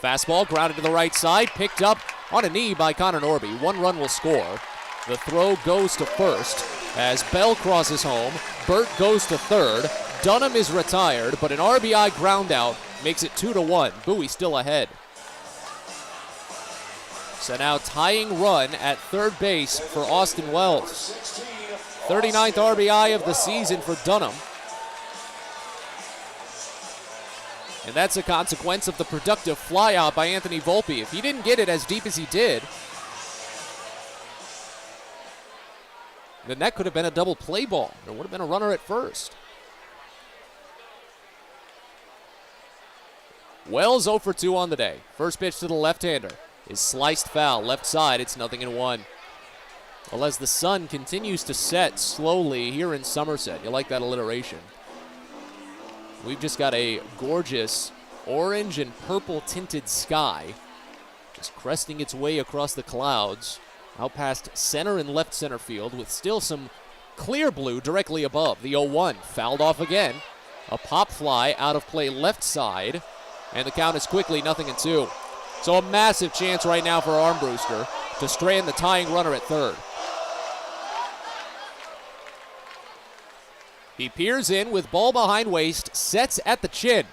Fastball grounded to the right side, picked up on a knee by Connor Norby. 1 run will score. The throw goes to first as Bell crosses home. Burt goes to third. Dunham is retired, but an RBI ground out makes it 2-1. Bowie still ahead. So now tying run at third base for Austin Wells. 39th RBI of the season for Dunham. And that's a consequence of the productive flyout by Anthony Volpe. If he didn't get it as deep as he did, then that could have been a double play ball. There would have been a runner at first. Wells 0 for 2 on the day. First pitch to the left-hander is sliced foul. Left side, it's 0-1. Well, as the sun continues to set slowly here in Somerset, you like that alliteration. We've just got a gorgeous orange and purple tinted sky just cresting its way across the clouds out past center and left center field with still some clear blue directly above. The 0-1 fouled off again. A pop fly out of play left side, and the count is quickly 0-2. So a massive chance right now for Armbruster to strand the tying runner at third. He peers in with ball behind waist, sets at the chin.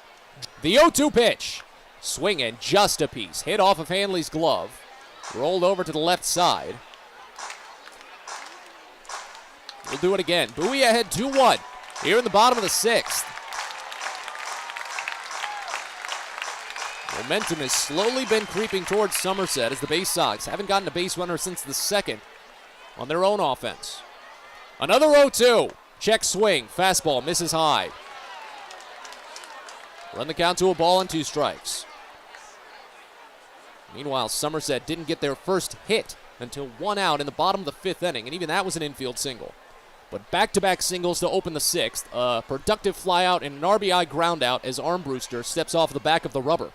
The 0-2 pitch. Swing and just a piece. Hit off of Hanley's glove. Rolled over to the left side. We'll do it again. Bowie ahead 2-1 here in the bottom of the 6th. Momentum has slowly been creeping towards Somerset as the Baysox haven't gotten a base runner since the 2nd on their own offense. Another 0-2. Check swing, fastball, misses high. Run the count to a ball and 2 strikes. Meanwhile, Somerset didn't get their first hit until 1 out in the bottom of the 5th inning, and even that was an infield single. But back-to-back singles to open the 6th, a productive flyout and an RBI groundout as Armbruster steps off the back of the rubber.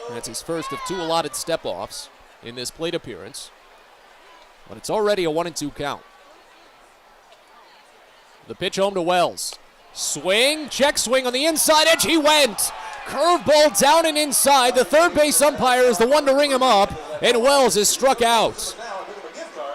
And that's his first of 2 allotted step-offs in this plate appearance. But it's already a 1-2 count. The pitch home to Wells. Swing, check swing on the inside edge. He went. Curveball down and inside. The third base umpire is the one to ring him up, and Wells is struck out.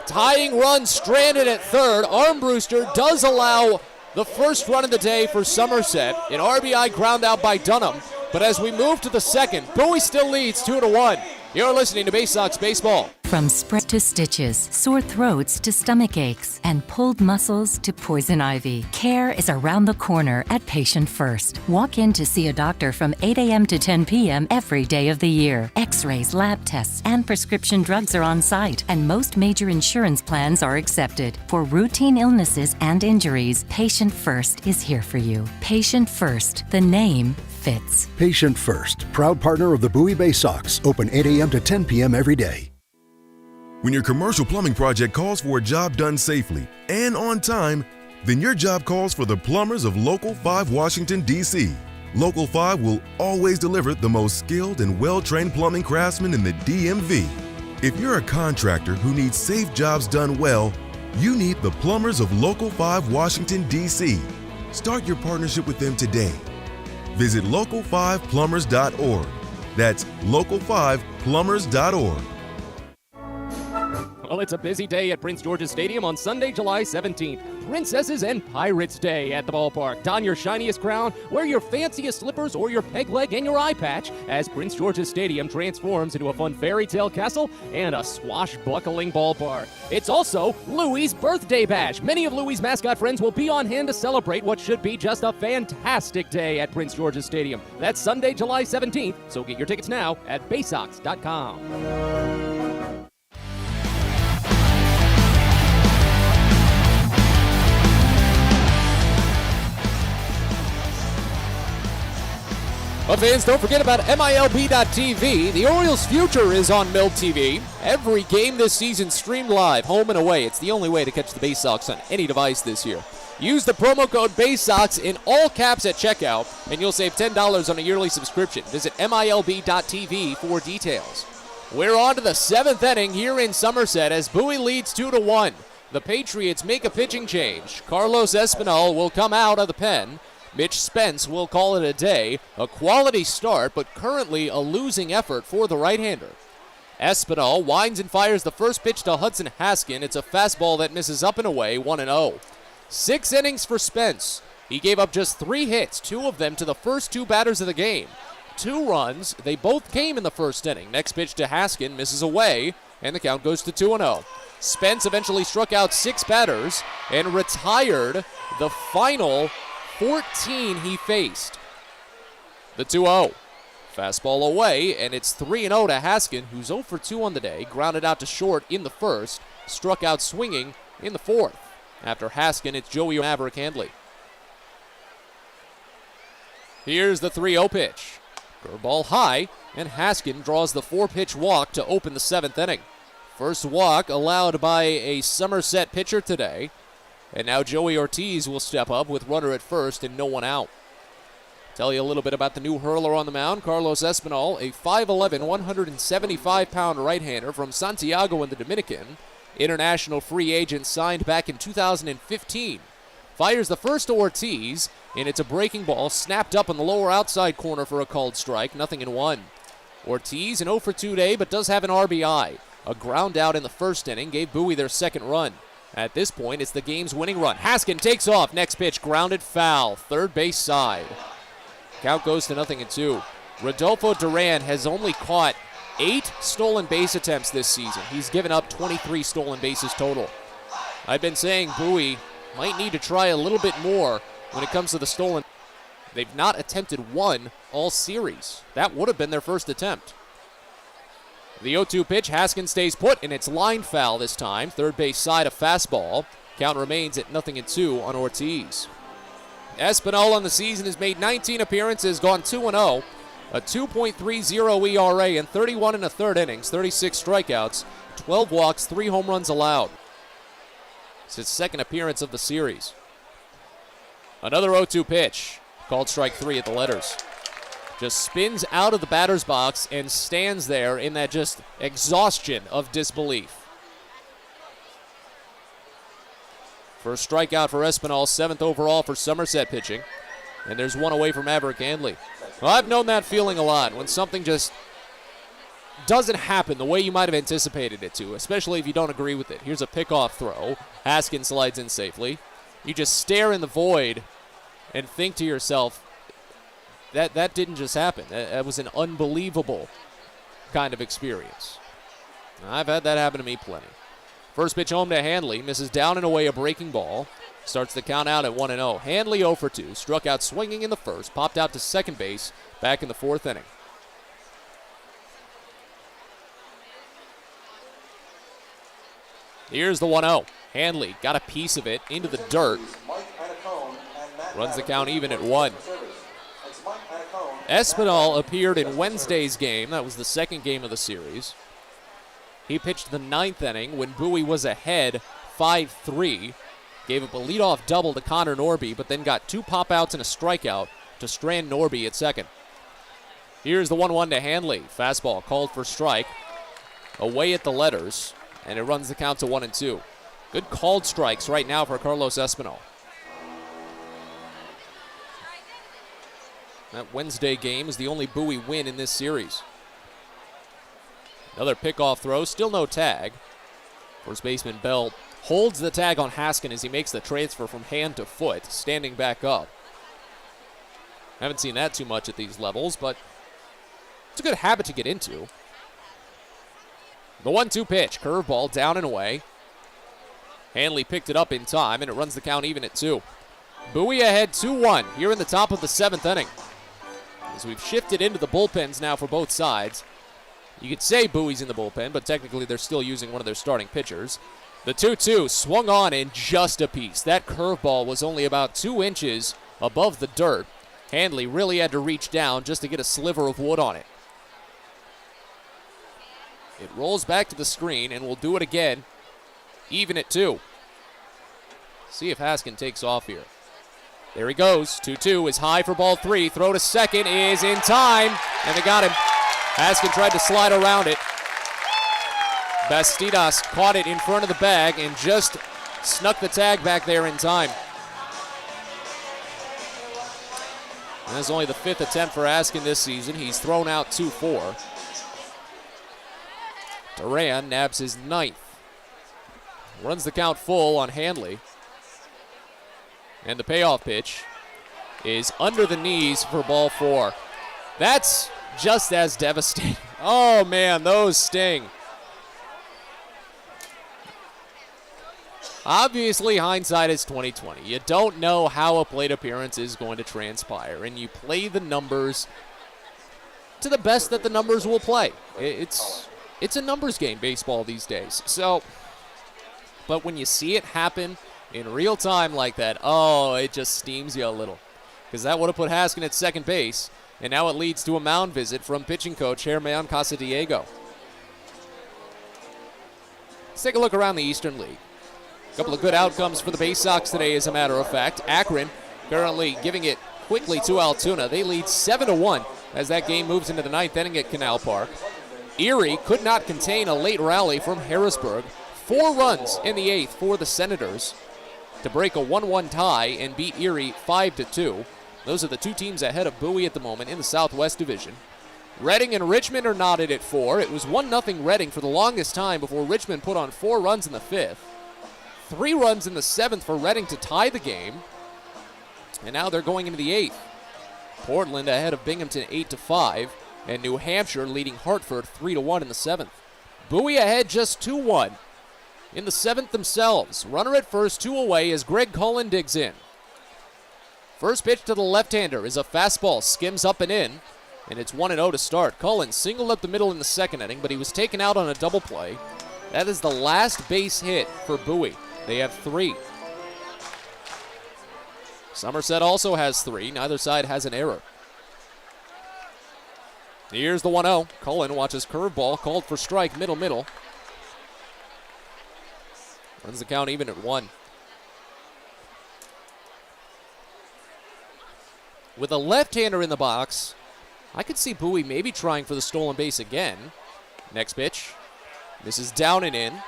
Tying run stranded at third. Armbruster does allow the first run of the day for Somerset. An RBI ground out by Dunham. But as we move to the 2nd, Bowie still leads 2-1. You're listening to Baysox Baseball. From spread to stitches, sore throats to stomach aches, and pulled muscles to poison ivy, care is around the corner at Patient First. Walk in to see a doctor from 8 a.m. to 10 p.m. every day of the year. X-rays, lab tests, and prescription drugs are on site, and most major insurance plans are accepted. For routine illnesses and injuries, Patient First is here for you. Patient First, the name fits. Patient First, proud partner of the Bowie Baysox, open 8 a.m. to 10 p.m. every day. When your commercial plumbing project calls for a job done safely and on time, then your job calls for the plumbers of Local 5 Washington, D.C. Local 5 will always deliver the most skilled and well-trained plumbing craftsmen in the DMV. If you're a contractor who needs safe jobs done well, you need the plumbers of Local 5 Washington, D.C. Start your partnership with them today. Visit local5plumbers.org. That's local5plumbers.org. Well, it's a busy day at Prince George's Stadium on Sunday, July 17th. Princesses and Pirates Day at the ballpark. Don your shiniest crown, wear your fanciest slippers or your peg leg and your eye patch as Prince George's Stadium transforms into a fun fairy tale castle and a swashbuckling ballpark. It's also Louie's birthday bash. Many of Louie's mascot friends will be on hand to celebrate what should be just a fantastic day at Prince George's Stadium. That's Sunday, July 17th, so get your tickets now at baysox.com. But fans, don't forget about MILB.TV. The Orioles' future is on MILB TV. Every game this season streamed live, home and away. It's the only way to catch the Baysox on any device this year. Use the promo code Baysox in all caps at checkout, and you'll save $10 on a yearly subscription. Visit MILB.TV for details. We're on to the 7th inning here in Somerset as Bowie leads 2-1. The Patriots make a pitching change. Carlos Espinal will come out of the pen. Mitch Spence will call it a day. A quality start, but currently a losing effort for the right-hander. Espinal winds and fires the first pitch to Hudson Haskin. It's a fastball that misses up and away, 1-0. 6 innings for Spence. He gave up just 3 hits, 2 of them to the first 2 batters of the game. 2 runs, they both came in the first inning. Next pitch to Haskin, misses away, and the count goes to 2-0. Spence eventually struck out 6 batters and retired the final 14 he faced. The 2-0. Fastball away, and it's 3-0 to Haskin, who's 0 for 2 on the day, grounded out to short in the first, struck out swinging in the fourth. After Haskin, it's Joey Maverick Handley. Here's the 3-0 pitch. Curveball high, and Haskin draws the 4-pitch walk to open the 7th inning. First walk allowed by a Somerset pitcher today, and now Joey Ortiz will step up with runner at first and no one out. Tell you a little bit about the new hurler on the mound, Carlos Espinal, a 5'11", 175-pound right-hander from Santiago in the Dominican, international free agent signed back in 2015. Fires the first to Ortiz, and it's a breaking ball snapped up in the lower outside corner for a called strike, 0-1. Ortiz an 0 for 2 day, but does have an RBI. A ground out in the first inning gave Bowie their second run. At this point, it's the game's winning run. Haskin takes off. Next pitch, grounded foul. Third base side. Count goes to 0-2. Rodolfo Duran has only caught 8 stolen base attempts this season. He's given up 23 stolen bases total. I've been saying Bowie might need to try a little bit more when it comes to the stolen. They've not attempted 1 all series. That would have been their first attempt. The 0-2 pitch, Haskin stays put, and it's line foul this time. Third base side, a fastball. Count remains at 0-2 on Ortiz. Espinal on the season has made 19 appearances, gone 2-0, a 2.30 ERA in 31 1/3 innings, 36 strikeouts, 12 walks, 3 home runs allowed. It's his second appearance of the series. Another 0-2 pitch, called strike 3 at the letters. Just spins out of the batter's box and stands there in that just exhaustion of disbelief. First strikeout for Espinal, 7th overall for Somerset pitching. And there's 1 away from Maverick Handley. Well, I've known that feeling a lot, when something just doesn't happen the way you might have anticipated it to, especially if you don't agree with it. Here's a pickoff throw. Haskin slides in safely. You just stare in the void and think to yourself, that didn't just happen. That was an unbelievable kind of experience. I've had that happen to me plenty. First pitch home to Handley, misses down and away a breaking ball. Starts the count out at 1-0. Handley 0 for 2, struck out swinging in the first, popped out to second base back in the 4th inning. Here's the 1-0. Handley got a piece of it into the dirt. Runs the count even at 1. Espinal appeared in Wednesday's game. That was the second game of the series. He pitched the 9th inning when Bowie was ahead 5-3. Gave up a leadoff double to Connor Norby, but then got 2 pop-outs and a strikeout to strand Norby at second. Here's the 1-1 to Handley. Fastball called for strike. Away at the letters, and it runs the count to 1-2. Good called strikes right now for Carlos Espinal. That Wednesday game is the only Bowie win in this series. Another pickoff throw, still no tag. First baseman Bell holds the tag on Haskin as he makes the transfer from hand to foot, standing back up. Haven't seen that too much at these levels, but it's a good habit to get into. The 1-2 pitch, curveball down and away. Handley picked it up in time, and it runs the count even at 2. Bowie ahead 2-1 here in the top of the 7th inning. As we've shifted into the bullpens now for both sides. You could say Bowie's in the bullpen, but technically they're still using one of their starting pitchers. The 2-2 swung on in just a piece. That curveball was only about 2 inches above the dirt. Handley really had to reach down just to get a sliver of wood on it. It rolls back to the screen, and we'll do it again, even at 2. See if Haskin takes off here. There he goes. 2-2 is high for ball 3. Throw to second is in time, and they got him. Haskin tried to slide around it. Bastidas caught it in front of the bag and just snuck the tag back there in time. And that's only the 5th attempt for Askin this season. He's thrown out 2-4. Duran nabs his 9th. Runs the count full on Handley. And the payoff pitch is under the knees for ball 4. That's just as devastating. Oh man, those sting. Obviously, hindsight is 20/20. You don't know how a plate appearance is going to transpire, and you play the numbers to the best that the numbers will play. It's a numbers game, baseball these days. So, but when you see it happen in real time like that, oh, it just steams you a little. Because that would have put Haskin at second base, and now it leads to a mound visit from pitching coach Germán Casadiego. Let's take a look around the Eastern League. A couple of good outcomes for the Baysox today, as a matter of fact. Akron currently giving it quickly to Altoona. They lead 7-1 as that game moves into the 9th inning at Canal Park. Erie could not contain a late rally from Harrisburg. 4 runs in the 8th for the Senators to break a 1-1 tie and beat Erie 5-2. Those are the 2 teams ahead of Bowie at the moment in the Southwest Division. Reading and Richmond are knotted at 4. It was 1-0 Reading for the longest time before Richmond put on 4 runs in the 5th. 3 runs in the 7th for Reading to tie the game. And now they're going into the 8th. Portland ahead of Binghamton 8-5. And New Hampshire leading Hartford 3-1 in the 7th. Bowie ahead just 2-1 in the 7th themselves. Runner at first, 2 away as Greg Cullen digs in. First pitch to the left-hander is a fastball, skims up and in. And it's 1-0 to start. Cullen singled up the middle in the 2nd inning, but he was taken out on a double play. That is the last base hit for Bowie. They have 3. Somerset also has 3. Neither side has an error. Here's the 1-0. Cullen watches curveball, called for strike, middle. Runs the count even at 1. With a left-hander in the box, I could see Bowie maybe trying for the stolen base again. Next pitch. This is down and in.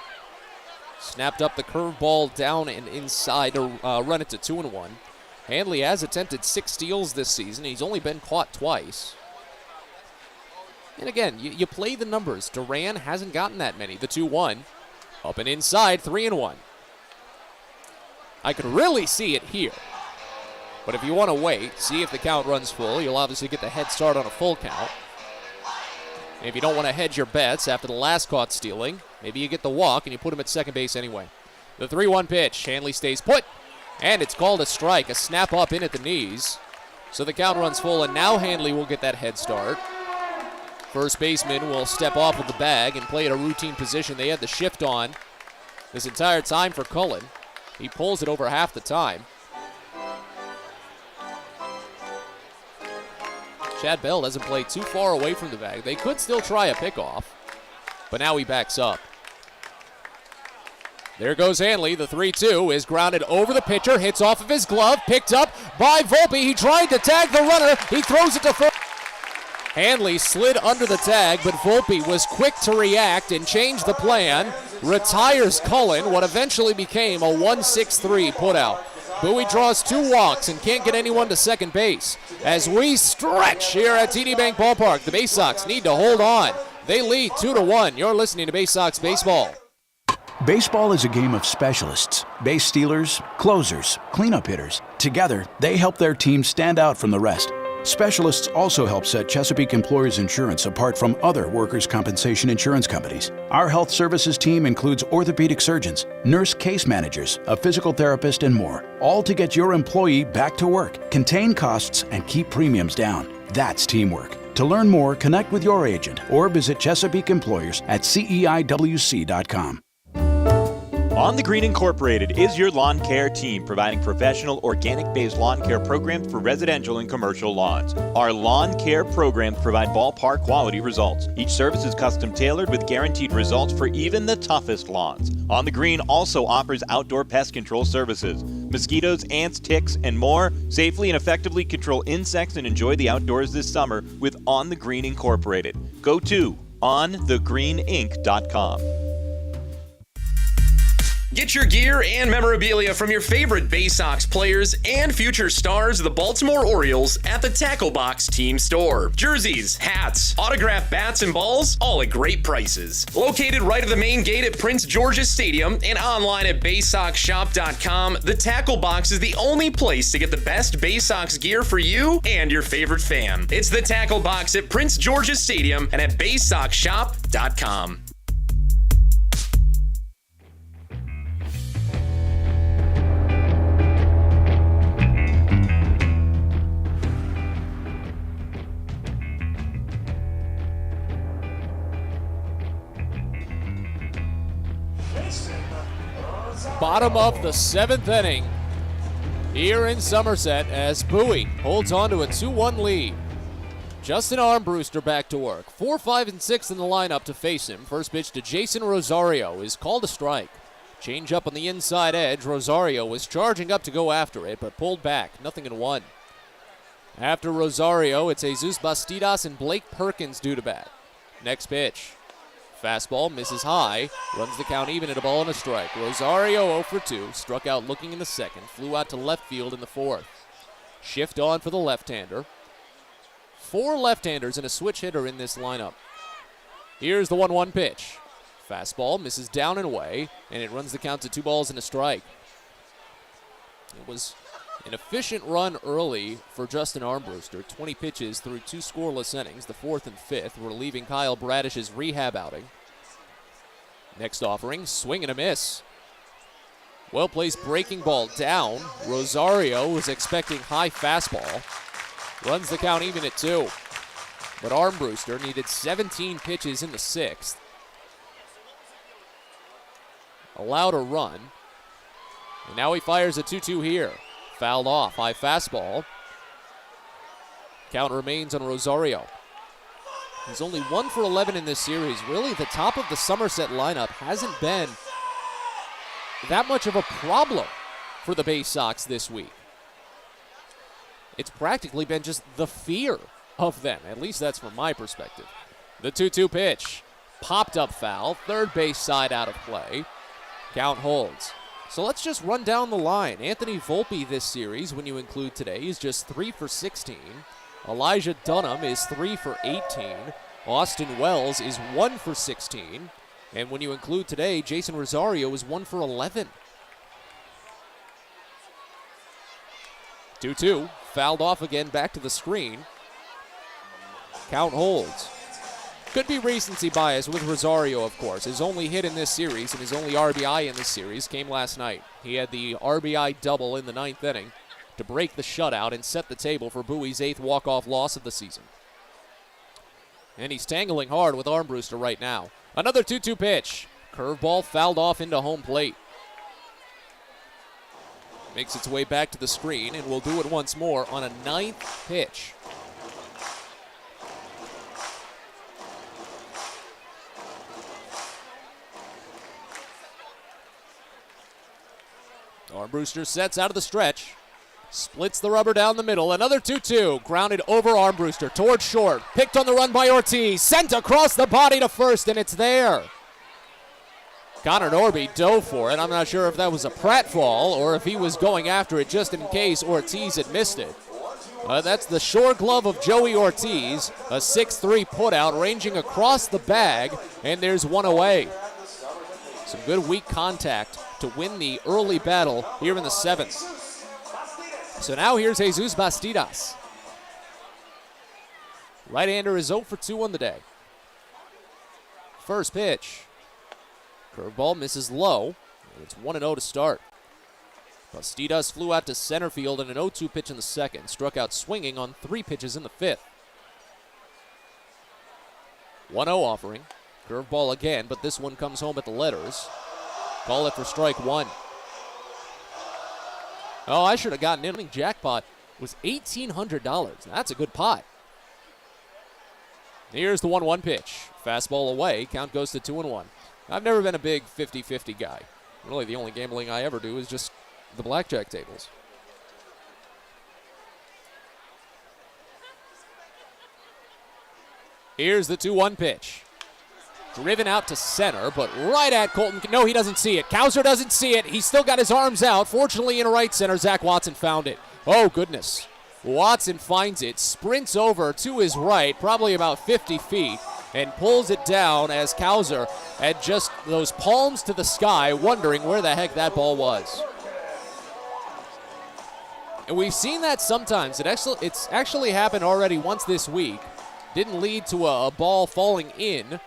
Snapped up the curveball down and inside to run it to 2-1. Handley has attempted 6 steals this season. He's only been caught twice. And again, you play the numbers. Duran hasn't gotten that many. The 2-1. Up and inside, 3-1. I could really see it here. But if you want to wait, see if the count runs full, you'll obviously get the head start on a full count. And if you don't want to hedge your bets after the last caught stealing, maybe you get the walk and you put him at second base anyway. The 3-1 pitch. Handley stays put. And it's called a strike. A snap up in at the knees. So the count runs full, and now Handley will get that head start. First baseman will step off of the bag and play at a routine position. They had the shift on this entire time for Cullen. He pulls it over half the time. Chad Bell doesn't play too far away from the bag. They could still try a pickoff, but now he backs up. There goes Handley. The 3-2 is grounded over the pitcher, hits off of his glove, picked up by Volpe. He tried to tag the runner. He throws it to first. Hanley slid under the tag, but Volpe was quick to react and change the plan. Retires Cullen, what eventually became a 1-6-3 putout. Bowie draws 2 walks and can't get anyone to second base. As we stretch here at TD Bank Ballpark, the Baysox need to hold on. They lead 2-1. You're listening to Baysox Baseball. Baseball is a game of specialists. Base stealers, closers, cleanup hitters. Together, they help their team stand out from the rest. Specialists also help set Chesapeake Employers Insurance apart from other workers' compensation insurance companies. Our health services team includes orthopedic surgeons, nurse case managers, a physical therapist, and more, all to get your employee back to work, contain costs, and keep premiums down. That's teamwork. To learn more, connect with your agent or visit Chesapeake Employers at CEIWC.com. On the Green Incorporated is your lawn care team, providing professional organic-based lawn care programs for residential and commercial lawns. Our lawn care programs provide ballpark quality results. Each service is custom tailored with guaranteed results for even the toughest lawns. On the Green also offers outdoor pest control services. Mosquitoes, ants, ticks, and more. Safely and effectively control insects and enjoy the outdoors this summer with On the Green Incorporated. Go to onthegreeninc.com. Get your gear and memorabilia from your favorite Baysox players and future stars of the Baltimore Orioles at the Tackle Box Team Store. Jerseys, hats, autographed bats and balls, all at great prices. Located right at the main gate at Prince George's Stadium and online at BaysoxShop.com, the Tackle Box is the only place to get the best Baysox gear for you and your favorite fan. It's the Tackle Box at Prince George's Stadium and at BaysoxShop.com. Bottom of the 7th inning here in Somerset as Bowie holds on to a 2-1 lead. Justin Armbruster back to work. 4, 5, and 6 in the lineup to face him. First pitch to Jason Rosario is called a strike. Change up on the inside edge. Rosario was charging up to go after it, but pulled back. 0-1. After Rosario, it's Jesus Bastidas and Blake Perkins due to bat. Next pitch. Fastball misses high, runs the count even at a ball and a strike. Rosario 0 for 2, struck out looking in the second, flew out to left field in the fourth. Shift on for the left-hander. 4 left-handers and a switch hitter in this lineup. Here's the 1-1 pitch. Fastball misses down and away, and it runs the count to 2 balls and a strike. It was an efficient run early for Justin Armbruster. 20 pitches through 2 scoreless innings. The 4th and 5th were leaving Kyle Bradish's rehab outing. Next offering, swing and a miss. Well-placed breaking ball down. Rosario was expecting high fastball. Runs the count even at 2. But Armbruster needed 17 pitches in the 6th. Allowed a run. And now he fires a 2-2 here. Fouled off, high fastball. Count remains on Rosario. He's only 1 for 11 in this series. Really, the top of the Somerset lineup hasn't been that much of a problem for the Baysox this week. It's practically been just the fear of them. At least that's from my perspective. The 2-2 pitch. Popped up foul. Third base side out of play. Count holds. So let's just run down the line. Anthony Volpe this series, when you include today, is just 3 for 16. Elijah Dunham is 3 for 18. Austin Wells is 1 for 16. And when you include today, Jason Rosario is 1 for 11. 2-2, fouled off again, back to the screen. Count holds. Could be recency bias with Rosario, of course. His only hit in this series and his only RBI in this series came last night. He had the RBI double in the 9th inning to break the shutout and set the table for Bowie's 8th walk-off loss of the season. And he's tangling hard with Armbruster right now. Another 2-2 pitch. Curveball fouled off into home plate. Makes its way back to the screen and will do it once more on a 9th pitch. Armbruster sets out of the stretch. Splits the rubber down the middle. Another 2-2. Grounded over Armbruster towards short. Picked on the run by Ortiz. Sent across the body to first, and it's there. Connor Norby dove for it. I'm not sure if that was a pratfall or if he was going after it just in case Ortiz had missed it. That's the shore glove of Joey Ortiz. A 6-3 putout ranging across the bag, and there's one away. Some good weak contact to win the early battle here in the 7th. So now here's Jesus Bastidas. Right-hander is 0 for 2 on the day. First pitch. Curveball misses low. It's 1-0 to start. Bastidas flew out to center field in an 0-2 pitch in the 2nd. Struck out swinging on 3 pitches in the 5th. 1-0 offering. Curveball again, but this one comes home at the letters. Call it for strike 1. Oh, I should have gotten in. The jackpot was $1,800. That's a good pot. Here's the 1-1 pitch. Fastball away. Count goes to 2-1. I've never been a big 50-50 guy. Really, the only gambling I ever do is just the blackjack tables. Here's the 2-1 pitch. Driven out to center, but right at Colton. No, he doesn't see it. Kauser doesn't see it. He's still got his arms out. Fortunately, in right center, Zach Watson found it. Oh, goodness. Watson finds it, sprints over to his right, probably about 50 feet, and pulls it down as Kauser had just those palms to the sky, wondering where the heck that ball was. And we've seen that sometimes. It's actually happened already once this week. Didn't lead to a ball falling in,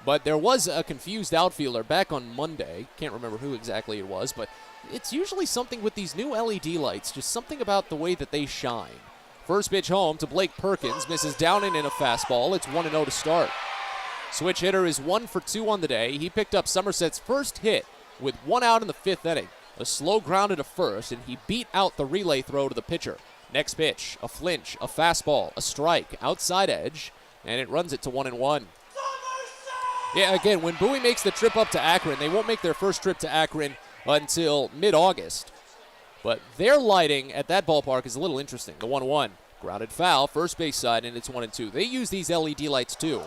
but there was a confused outfielder back on Monday. Can't remember who exactly it was, but it's usually something with these new LED lights, just something about the way that they shine. First pitch home to Blake Perkins, misses down and in a fastball. It's 1-0 to start. Switch hitter is 1 for 2 on the day. He picked up Somerset's first hit with 1 out in the 5th inning. A slow ground to first, and he beat out the relay throw to the pitcher. Next pitch, a flinch, a fastball, a strike, outside edge, and it runs it to 1-1. Yeah, again, when Bowie makes the trip up to Akron, they won't make their first trip to Akron until mid-August. But their lighting at that ballpark is a little interesting. The 1-1, grounded foul, first base side, and it's 1-2. They use these LED lights too.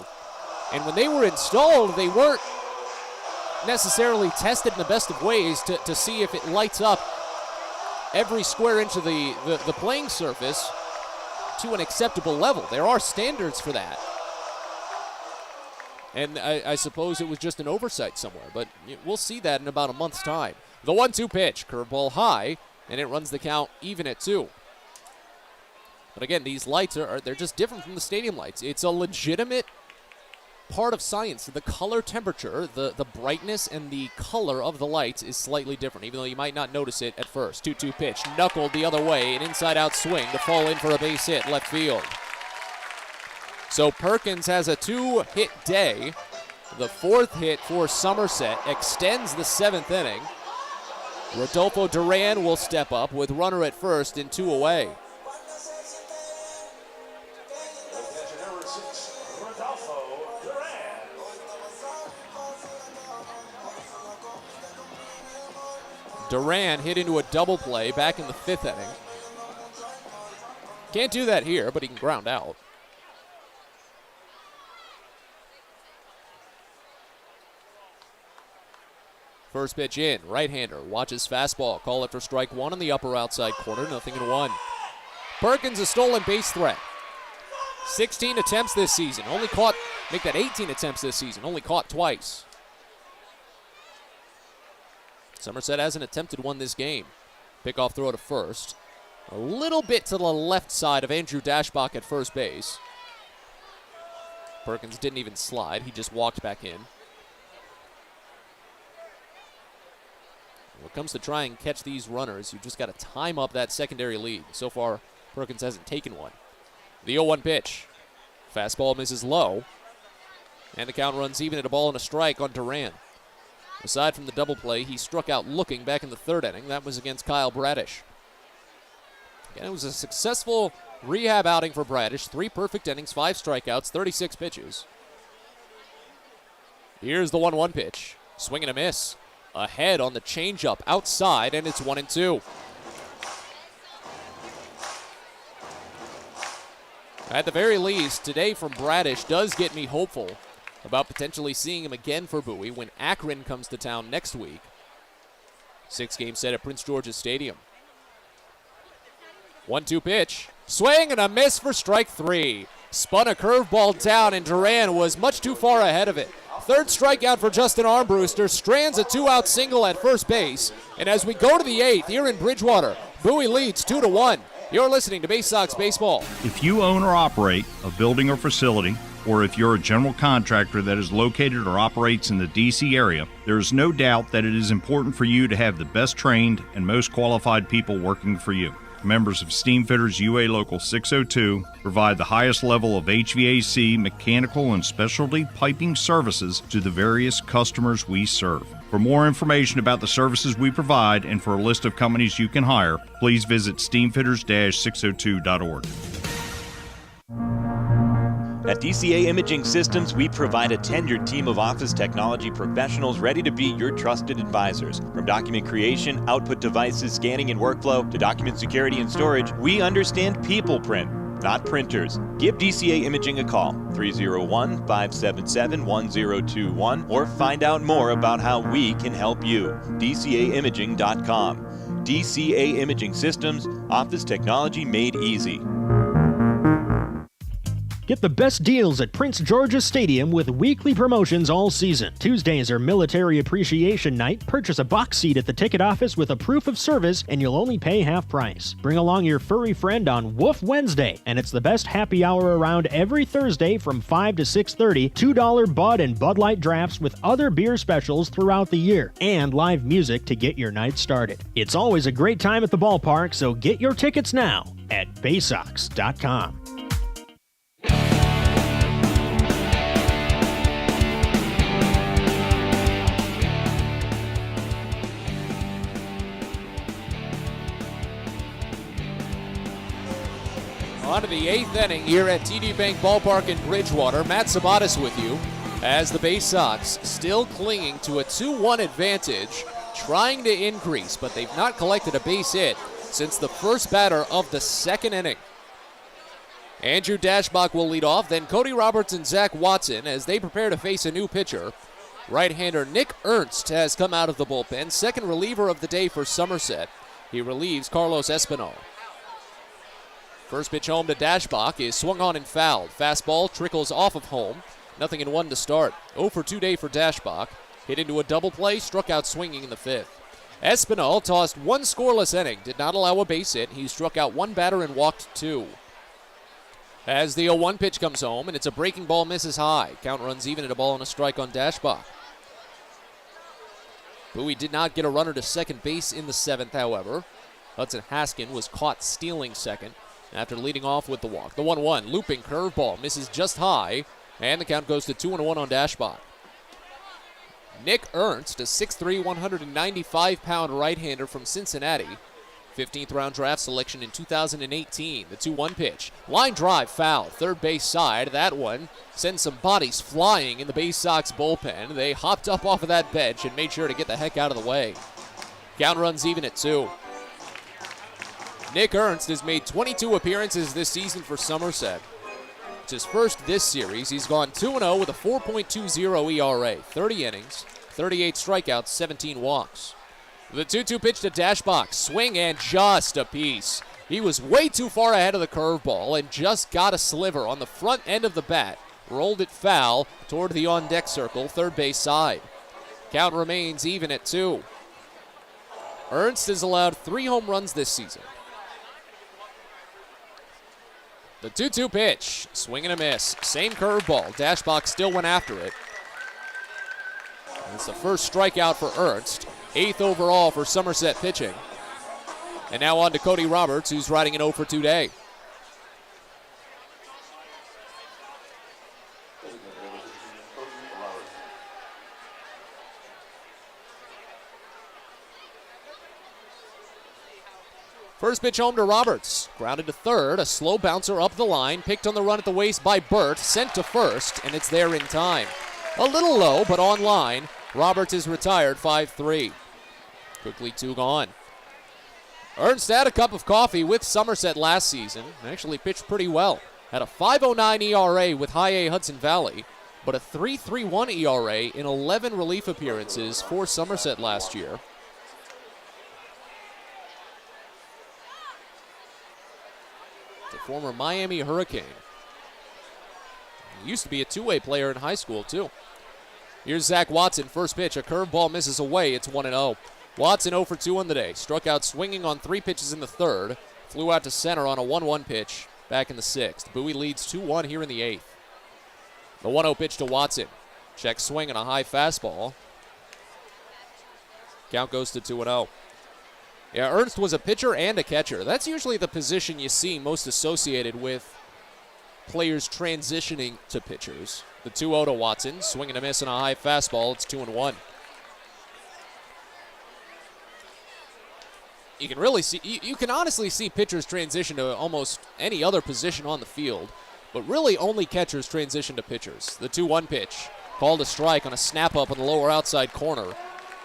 And when they were installed, they weren't necessarily tested in the best of ways to see if it lights up every square inch of the playing surface to an acceptable level. There are standards for that. And I suppose it was just an oversight somewhere, but we'll see that in about a month's time. The 1-2 pitch, curveball high, and it runs the count even at 2. But again, these lights they're just different from the stadium lights. It's a legitimate part of science. The color temperature, the brightness and the color of the lights is slightly different, even though you might not notice it at first. 2-2 pitch, knuckled the other way, an inside-out swing to fall in for a base hit left field. So Perkins has a 2-hit day. The 4th hit for Somerset extends the 7th inning. Rodolfo Duran will step up with runner at first and 2 away. Duran hit into a double play back in the 5th inning. Can't do that here, but he can ground out. First pitch in, right-hander, watches fastball, call it for strike 1 on the upper outside corner, 0-1. Perkins a stolen base threat. 16 attempts this season, make that 18 attempts this season, only caught twice. Somerset hasn't attempted one this game. Pickoff throw to first. A little bit to the left side of Andrew Dashbach at first base. Perkins didn't even slide, he just walked back in. When it comes to try and catch these runners, you've just got to time up that secondary lead. So far, Perkins hasn't taken one. The 0-1 pitch. Fastball misses low. And the count runs even at a ball and a strike on Duran. Aside from the double play, he struck out looking back in the 3rd inning. That was against Kyle Bradish. Again, it was a successful rehab outing for Bradish. 3 perfect innings, 5 strikeouts, 36 pitches. Here's the 1-1 pitch. Swing and a miss. Ahead on the changeup outside, and it's 1-2. At the very least, today from Bradish does get me hopeful about potentially seeing him again for Bowie when Akron comes to town next week. 6-game set at Prince George's Stadium. 1-2 pitch. Swing and a miss for strike 3. Spun a curveball down, and Duran was much too far ahead of it. 3rd strikeout for Justin Armbruster. Strands a 2-out single at first base. And as we go to the 8th here in Bridgewater, Bowie leads 2-1. You're listening to Baysox Baseball. If you own or operate a building or facility, or if you're a general contractor that is located or operates in the D.C. area, there is no doubt that it is important for you to have the best trained and most qualified people working for you. Members of Steamfitters UA Local 602 provide the highest level of HVAC, mechanical, and specialty piping services to the various customers we serve. For more information about the services we provide and for a list of companies you can hire, please visit steamfitters-602.org. At DCA Imaging Systems, we provide a tenured team of office technology professionals ready to be your trusted advisors. From document creation, output devices, scanning and workflow, to document security and storage, we understand people print. not printers. Give DCA Imaging a call, 301-577-1021, or find out more about how we can help you. DCAimaging.com. DCA Imaging Systems, office technology made easy. Get the best deals at Prince George's Stadium with weekly promotions all season. Tuesdays are Military Appreciation Night. Purchase a box seat at the ticket office with a proof of service, and you'll only pay half price. Bring along your furry friend on Woof Wednesday, and it's the best happy hour around every Thursday from 5 to 6:30. $2 Bud and Bud Light drafts with other beer specials throughout the year, and live music to get your night started. It's always a great time at the ballpark, so get your tickets now at Baysox.com. On to the 8th inning here at TD Bank Ballpark in Bridgewater. Matt Sabatis with you as the Baysox still clinging to a 2-1 advantage, trying to increase, but they've not collected a base hit since the first batter of the 2nd inning. Andrew Dashbach will lead off, then Cody Roberts and Zach Watson as they prepare to face a new pitcher. Right-hander Nick Ernst has come out of the bullpen, second reliever of the day for Somerset. He relieves Carlos Espinal. First pitch home to Dashbach is swung on and fouled. Fastball trickles off of home. Nothing in 1 to start. 0 for 2 day for Dashbach. Hit into a double play, struck out swinging in the 5th. Espinal tossed 1 scoreless inning, did not allow a base hit. He struck out 1 batter and walked 2. As the 0-1 pitch comes home, and it's a breaking ball, misses high. Count runs even at a ball and a strike on Dashbach. Bowie did not get a runner to second base in the 7th, however. Hudson Haskin was caught stealing second after leading off with the walk. The 1-1, looping curveball, misses just high, and the count goes to 2-1 on Dashbach. Nick Ernst, a 6'3", 195-pound right-hander from Cincinnati. 15th round draft selection in 2018. The 2-1 pitch. Line drive foul, third base side. That one sends some bodies flying in the Baysox bullpen. They hopped up off of that bench and made sure to get the heck out of the way. Count runs even at 2. Nick Ernst has made 22 appearances this season for Somerset. It's his first this series. He's gone 2-0 with a 4.20 ERA, 30 innings, 38 strikeouts, 17 walks. The 2-2 pitch to Dashbach, swing and just a piece. He was way too far ahead of the curveball and just got a sliver on the front end of the bat. Rolled it foul toward the on-deck circle, third base side. Count remains even at 2. Ernst has allowed 3 home runs this season. The 2-2 pitch, swing and a miss. Same curveball. Dashbach still went after it. And it's the first strikeout for Ernst. 8th overall for Somerset pitching. And now on to Cody Roberts, who's riding an 0 for 2 day. First pitch home to Roberts. Grounded to third. A slow bouncer up the line. Picked on the run at the waist by Burt. Sent to first, and it's there in time. A little low, but on line. Roberts is retired, 5-3. Quickly 2 gone. Ernst had a cup of coffee with Somerset last season. Actually pitched pretty well. Had a 5.09 ERA with High A Hudson Valley, but a 3.31 ERA in 11 relief appearances for Somerset last year. The former Miami Hurricane. He used to be a two-way player in high school, too. Here's Zach Watson, first pitch. A curveball misses away. It's 1-0. Watson 0 for 2 on the day. Struck out swinging on 3 pitches in the 3rd. Flew out to center on a 1-1 pitch back in the 6th. Bowie leads 2-1 here in the 8th. The 1-0 pitch to Watson. Check swing and a high fastball. Count goes to 2-0. Yeah, Ernst was a pitcher and a catcher. That's usually the position you see most associated with players transitioning to pitchers. The 2-0 to Watson. Swing and a miss and a high fastball. It's 2-1. You can really see, you can honestly see pitchers transition to almost any other position on the field, but really only catchers transition to pitchers. The 2-1 pitch, called a strike on a snap up on the lower outside corner.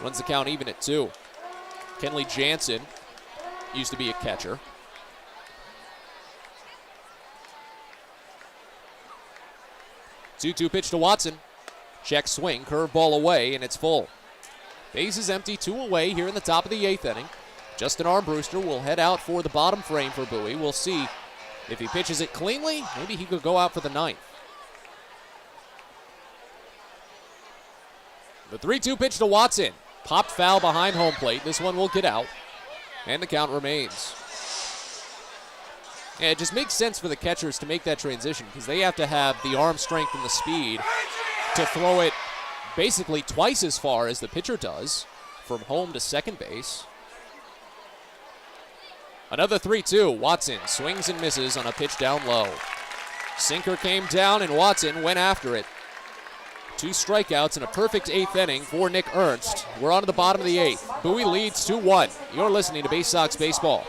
Runs the count even at 2. Kenley Jansen used to be a catcher. 2-2 pitch to Watson. Check swing, curveball away, and it's full. Base is empty, 2 away here in the top of the 8th inning. Justin Armbruster will head out for the bottom frame for Bowie. We'll see if he pitches it cleanly. Maybe he could go out for the 9th. The 3-2 pitch to Watson. Popped foul behind home plate. This one will get out, and the count remains. Yeah, it just makes sense for the catchers to make that transition because they have to have the arm strength and the speed to throw it basically twice as far as the pitcher does from home to second base. Another 3-2. Watson swings and misses on a pitch down low. Sinker came down and Watson went after it. 2 strikeouts in a perfect 8th inning for Nick Ernst. We're on to the bottom of the 8th. Bowie leads 2-1. You're listening to Baysox Baseball.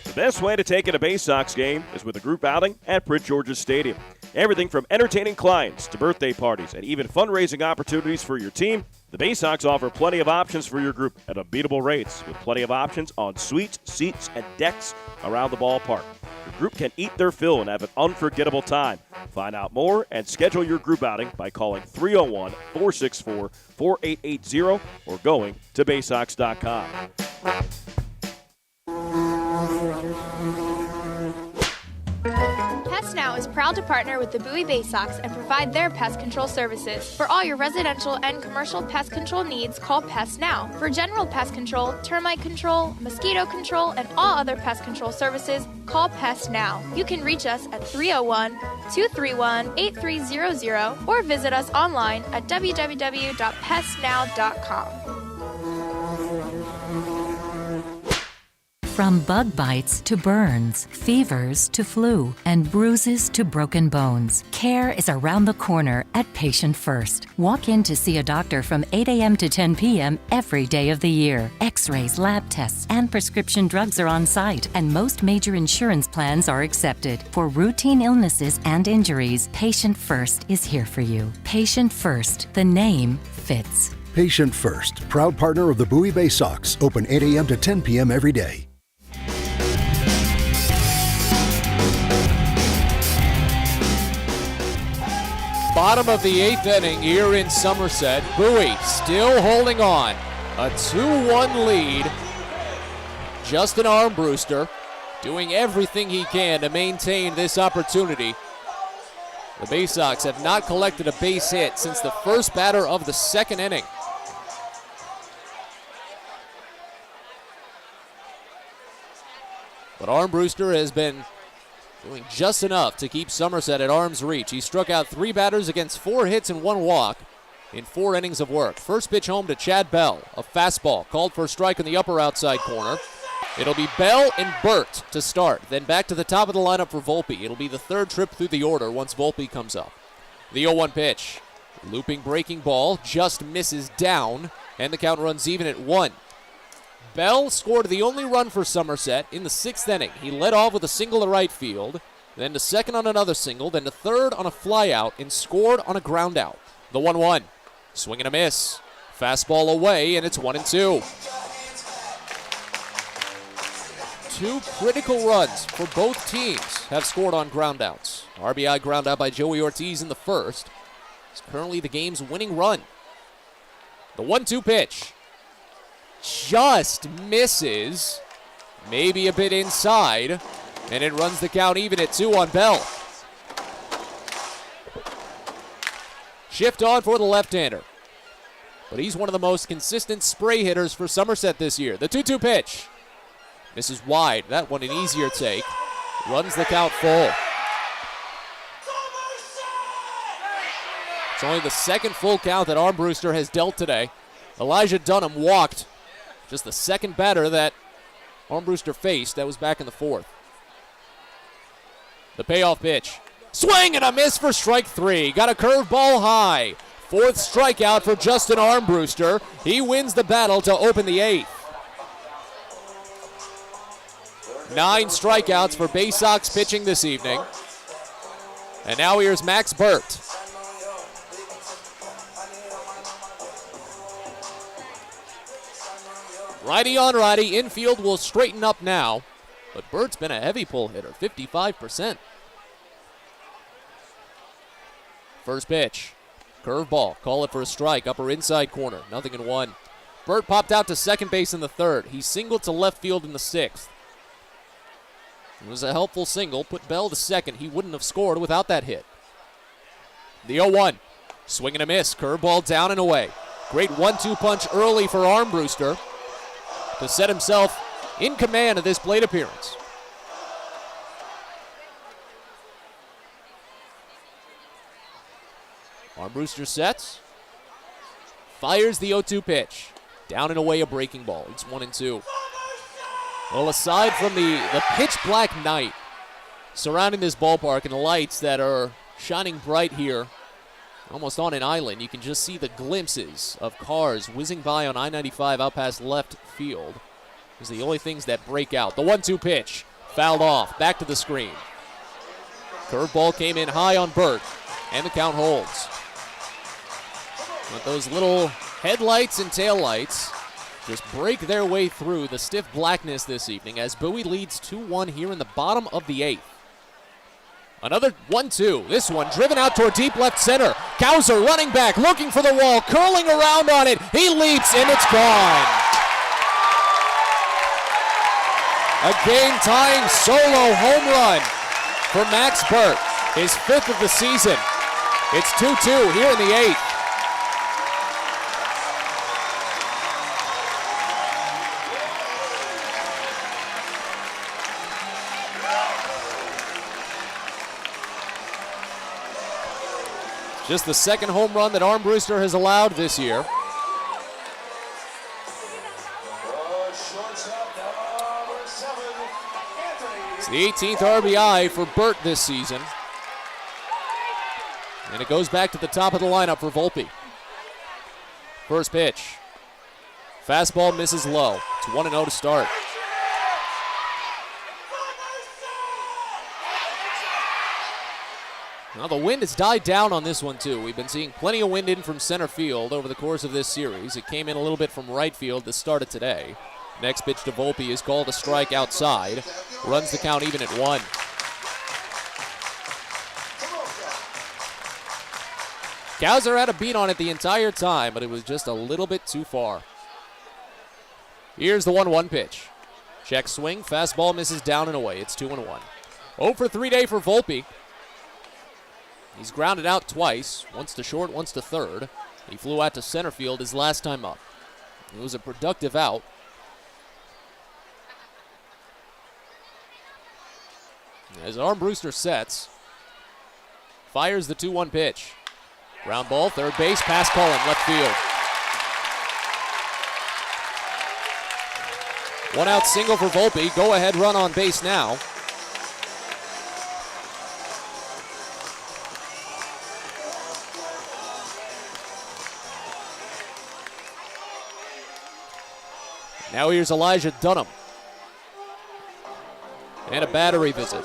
The best way to take in a Baysox game is with a group outing at Prince George's Stadium. Everything from entertaining clients to birthday parties and even fundraising opportunities for your team, the Baysox offer plenty of options for your group at unbeatable rates with plenty of options on suites, seats, and decks around the ballpark. Your group can eat their fill and have an unforgettable time. Find out more and schedule your group outing by calling 301-464-4880 or going to Baysox.com. Pest Now is proud to partner with the Bowie Baysox and provide their pest control services. For all your residential and commercial pest control needs, call Pest Now. For general pest control, termite control, mosquito control, and all other pest control services, call Pest Now. You can reach us at 301-231-8300 or visit us online at www.pestnow.com. From bug bites to burns, fevers to flu, and bruises to broken bones, care is around the corner at Patient First. Walk in to see a doctor from 8 a.m. to 10 p.m. every day of the year. X-rays, lab tests, and prescription drugs are on site, and most major insurance plans are accepted. For routine illnesses and injuries, Patient First is here for you. Patient First, the name fits. Patient First, proud partner of the Bowie Baysox, open 8 a.m. to 10 p.m. every day. Bottom of the 8th inning here in Somerset. Bowie still holding on. A 2-1 lead. Justin Armbruster doing everything he can to maintain this opportunity. The Baysox have not collected a base hit since the first batter of the 2nd inning. But Armbruster has been doing just enough to keep Somerset at arm's reach. He struck out 3 batters against 4 hits and 1 walk in 4 innings of work. First pitch home to Chad Bell, a fastball called for a strike in the upper outside corner. It'll be Bell and Burt to start, then back to the top of the lineup for Volpe. It'll be the 3rd trip through the order once Volpe comes up. The 0-1 pitch, looping breaking ball, just misses down, and the count runs even at 1. Bell scored the only run for Somerset in the 6th inning. He led off with a single to right field, then to second on another single, then to third on a flyout, and scored on a ground out. The 1-1. Swing and a miss. Fastball away, and it's 1-2. 2 critical runs for both teams have scored on groundouts. RBI ground out by Joey Ortiz in the first. It's currently the game's winning run. The 1-2 pitch. Just misses, maybe a bit inside, and it runs the count even at 2 on Bell. Shift on for the left-hander, but he's one of the most consistent spray hitters for Somerset this year. The 2-2 pitch. Misses wide, that one an easier take. Runs the count full. It's only the 2nd full count that Armbruster has dealt today. Elijah Dunham walked. Just the 2nd batter that Armbruster faced. That was back in the 4th. The payoff pitch. Swing and a miss for strike 3. Got a curveball high. 4th strikeout for Justin Armbruster. He wins the battle to open the 8th. 9 strikeouts for Baysox pitching this evening. And now here's Max Burt. Righty on righty, infield will straighten up now, but Burt's been a heavy pull hitter, 55%. First pitch. Curveball. Call it for a strike. Upper inside corner. 0-1. Burt popped out to second base in the third. He singled to left field in the sixth. It was a helpful single. Put Bell to second. He wouldn't have scored without that hit. The 0-1. Swing and a miss. Curveball down and away. Great 1-2 punch early for Armbruster to set himself in command of this plate appearance. Armbruster sets. Fires the 0-2 pitch. Down and away, a breaking ball. It's 1-2. Well, aside from the pitch black night surrounding this ballpark and the lights that are shining bright here, almost on an island, you can just see the glimpses of cars whizzing by on I-95 out past left field. Those are the only things that break out. The 1-2 pitch, fouled off, back to the screen. Curveball came in high on Burt, and the count holds. But those little headlights and taillights just break their way through the stiff blackness this evening as Bowie leads 2-1 here in the bottom of the eighth. Another 1-2. This one driven out toward deep left center. Kauser running back, looking for the wall, curling around on it. He leaps and it's gone. A game-tying solo home run for Max Burt, his fifth of the season. It's 2-2 here in the eighth. Just the second home run that Armbruster has allowed this year. It's the 18th RBI for Burt this season. And it goes back to the top of the lineup for Volpe. First pitch. Fastball misses low. It's 1-0 to start. Now the wind has died down on this one too. We've been seeing plenty of wind in from center field over the course of this series. It came in a little bit from right field to start it today. Next pitch to Volpe is called a strike outside. Runs the count even at 1. Kauser had a beat on it the entire time, but it was just a little bit too far. Here's the 1-1 pitch. Check swing, fastball misses down and away. It's 2-1. 0 for 3 day for Volpe. He's grounded out twice, once to short, once to third. He flew out to center field his last time up. It was a productive out. As Armbruster sets, fires the 2-1 pitch. Ground ball, third base, pass Cullen, left field. One out single for Volpe. Go ahead run on base now. Now here's Elijah Dunham. And a battery visit.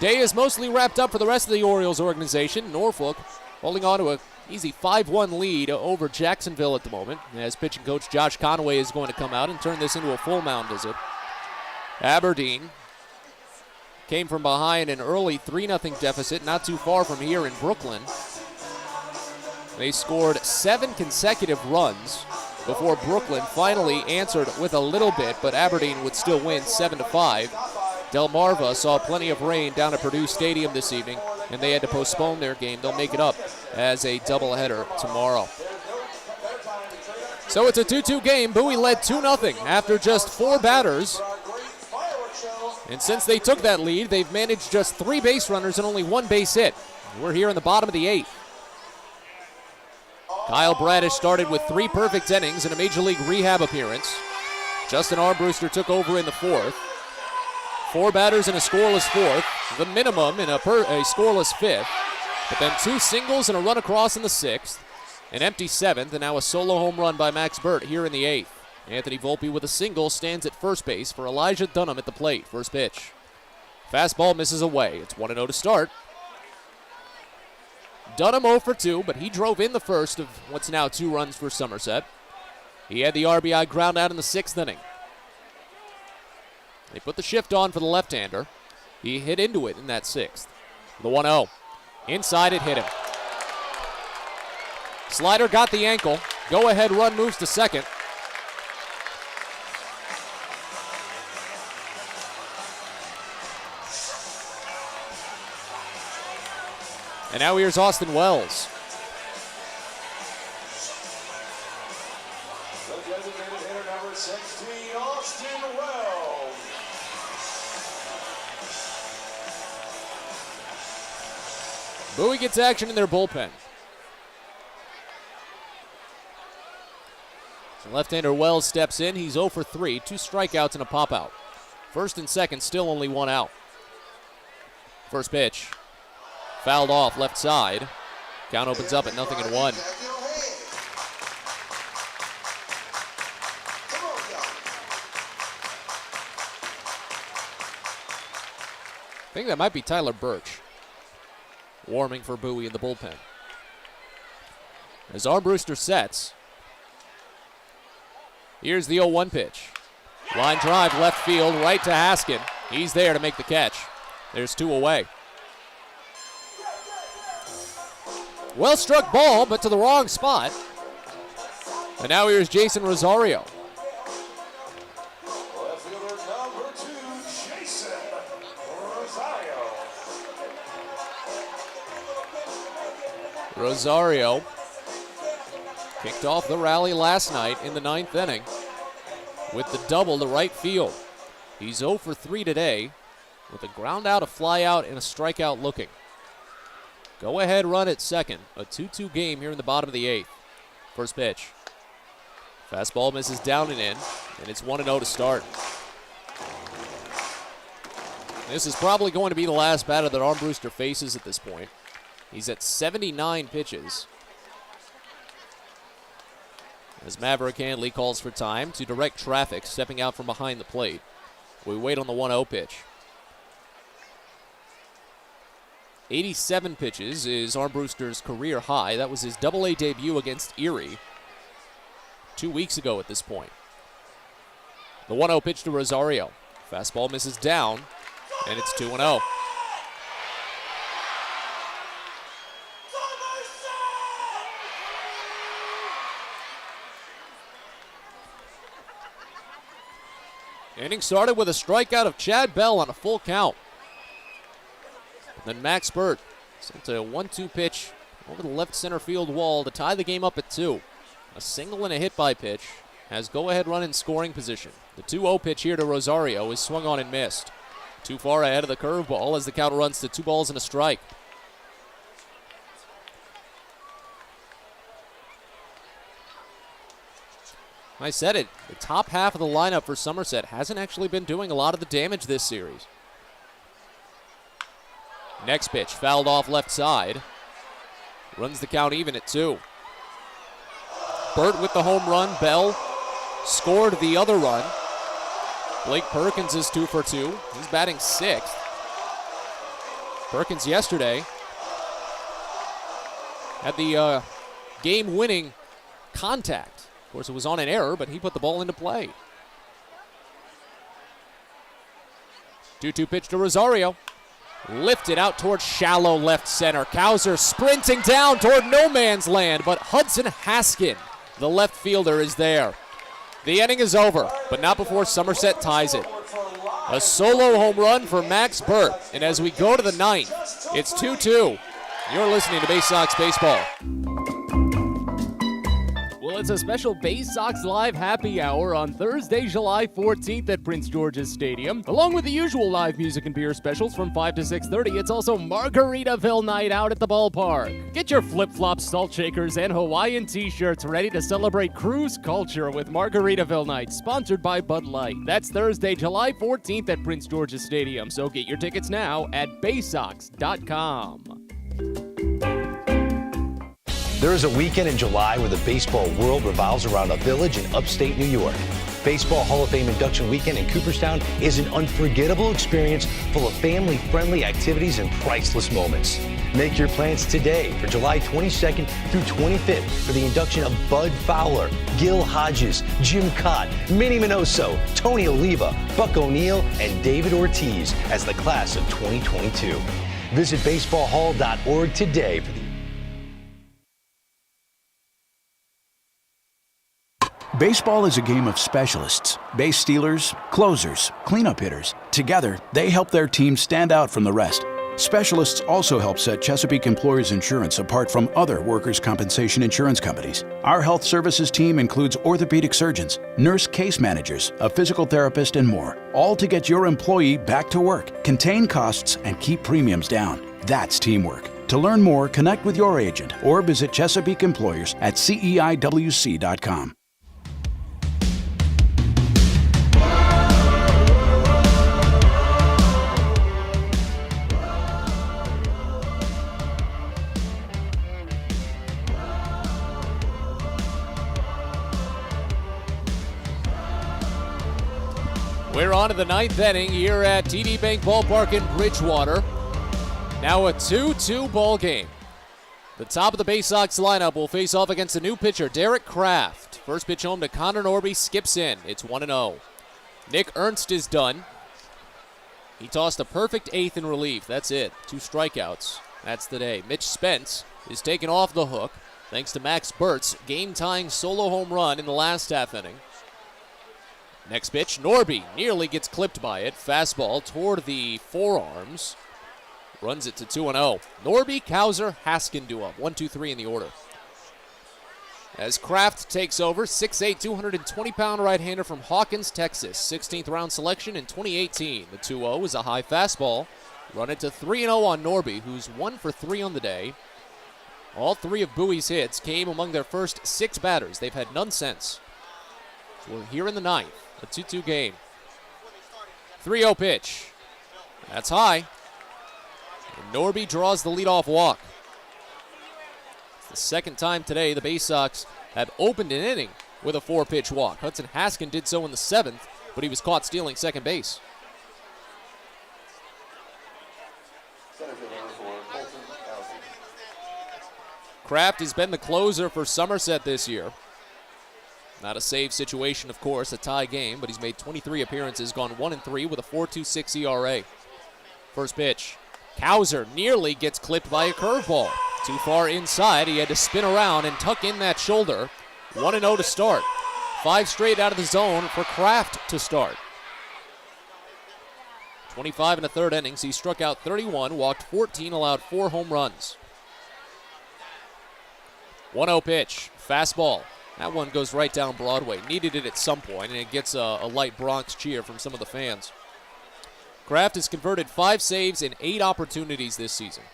Day is mostly wrapped up for the rest of the Orioles organization. Norfolk holding on to an easy 5-1 lead over Jacksonville at the moment, as pitching coach Josh Conway is going to come out and turn this into a full mound visit. Aberdeen came from behind an early 3-0 deficit, not too far from here in Brooklyn. They scored 7 consecutive runs before Brooklyn finally answered with a little bit, but Aberdeen would still win 7-5. Delmarva saw plenty of rain down at Purdue Stadium this evening, and they had to postpone their game. They'll make it up as a doubleheader tomorrow. So it's a 2-2 game. Bowie led 2-0 after just 4 batters. And since they took that lead, they've managed just 3 base runners and only 1 base hit. We're here in the bottom of the 8th. Kyle Bradish started with 3 perfect innings and a Major League rehab appearance. Justin Armbruster took over in the 4th. 4 batters and a scoreless 4th, the minimum in a scoreless 5th. But then 2 singles and a run across in the 6th, an empty 7th, and now a solo home run by Max Burt here in the 8th. Anthony Volpe with a single stands at first base for Elijah Dunham at the plate. First pitch. Fastball misses away. It's 1-0 to start. Dunham 0 for 2, but he drove in the first of what's now 2 runs for Somerset. He had the RBI ground out in the 6th inning. They put the shift on for the left-hander. He hit into it in that 6th. The 1-0. Inside it hit him. Slider got the ankle. Go-ahead run moves to second. And now here's Austin Wells. The designated hitter number 16, Austin Wells. Bowie gets action in their bullpen. The left-hander Wells steps in. He's 0 for 3, 2 strikeouts and a pop-out. First and second, still only 1 out. First pitch. Fouled off left side. Count opens up at 0-1. I think that might be Tyler Birch. Warming for Bowie in the bullpen. As Armbruster sets. Here's the 0-1 pitch. Line drive left field right to Haskin. He's there to make the catch. There's 2 away. Well struck ball, but to the wrong spot. And now here's Jason Rosario. Left fielder number 2, Jason Rosario. Rosario kicked off the rally last night in the 9th inning with the double to right field. He's 0 for 3 today with a ground out, a fly out, and a strikeout looking. Go ahead run at second. A 2-2 game here in the bottom of the 8th. First pitch. Fastball misses down and in, and it's 1-0 to start. This is probably going to be the last batter that Armbruster faces at this point. He's at 79 pitches. As Maverick Handley calls for time to direct traffic, stepping out from behind the plate. We wait on the 1-0 pitch. 87 pitches is Armbruster's career high. That was his Double-A debut against Erie 2 weeks ago at this point. The 1-0 pitch to Rosario. Fastball misses down, and it's 2-0. Inning started with a strikeout of Chad Bell on a full count. Then Max Burt sent a 1-2 pitch over the left center field wall to tie the game up at 2. A single and a hit by pitch has go-ahead run in scoring position. The 2-0 pitch here to Rosario is swung on and missed. Too far ahead of the curveball as the count runs to 2 balls and a strike. I said it, the top half of the lineup for Somerset hasn't actually been doing a lot of the damage this series. Next pitch, fouled off left side. Runs the count even at 2. Burt with the home run. Bell scored the other run. Blake Perkins is 2 for 2. He's batting 6th. Perkins yesterday had the game-winning contact. Of course, it was on an error, but he put the ball into play. 2-2 pitch to Rosario. Lifted out towards shallow left center. Kauser sprinting down toward no man's land, but Hudson Haskin, the left fielder, is there. The inning is over, but not before Somerset ties it. A solo home run for Max Burt, and as we go to the 9th, it's 2-2. You're listening to Baysox Baseball. Well, it's a special Baysox Live happy hour on Thursday, July 14th at Prince George's Stadium. Along with the usual live music and beer specials from 5 to 6:30, it's also Margaritaville night out at the ballpark. Get your flip-flops, salt shakers, and Hawaiian t-shirts ready to celebrate cruise culture with Margaritaville night, sponsored by Bud Light. That's Thursday, July 14th at Prince George's Stadium, so get your tickets now at Baysox.com. There is a weekend in July where the baseball world revolves around a village in upstate New York. Baseball Hall of Fame induction weekend in Cooperstown is an unforgettable experience full of family-friendly activities and priceless moments. Make your plans today for July 22nd through 25th for the induction of Bud Fowler, Gil Hodges, Jim Cott, Minnie Minoso, Tony Oliva, Buck O'Neill, and David Ortiz as the class of 2022. Visit baseballhall.org today for the Baseball is a game of specialists. Base stealers, closers, cleanup hitters. Together, they help their team stand out from the rest. Specialists also help set Chesapeake Employers Insurance apart from other workers' compensation insurance companies. Our health services team includes orthopedic surgeons, nurse case managers, a physical therapist, and more, all to get your employee back to work, contain costs, and keep premiums down. That's teamwork. To learn more, connect with your agent or visit Chesapeake Employers at CEIWC.com. We're on to the ninth inning here at TD Bank Ballpark in Bridgewater. Now a 2-2 ball game. The top of the Baysox lineup will face off against a new pitcher, Derek Kraft. First pitch home to Connor Norby, skips in. It's 1-0. Nick Ernst is done. He tossed a perfect eighth in relief. That's it. 2 strikeouts. That's the day. Mitch Spence is taken off the hook thanks to Max Bert's game-tying solo home run in the last half inning. Next pitch, Norby nearly gets clipped by it. Fastball toward the forearms. Runs it to 2-0. Norby, Kauser, Haskin duo. 1-2-3 in the order. As Kraft takes over, 6'8", 220-pound right-hander from Hawkins, Texas. 16th round selection in 2018. The 2-0 is a high fastball. Run it to 3-0 on Norby, who's 1 for 3 on the day. All 3 of Bowie's hits came among their first 6 batters. They've had none since. So we're here in the ninth. A 2-2 game. 3-0 pitch. That's high. And Norby draws the leadoff walk. It's the second time today the Baysox have opened an inning with a 4-pitch walk. Hudson Haskin did so in the 7th, but he was caught stealing second base. Kraft has been the closer for Somerset this year. Not a save situation, of course, a tie game, but he's made 23 appearances, gone 1-3 with a 4.26 ERA. First pitch. Kauser nearly gets clipped by a curveball. Too far inside, he had to spin around and tuck in that shoulder. 1-0 to start. 5 straight out of the zone for Kraft to start. 25 in the third innings, he struck out 31, walked 14, allowed 4 home runs. 1-0 pitch. Fastball. That one goes right down Broadway. Needed it at some point, and it gets a light Bronx cheer from some of the fans. Kraft has converted 5 saves in 8 opportunities this season.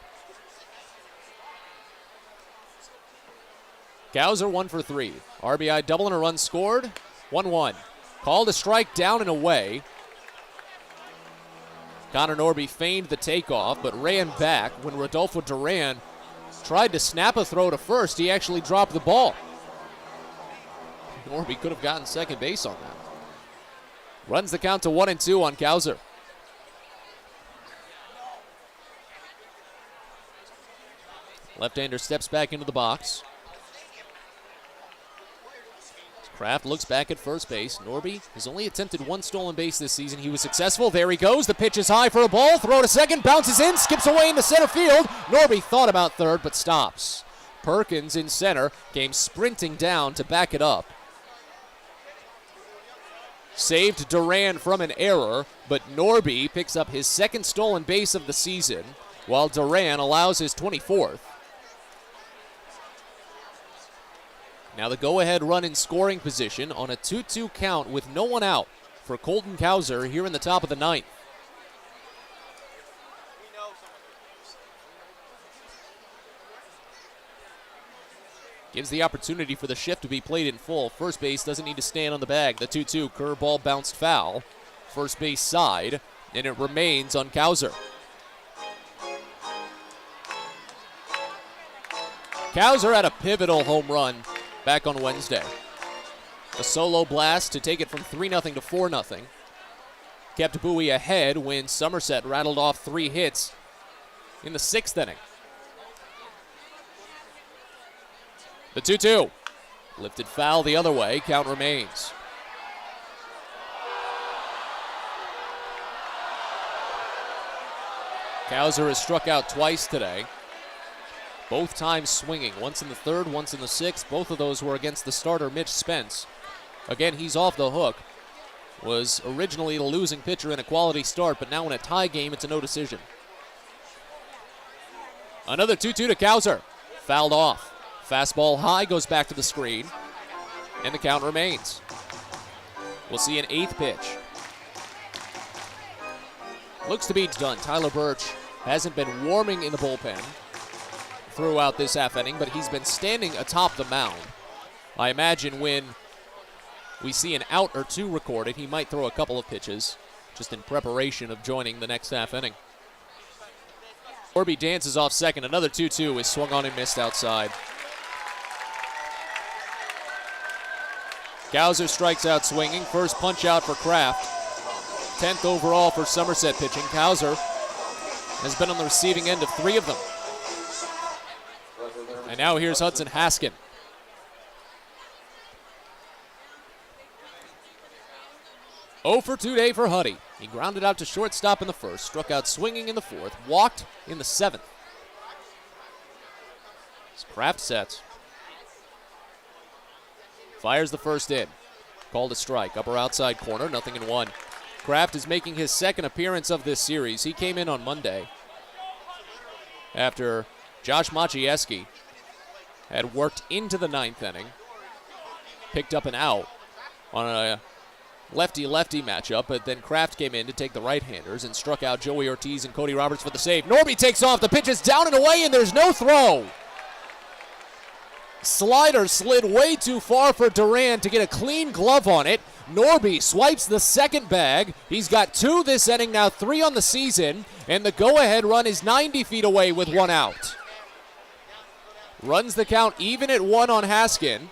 Kauser 1 for 3. RBI double and a run scored. 1-1. Called a strike down and away. Connor Norby feigned the takeoff, but ran back when Rodolfo Duran tried to snap a throw to first. He actually dropped the ball. Norby could have gotten second base on that. Runs the count to 1-2 on Kauser. Left-hander steps back into the box. Kraft looks back at first base. Norby has only attempted 1 stolen base this season. He was successful. There he goes. The pitch is high for a ball. Throw to second. Bounces in. Skips away into center field. Norby thought about third but stops. Perkins in center came sprinting down to back it up. Saved Duran from an error, but Norby picks up his 2nd stolen base of the season, while Duran allows his 24th. Now the go-ahead run in scoring position on a 2-2 count with no one out for Colton Kauser here in the top of the 9th. Gives the opportunity for the shift to be played in full. First base doesn't need to stand on the bag. The 2-2 curveball bounced foul. First base side, and it remains on Kauser. Kauser had a pivotal home run back on Wednesday. A solo blast to take it from 3-0 to 4-0. Kept Bowie ahead when Somerset rattled off 3 hits in the 6th inning. The 2-2. Lifted foul the other way. Count remains. Cowser has struck out twice today. Both times swinging. Once in the 3rd, once in the 6th. Both of those were against the starter, Mitch Spence. Again, he's off the hook. Was originally the losing pitcher in a quality start, but now in a tie game, it's a no decision. Another 2-2 to Cowser. Fouled off. Fastball high, goes back to the screen, and the count remains. We'll see an 8th pitch. Looks to be done. Tyler Birch hasn't been warming in the bullpen throughout this half inning, but he's been standing atop the mound. I imagine when we see an out or 2 recorded, he might throw a couple of pitches just in preparation of joining the next half inning. Norby dances off second. Another 2-2 is swung on and missed outside. Cowser strikes out swinging. First punch out for Kraft. 10th overall for Somerset pitching. Cowser has been on the receiving end of 3 of them. And now here's Hudson Haskin. Oh for 2 day for Huddy. He grounded out to shortstop in the 1st, struck out swinging in the 4th, walked in the 7th. As Kraft sets. Fires the first in. Called a strike. Upper outside corner, 0-1. Kraft is making his 2nd appearance of this series. He came in on Monday after Josh Maciejewski had worked into the 9th inning, picked up an out on a lefty-lefty matchup, but then Kraft came in to take the right-handers and struck out Joey Ortiz and Cody Roberts for the save. Norby takes off. The pitch is down and away, and there's no throw. Slider slid way too far for Duran to get a clean glove on it. Norby swipes the 2nd bag. He's got 2 this inning, now 3 on the season, and the go-ahead run is 90 feet away with 1 out. Runs the count even at 1 on Haskin.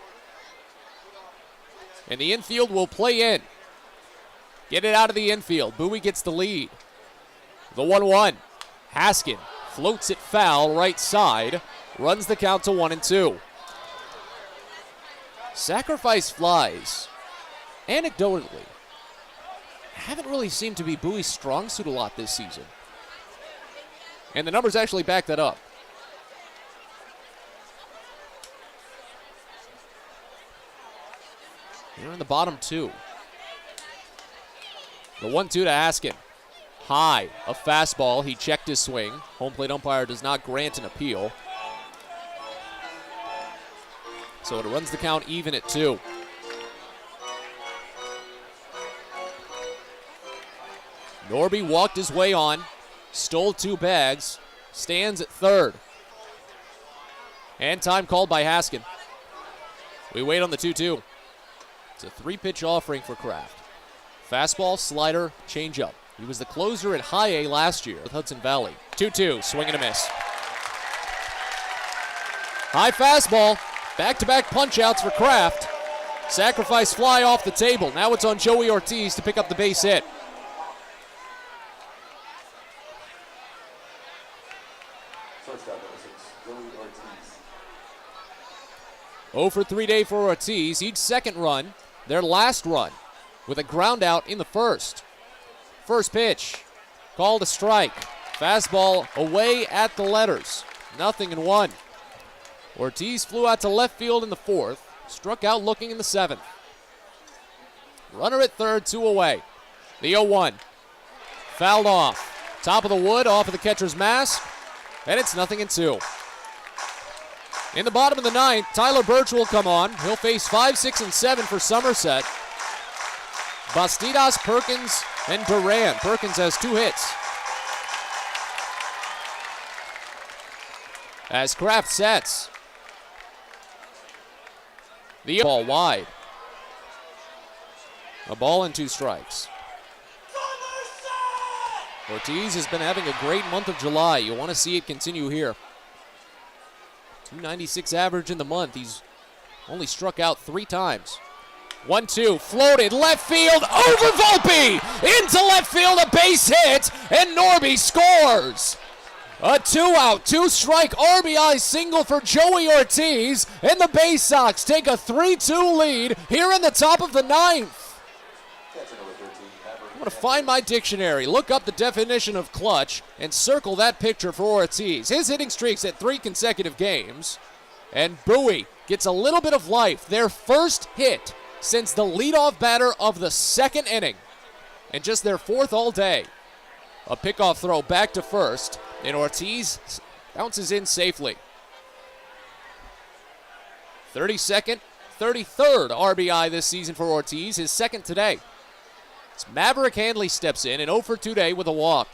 And the infield will play in. Get it out of the infield. Bowie gets the lead. The 1-1. Haskin floats it foul right side. Runs the count to 1-2. Sacrifice flies, anecdotally, haven't really seemed to be Bowie's strong suit a lot this season. And the numbers actually back that up. Here in the bottom 2. The 1-2 to Haskin. High, a fastball. He checked his swing. Home plate umpire does not grant an appeal. So it runs the count even at 2. Norby walked his way on, stole 2 bags, stands at 3rd. And time called by Haskin. We wait on the 2-2. It's a 3-pitch offering for Kraft. Fastball, slider, changeup. He was the closer at High A last year with Hudson Valley. 2-2, swing and a miss. High fastball. Back-to-back punch-outs for Kraft. Sacrifice fly off the table. Now it's on Joey Ortiz to pick up the base hit. Oh for 3 day for Ortiz. Each 2nd run, their last run, with a ground out in the 1st. First pitch, called a strike. Fastball away at the letters. 0-1. Ortiz flew out to left field in the 4th, struck out looking in the 7th. Runner at 3rd, 2 away. The 0-1. Fouled off. Top of the wood, off of the catcher's mask, and it's 0-2. In the bottom of the 9th, Tyler Birch will come on. He'll face 5, 6, and 7 for Somerset. Bastidas, Perkins, and Duran. Perkins has 2 hits. As Kraft sets. The ball wide. A ball and 2 strikes. Ortiz has been having a great month of July. You want to see it continue here. 296 average in the month. He's only struck out 3 times. 1-2, floated, left field, over Volpe! Into left field, a base hit, and Norby scores! A 2-out, 2-strike RBI single for Joey Ortiz, and the Baysox take a 3-2 lead here in the top of the ninth. I'm going to find my dictionary, look up the definition of clutch, and circle that picture for Ortiz. His hitting streak's at 3 consecutive games, and Bowie gets a little bit of life. Their first hit since the leadoff batter of the second inning, and just their 4th all day. A pickoff throw back to first, and Ortiz bounces in safely. 33rd RBI this season for Ortiz, his second today. As Maverick Handley steps in, and 0 for 2 today with a walk.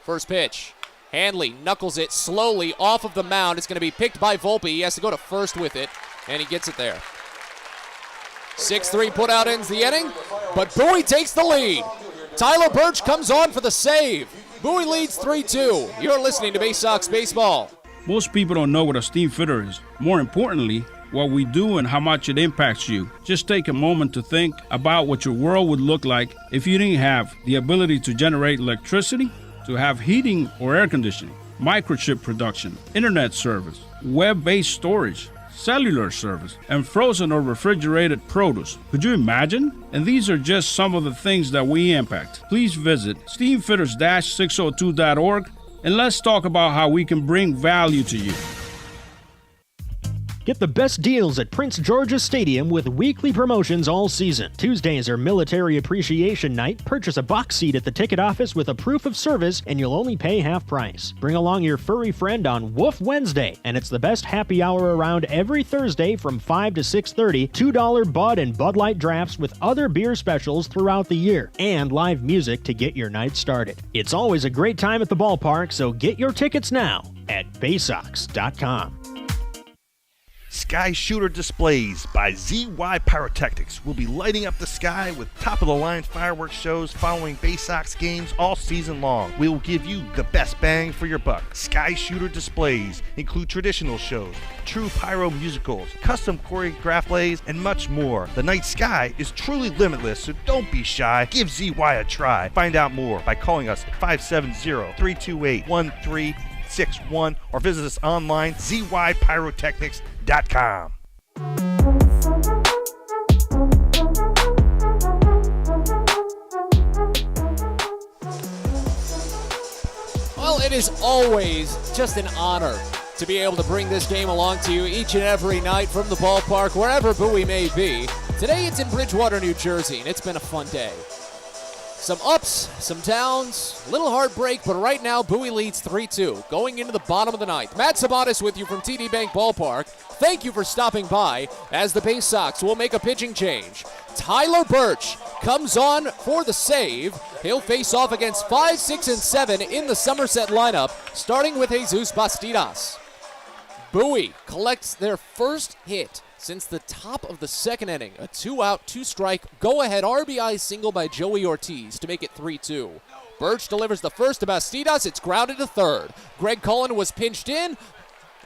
First pitch. Handley knuckles it slowly off of the mound. It's going to be picked by Volpe. He has to go to first with it, and he gets it there. 6-3 put out ends the inning, but Bowie takes the lead. Tyler Birch comes on for the save. Bowie leads 3-2. You're listening to Baysox Baseball. Most people don't know what a steam fitter is. More importantly, what we do and how much it impacts you. Just take a moment to think about what your world would look like if you didn't have the ability to generate electricity, to have heating or air conditioning, microchip production, internet service, web-based storage, cellular service, and frozen or refrigerated produce. Could you imagine? And these are just some of the things that we impact. Please visit steamfitters-602.org and let's talk about how we can bring value to you. Get the best deals at Prince George's Stadium with weekly promotions all season. Tuesdays are Military Appreciation Night. Purchase a box seat at the ticket office with a proof of service and you'll only pay half price. Bring along your furry friend on Woof Wednesday, and it's the best happy hour around every Thursday from 5 to 6:30. $2 Bud and Bud Light drafts with other beer specials throughout the year, and live music to get your night started. It's always a great time at the ballpark, so get your tickets now at Baysox.com. Sky Shooter Displays by ZY Pyrotechnics will be lighting up the sky with top-of-the-line fireworks shows following Baysox games all season long. We will give you the best bang for your buck. Sky Shooter Displays include traditional shows, true pyro musicals, custom choreographed plays, and much more. The night sky is truly limitless, so don't be shy. Give ZY a try. Find out more by calling us at 570-328-1361 or visit us online, zypyrotechnics.com. Well, it is always just an honor to be able to bring this game along to you each and every night from the ballpark, wherever Bowie may be. Today it's in Bridgewater, New Jersey, and it's been a fun day. Some ups, some downs, a little heartbreak, but right now Bowie leads 3-2, going into the bottom of the ninth. Matt Sabatis with you from TD Bank Ballpark. Thank you for stopping by as the Baysox will make a pitching change. Tyler Birch comes on for the save. He'll face off against 5, 6, and 7 in the Somerset lineup, starting with Jesus Bastidas. Bowie collects their first hit since the top of the second inning. A 2-out, 2-strike, go-ahead RBI single by Joey Ortiz to make it 3-2. Birch delivers the first to Bastidas. It's grounded to third. Greg Cullen was pinched in.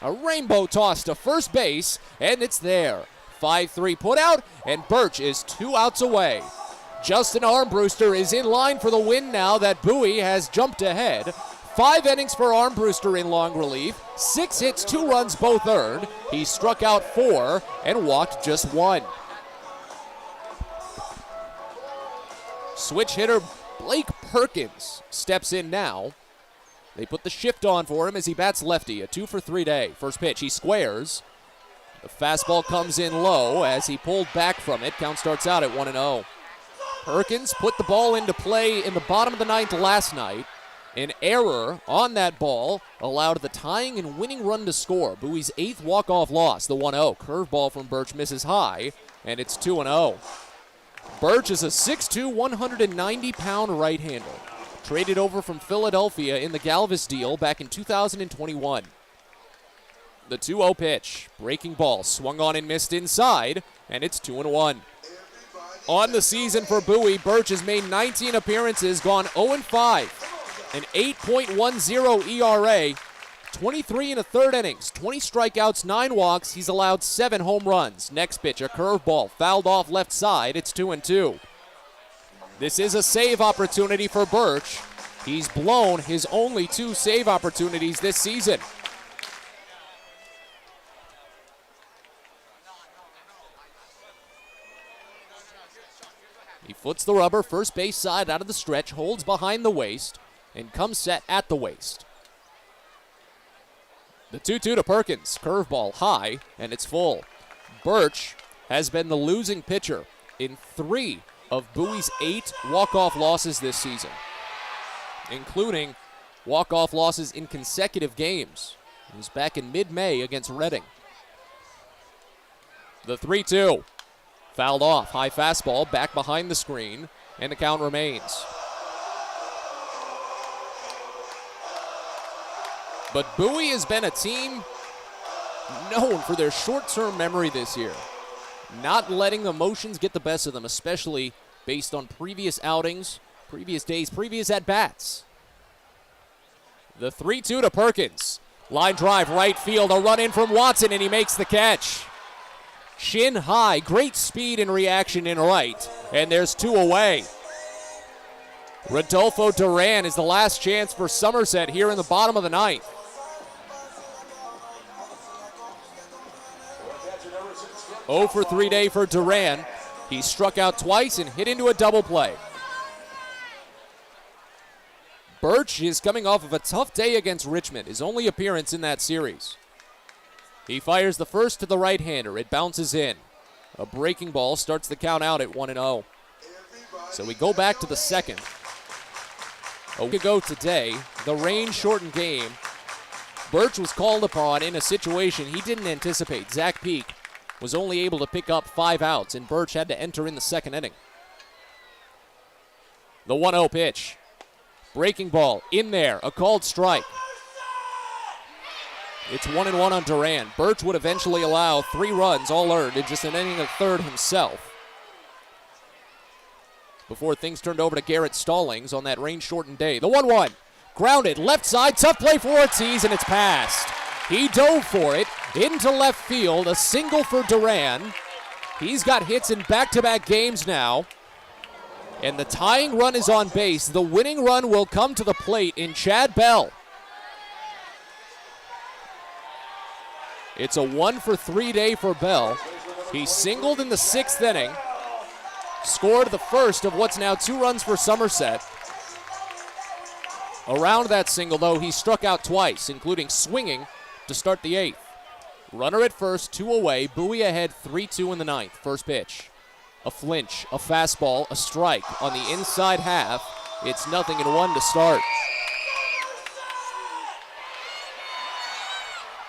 A rainbow toss to first base, and it's there. 5-3 put out, and Birch is 2 outs away. Justin Armbruster is in line for the win now that Bowie has jumped ahead. 5 innings for Armbruster in long relief. 6 hits, 2 runs, both earned. He struck out 4 and walked just 1. Switch hitter Blake Perkins steps in now. They put the shift on for him as he bats lefty. A 2 for 3 day. First pitch, he squares. The fastball comes in low as he pulled back from it. Count starts out at 1-0. Perkins put the ball into play in the bottom of the ninth last night. An error on that ball allowed the tying and winning run to score. Bowie's 8th walk-off loss, the 1-0. Curveball from Birch misses high, and it's 2-0. Birch is a 6'2", 190-pound right-hander. Traded over from Philadelphia in the Galvis deal back in 2021. The 2-0 pitch. Breaking ball swung on and missed inside, and it's 2-1. On the season for Bowie, Birch has made 19 appearances, gone 0-5. An 8.10 ERA, 23 in the third innings, 20 strikeouts, 9 walks. He's allowed 7 home runs. Next pitch, a curveball, fouled off left side. It's 2-2. This is a save opportunity for Birch. He's blown his only 2 save opportunities this season. He foots the rubber, first base side out of the stretch, holds behind the waist, and comes set at the waist. The 2-2 to Perkins, curveball high, and it's full. Birch has been the losing pitcher in 3 of Bowie's 8 walk-off losses this season, including walk-off losses in consecutive games. It was back in mid-May against Reading. The 3-2, fouled off, high fastball, back behind the screen, and the count remains. But Bowie has been a team known for their short-term memory this year, not letting the emotions get the best of them, especially based on previous outings, previous days, previous at-bats. The 3-2 to Perkins. Line drive, right field, a run in from Watson, and he makes the catch. Chin high, great speed and reaction in right, and there's 2 away. Rodolfo Duran is the last chance for Somerset here in the bottom of the 9th. 0 for 3 day for Duran. He struck out twice and hit into a double play. Birch is coming off of a tough day against Richmond, his only appearance in that series. He fires the first to the right-hander. It bounces in. A breaking ball starts the count out at 1-0. So we go back to the second. A week ago today, the rain-shortened game, Birch was called upon in a situation he didn't anticipate. Zach Peak was only able to pick up 5 outs, and Birch had to enter in the second inning. The 1-0 pitch. Breaking ball in there, a called strike. It's 1-1 on Duran. Birch would eventually allow 3 runs, all earned, in just an inning of third himself, before things turned over to Garrett Stallings on that rain-shortened day. The 1-1, grounded, left side, tough play for Ortiz, and it's passed. He dove for it, into left field, a single for Duran. He's got hits in back-to-back games now, and the tying run is on base. The winning run will come to the plate in Chad Bell. It's a 1 for 3 day for Bell. He singled in the 6th inning, scored the first of what's now 2 runs for Somerset. Around that single, though, he struck out twice, including swinging to start the 8th. Runner at first, 2 away. Bowie ahead 3-2 in the 9th. First pitch. A flinch, a fastball, a strike on the inside half. It's 0-1 to start.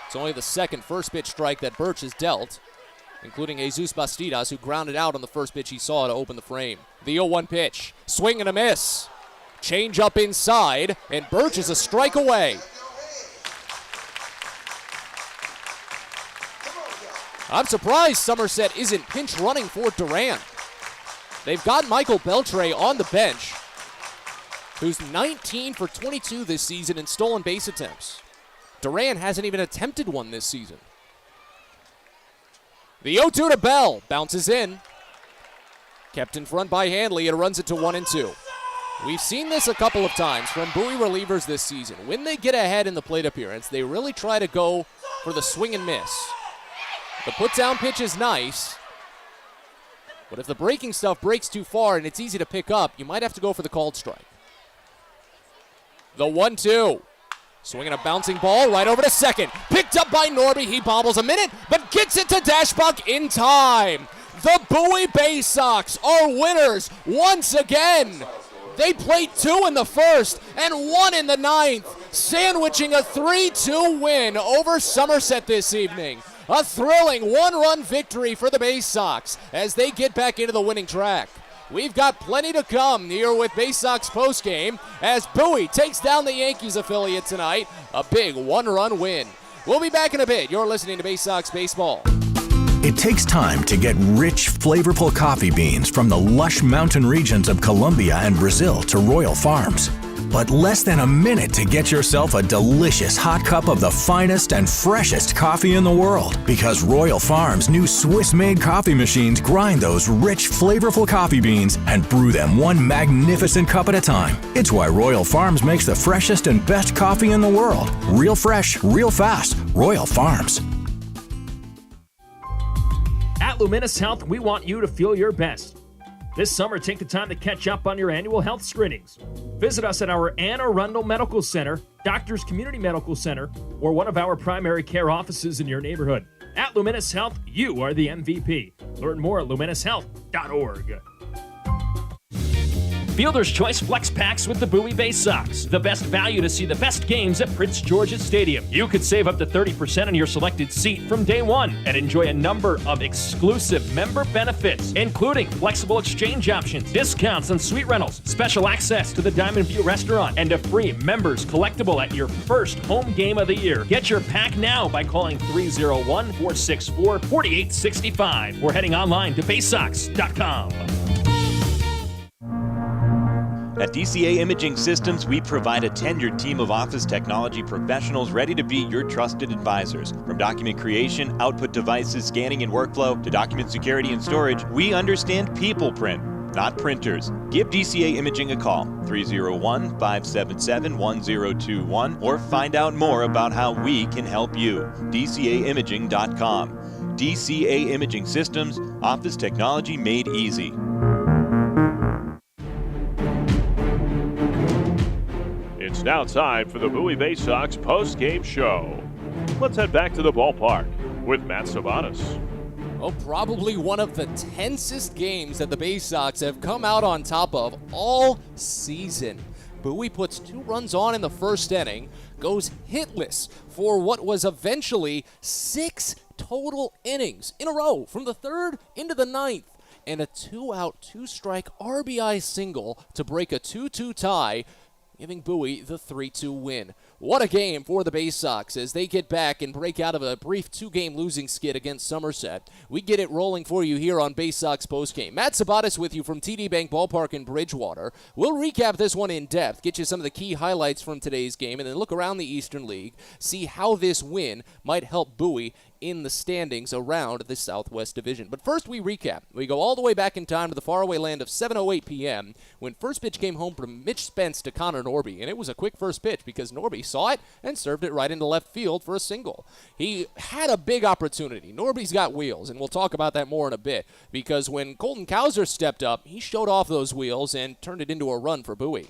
It's only the second first pitch strike that Birch has dealt, including Jesus Bastidas, who grounded out on the first pitch he saw to open the frame. The 0-1 pitch. Swing and a miss. Change up inside, and Birch is a strike away. I'm surprised Somerset isn't pinch running for Duran. They've got Michael Beltre on the bench, who's 19 for 22 this season in stolen base attempts. Duran hasn't even attempted one this season. The 0-2 to Bell, bounces in. Kept in front by Handley, and runs it to 1-2. We've seen this a couple of times from Bowie relievers this season. When they get ahead in the plate appearance, they really try to go for the swing and miss. The put-down pitch is nice, but if the breaking stuff breaks too far and it's easy to pick up, you might have to go for the called strike. The 1-2. Swinging a bouncing ball right over to second. Picked up by Norby. He bobbles a minute, but gets it to Dashbuck in time. The Bowie Baysox are winners once again. They played 2 in the first and 1 in the 9th, sandwiching a 3-2 win over Somerset this evening. A thrilling 1-run victory for the Baysox as they get back into the winning track. We've got plenty to come here with Baysox postgame as Bowie takes down the Yankees affiliate tonight. A big 1-run win. We'll be back in a bit. You're listening to Baysox Baseball. It takes time to get rich, flavorful coffee beans from the lush mountain regions of Colombia and Brazil to Royal Farms. but less than a minute to get yourself a delicious hot cup of the finest and freshest coffee in the world. Because Royal Farms' new Swiss-made coffee machines grind those rich, flavorful coffee beans and brew them one magnificent cup at a time. It's why Royal Farms makes the freshest and best coffee in the world. Real fresh, real fast. Royal Farms. At Luminous Health, we want you to feel your best. This summer, take the time to catch up on your annual health screenings. Visit us at our Anne Arundel Medical Center, Doctors Community Medical Center, or one of our primary care offices in your neighborhood. At Luminous Health, you are the MVP. Learn more at luminoushealth.org. Fielder's Choice Flex Packs with the Bowie Baysox. The best value to see the best games at Prince George's Stadium. You could save up to 30% on your selected seat from day one and enjoy a number of exclusive member benefits, including flexible exchange options, discounts on suite rentals, special access to the Diamond View restaurant, and a free members collectible at your first home game of the year. Get your pack now by calling 301-464-4865 or heading online to baysox.com. At DCA Imaging Systems, we provide a tenured team of office technology professionals ready to be your trusted advisors. From document creation, output devices, scanning and workflow, to document security and storage, we understand people print, not printers. Give DCA Imaging a call, 301-577-1021, or find out more about how we can help you. DCAimaging.com. DCA Imaging Systems, office technology made easy. It's now time for the Bowie Baysox post-game show. Let's head back to the ballpark with Matt Sabanas. Oh, probably one of the tensest games that the Baysox have come out on top of all season. Bowie puts 2 runs on in the first inning, goes hitless for what was eventually 6 total innings in a row from the 3rd into the 9th, and a 2-out, 2-strike RBI single to break a 2-2 tie, giving Bowie the 3-2 win. What a game for the Baysox as they get back and break out of a brief 2-game losing skid against Somerset. We get it rolling for you here on Baysox Postgame. Matt Sabatas with you from TD Bank Ballpark in Bridgewater. We'll recap this one in depth, get you some of the key highlights from today's game, and then look around the Eastern League, see how this win might help Bowie in the standings around the Southwest Division. But first we recap. We go all the way back in time to the faraway land of 7:08 p.m. when first pitch came home from Mitch Spence to Connor Norby, and it was a quick first pitch because Norby saw it and served it right into left field for a single. He had a big opportunity. Norby's got wheels, and we'll talk about that more in a bit, because when Colton Cowser stepped up, he showed off those wheels and turned it into a run for Bowie.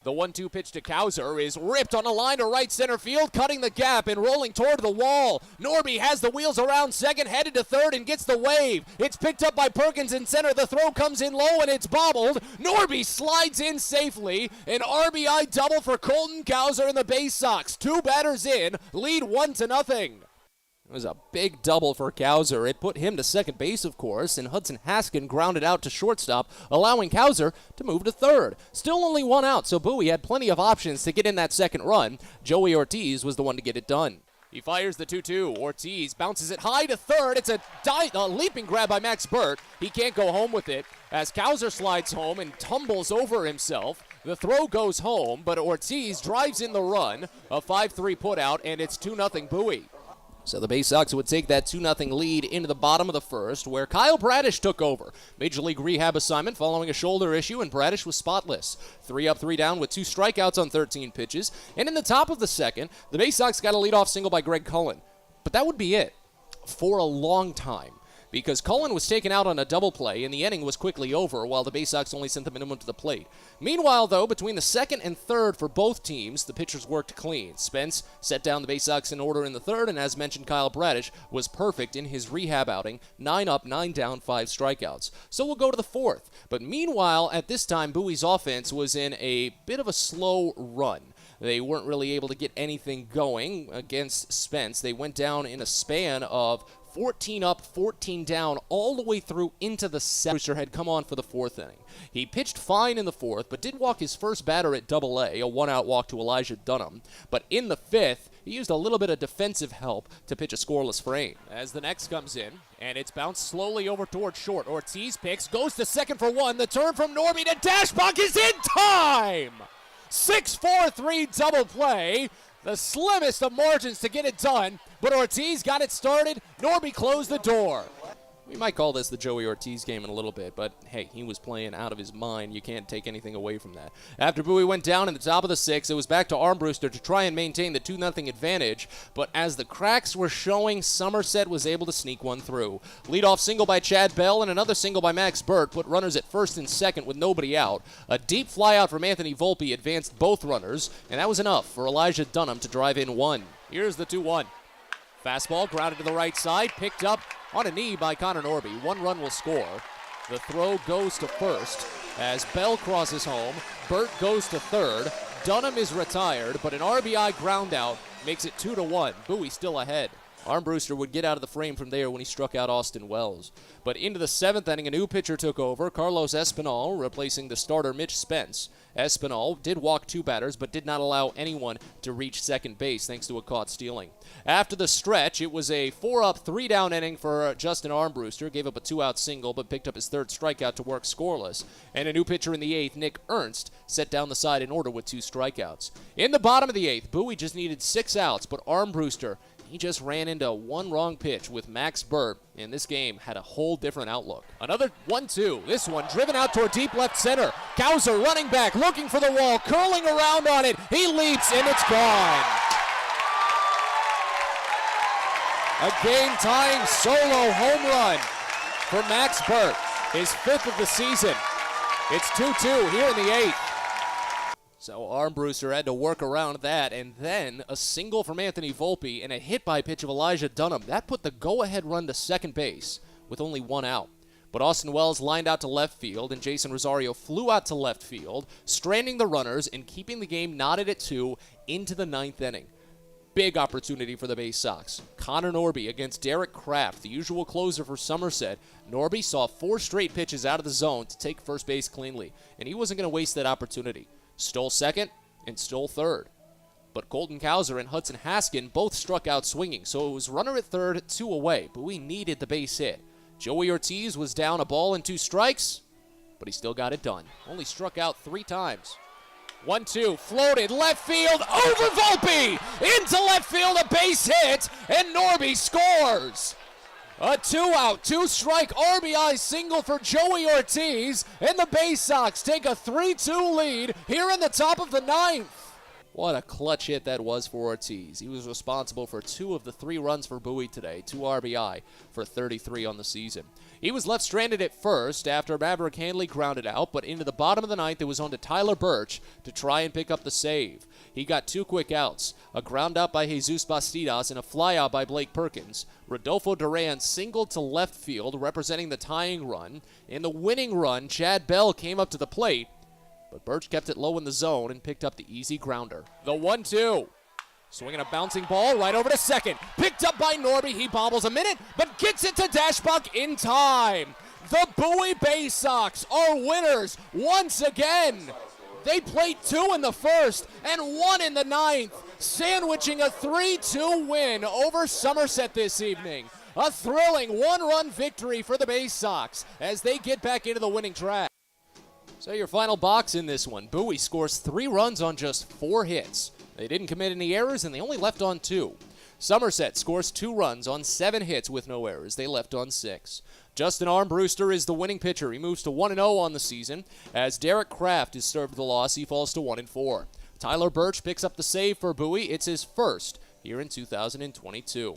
The 1-2 pitch to Cowser is ripped on a line to right center field, cutting the gap and rolling toward the wall. Norby has the wheels around second, headed to third, and gets the wave. It's picked up by Perkins in center. The throw comes in low, and it's bobbled. Norby slides in safely. An RBI double for Colton Cowser and the Baysox. 2 batters in, lead 1-0. It was a big double for Cowser. It put him to second base, of course, and Hudson Haskin grounded out to shortstop, allowing Cowser to move to third. Still only 1 out, so Bowie had plenty of options to get in that second run. Joey Ortiz was the one to get it done. He fires the 2-2. Ortiz bounces it high to third. It's a leaping grab by Max Burt. He can't go home with it as Cowser slides home and tumbles over himself. The throw goes home, but Ortiz drives in the run. A 5-3 putout, and it's 2-0 Bowie. So the Baysox would take that 2-0 lead into the bottom of the first, where Kyle Bradish took over. Major League rehab assignment following a shoulder issue, and Bradish was spotless. 3 up, 3 down with 2 strikeouts on 13 pitches. And in the top of the second, the Baysox got a leadoff single by Greg Cullen. But that would be it for a long time, because Cullen was taken out on a double play, and the inning was quickly over while the Baysox only sent the minimum to the plate. Meanwhile, though, between the second and third for both teams, the pitchers worked clean. Spence set down the Baysox in order in the third, and as mentioned, Kyle Bradish was perfect in his rehab outing. 9 up, 9 down, 5 strikeouts. So we'll go to the fourth. But meanwhile, at this time, Bowie's offense was in a bit of a slow run. They weren't really able to get anything going against Spence. They went down in a span of 14 up, 14 down, all the way through into the seventh. Brewster had come on for the 4th inning. He pitched fine in the 4th, but did walk his first batter at Double-A, a 1-out walk to Elijah Dunham. But in the 5th, he used a little bit of defensive help to pitch a scoreless frame. As the next comes in, and it's bounced slowly over towards short. Ortiz picks, goes to second for 1. The turn from Norby to Dashbach is in time! 6-4-3 double play. The slimmest of margins to get it done, but Ortiz got it started. Norby closed the door. We might call this the Joey Ortiz game in a little bit, but hey, he was playing out of his mind. You can't take anything away from that. After Bowie went down in the top of the 6th, it was back to Armbruster to try and maintain the 2-0 advantage, but as the cracks were showing, Somerset was able to sneak one through. Leadoff single by Chad Bell and another single by Max Burt put runners at first and second with nobody out. A deep flyout from Anthony Volpe advanced both runners, and that was enough for Elijah Dunham to drive in one. Here's the 2-1. Fastball grounded to the right side, picked up on a knee by Connor Norby. One run will score. The throw goes to first as Bell crosses home. Burt goes to third. Dunham is retired, but an RBI ground out makes it 2-1. Bowie still ahead. Armbruster would get out of the frame from there when he struck out Austin Wells. But into the 7th inning, a new pitcher took over, Carlos Espinal, replacing the starter Mitch Spence. Espinal did walk 2 batters, but did not allow anyone to reach second base thanks to a caught stealing. After the stretch, it was a 4-up, 3-down inning for Justin Armbruster. Gave up a 2-out single, but picked up his 3rd strikeout to work scoreless. And a new pitcher in the 8th, Nick Ernst, set down the side in order with 2 strikeouts. In the bottom of the 8th, Bowie just needed 6 outs, but Armbruster, he just ran into one wrong pitch with Max Burt, and this game had a whole different outlook. Another 1-2. This one driven out toward deep left center. Cowser running back, looking for the wall, curling around on it. He leaps, and it's gone. A game-tying solo home run for Max Burt, his 5th of the season. It's 2-2 here in the 8th. So Armbruster had to work around that, and then a single from Anthony Volpe and a hit by pitch of Elijah Dunham. That put the go-ahead run to second base with only 1 out. But Austin Wells lined out to left field, and Jason Rosario flew out to left field, stranding the runners and keeping the game knotted at 2 into the 9th inning. Big opportunity for the Baysox. Connor Norby against Derek Kraft, the usual closer for Somerset. Norby saw 4 straight pitches out of the zone to take first base cleanly, and he wasn't going to waste that opportunity. Stole second and stole third. But Colton Cowser and Hudson Haskin both struck out swinging, so it was runner at third, 2 away, but we needed the base hit. Joey Ortiz was down a ball and 2 strikes, but he still got it done. Only struck out 3 times. 1-2, floated, left field, over Volpe! Into left field, a base hit, and Norby scores! A 2-out, 2-strike RBI single for Joey Ortiz, and the Baysox take a 3-2 lead here in the top of the 9th. What a clutch hit that was for Ortiz. He was responsible for 2 of the 3 runs for Bowie today, 2 RBI for 33 on the season. He was left stranded at first after Maverick Handley grounded out, but into the bottom of the 9th, it was on to Tyler Birch to try and pick up the save. He got 2 quick outs, a ground out by Jesus Bastidas and a fly out by Blake Perkins. Rodolfo Duran singled to left field, representing the tying run. In the winning run, Chad Bell came up to the plate, but Birch kept it low in the zone and picked up the easy grounder. The 1-2. Swinging a bouncing ball right over to second. Picked up by Norby. He bobbles a minute, but gets it to Dashbuck in time. The Bowie Baysox are winners once again. They played 2 in the 1st and 1 in the 9th, sandwiching a 3-2 win over Somerset this evening. A thrilling 1-run victory for the Baysox as they get back into the winning track. So your final box in this one. Bowie scores 3 runs on just 4 hits. They didn't commit any errors, and they only left on 2. Somerset scores 2 runs on 7 hits with no errors. They left on 6. Justin Armbruster is the winning pitcher. He moves to 1-0 on the season. As Derek Kraft is served the loss, he falls to 1-4. Tyler Birch picks up the save for Bowie. It's his first here in 2022.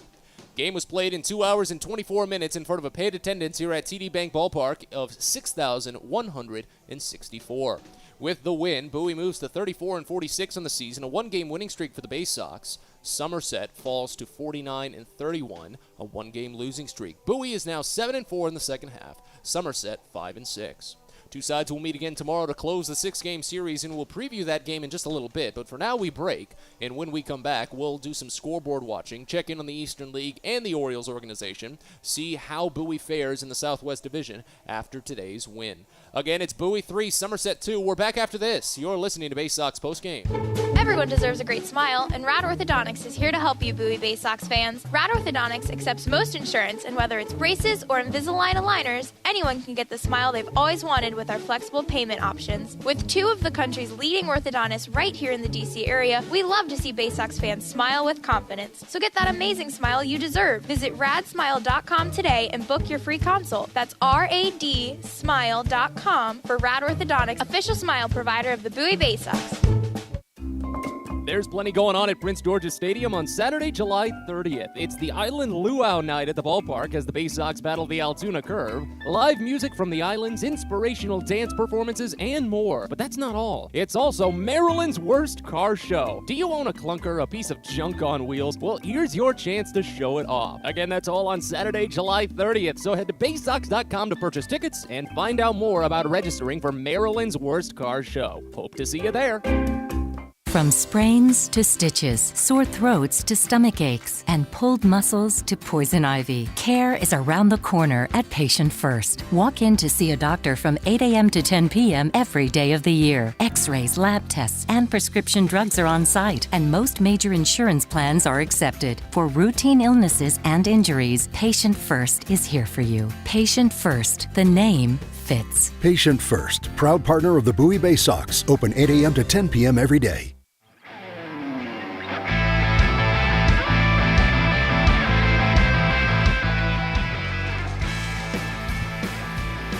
Game was played in 2 hours and 24 minutes in front of a paid attendance here at TD Bank Ballpark of 6,164. With the win, Bowie moves to 34-46 on the season, a 1-game winning streak for the Baysox. Somerset falls to 49-31, a 1-game losing streak. Bowie is now 7-4 in the second half. Somerset 5-6. 2 sides will meet again tomorrow to close the 6-game series, and we'll preview that game in just a little bit. But for now, we break, and when we come back, we'll do some scoreboard watching, check in on the Eastern League and the Orioles organization, see how Bowie fares in the Southwest Division after today's win. Again, it's Bowie 3, Somerset 2. We're back after this. You're listening to Baysox Postgame. Everyone deserves a great smile, and Rad Orthodontics is here to help you, Bowie Baysox fans. Rad Orthodontics accepts most insurance, and whether it's braces or Invisalign aligners, anyone can get the smile they've always wanted with our flexible payment options. With two of the country's leading orthodontists right here in the DC area, we love to see Baysox fans smile with confidence. So get that amazing smile you deserve. Visit radsmile.com today and book your free consult. That's radsmile.com for Rad Orthodontics, official smile provider of the Bowie Baysox. There's plenty going on at Prince George's Stadium on Saturday, July 30th. It's the Island Luau night at the ballpark as the Baysox battle the Altoona Curve. Live music from the islands, inspirational dance performances, and more. But that's not all. It's also Maryland's worst car show. Do you own a clunker, a piece of junk on wheels? Well, here's your chance to show it off. Again, that's all on Saturday, July 30th. So head to Baysox.com to purchase tickets and find out more about registering for Maryland's worst car show. Hope to see you there. From sprains to stitches, sore throats to stomach aches, and pulled muscles to poison ivy, care is around the corner at Patient First. Walk in to see a doctor from 8 a.m. to 10 p.m. every day of the year. X-rays, lab tests, and prescription drugs are on site, and most major insurance plans are accepted. For routine illnesses and injuries, Patient First is here for you. Patient First, the name fits. Patient First, proud partner of the Bowie Baysox, open 8 a.m. to 10 p.m. every day.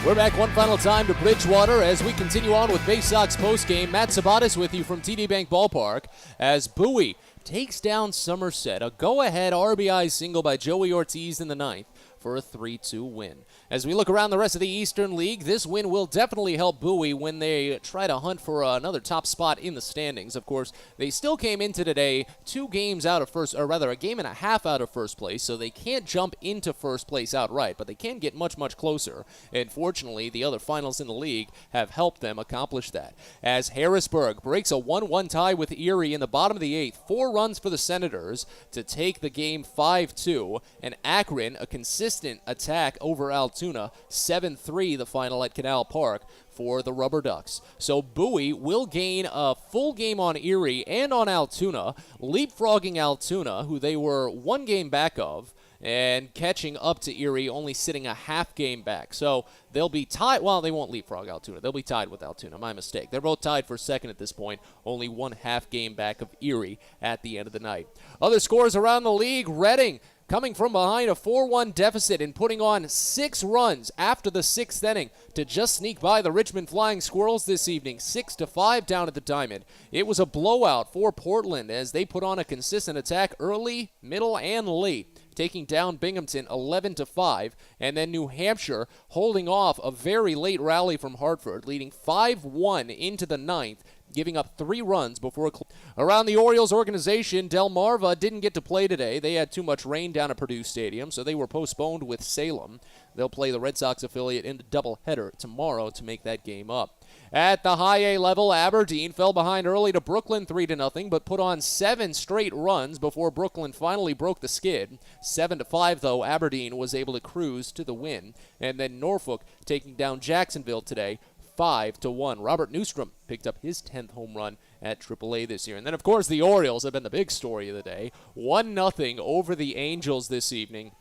We're back one final time to Bridgewater as we continue on with Baysox postgame. Matt Sabatis with you from TD Bank Ballpark as Bowie takes down Somerset. A go-ahead RBI single by Joey Ortiz in the ninth for a 3-2 win. As we look around the rest of the Eastern League, this win will definitely help Bowie when they try to hunt for another top spot in the standings. Of course, they still came into today 2 games out of first, or rather a game and a half out of first place, so they can't jump into first place outright, but they can get much, much closer. And fortunately, the other finals in the league have helped them accomplish that. As Harrisburg breaks a 1-1 tie with Erie in the bottom of the 8th, 4 runs for the Senators to take the game 5-2, and Akron, a consistent attack over Altoona, 7-3 the final at Canal Park for the Rubber Ducks. So Bowie will gain a full game on Erie and on Altoona, leapfrogging Altoona, who they were 1 game back of, and catching up to Erie, only sitting a half game back. So they'll be tied. Well, they won't leapfrog Altoona. They'll be tied with Altoona. My mistake. They're both tied for second at this point, only 1 half game back of Erie at the end of the night. Other scores around the league, Reading coming from behind a 4-1 deficit and putting on 6 runs after the 6th inning to just sneak by the Richmond Flying Squirrels this evening, 6-5 down at the Diamond. It was a blowout for Portland as they put on a consistent attack early, middle, and late, taking down Binghamton 11-5, and then New Hampshire holding off a very late rally from Hartford, leading 5-1 into the 9th, giving up 3 runs before. Around the Orioles organization, Delmarva didn't get to play today. They had too much rain down at Purdue Stadium, so they were postponed with Salem. They'll play the Red Sox affiliate in a doubleheader tomorrow to make that game up. At the high A level, Aberdeen fell behind early to Brooklyn 3-0, but put on 7 straight runs before Brooklyn finally broke the skid. 7-5, though, Aberdeen was able to cruise to the win. And then Norfolk taking down Jacksonville today, 5-1. Robert Newstrom picked up his 10th home run at AAA this year. And then, of course, the Orioles have been the big story of the day. 1-0 over the Angels this evening.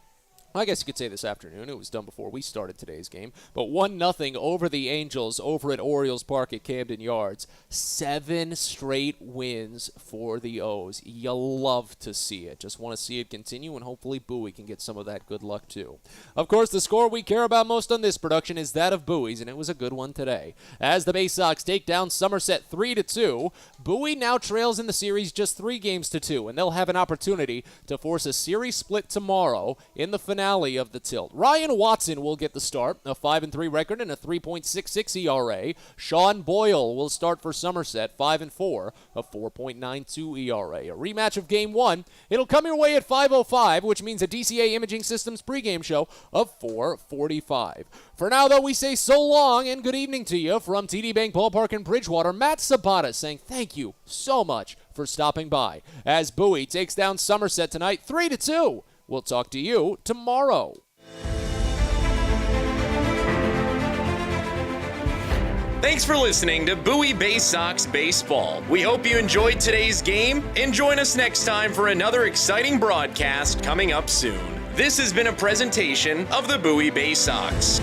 I guess you could say this afternoon. It was done before we started today's game. But 1-0 over the Angels over at Orioles Park at Camden Yards. 7 straight wins for the O's. You love to see it. Just want to see it continue, and hopefully Bowie can get some of that good luck too. Of course, the score we care about most on this production is that of Bowie's, and it was a good one today. As the Baysox take down Somerset 3-2, Bowie now trails in the series just 3 games to 2, and they'll have an opportunity to force a series split tomorrow in the finale of the tilt. Ryan Watson will get the start, a 5-3 record and a 3.66 ERA. Sean Boyle will start for Somerset, 5-4, a 4.92 ERA. A rematch of Game 1. It'll come your way at 5:05, which means a DCA Imaging Systems pregame show of 4:45. For now, though, we say so long and good evening to you from TD Bank Ballpark in Bridgewater. Matt Sabatis saying thank you so much for stopping by as Bowie takes down Somerset tonight, 3-2. We'll talk to you tomorrow. Thanks for listening to Bowie Baysox Baseball. We hope you enjoyed today's game and join us next time for another exciting broadcast coming up soon. This has been a presentation of the Bowie Baysox.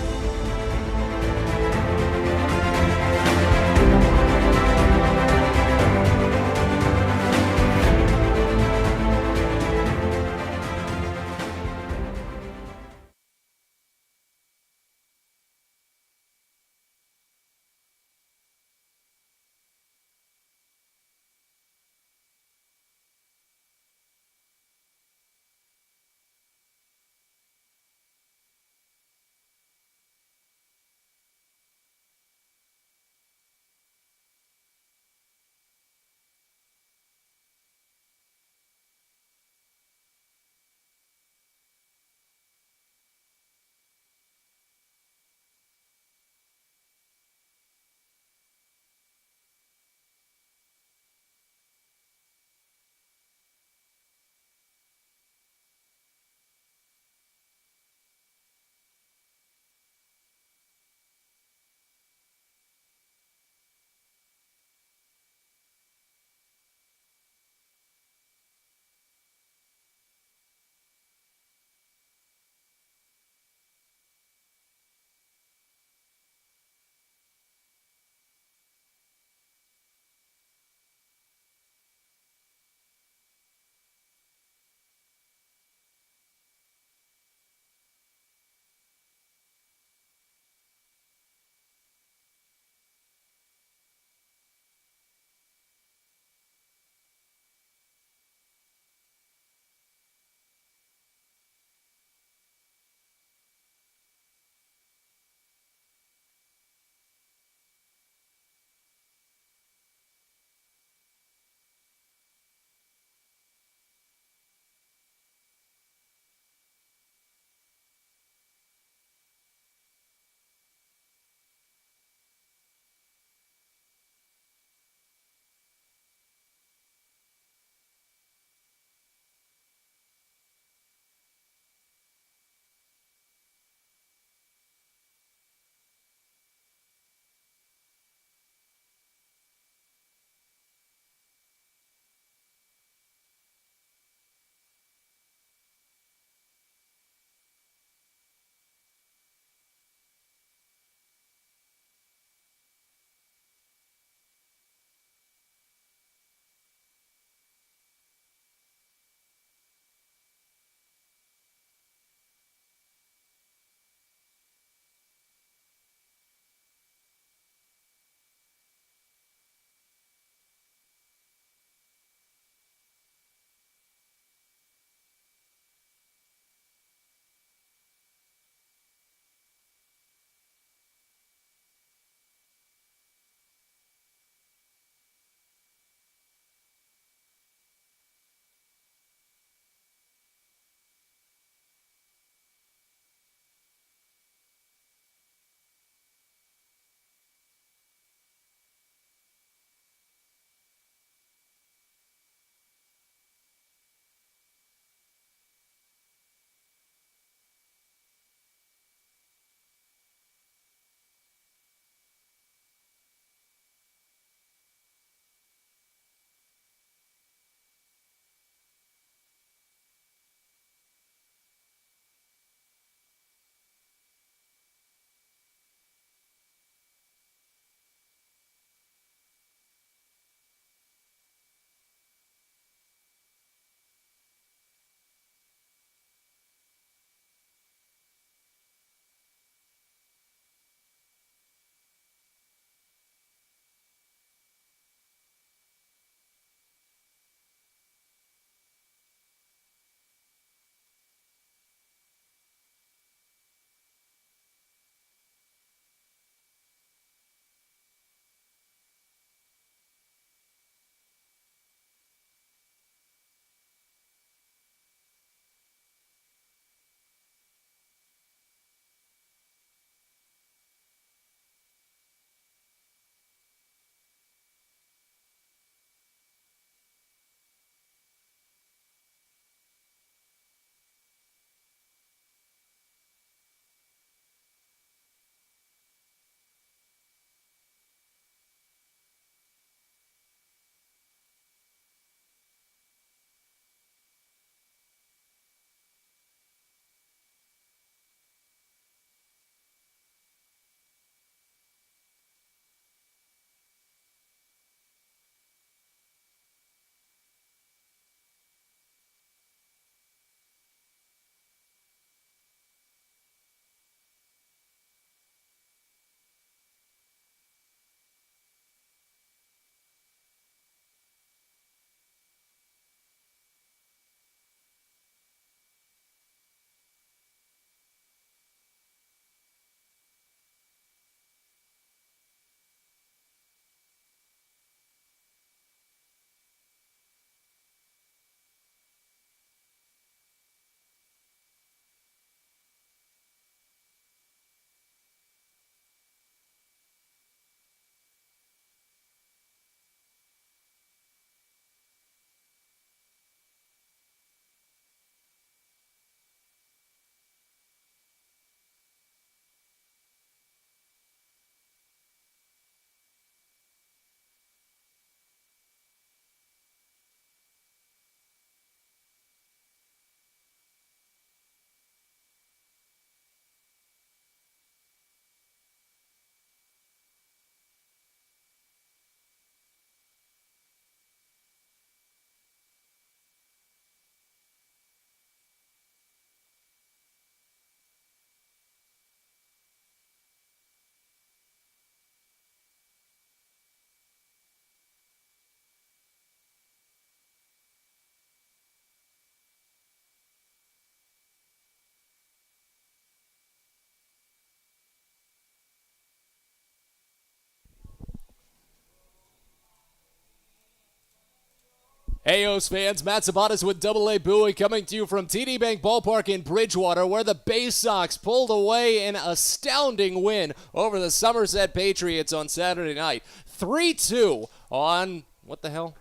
Hey, O's fans, Matt Sabatas with AA Bowie coming to you from TD Bank Ballpark in Bridgewater, where the Baysox pulled away an astounding win over the Somerset Patriots on Saturday night. 3-2 on, what the hell?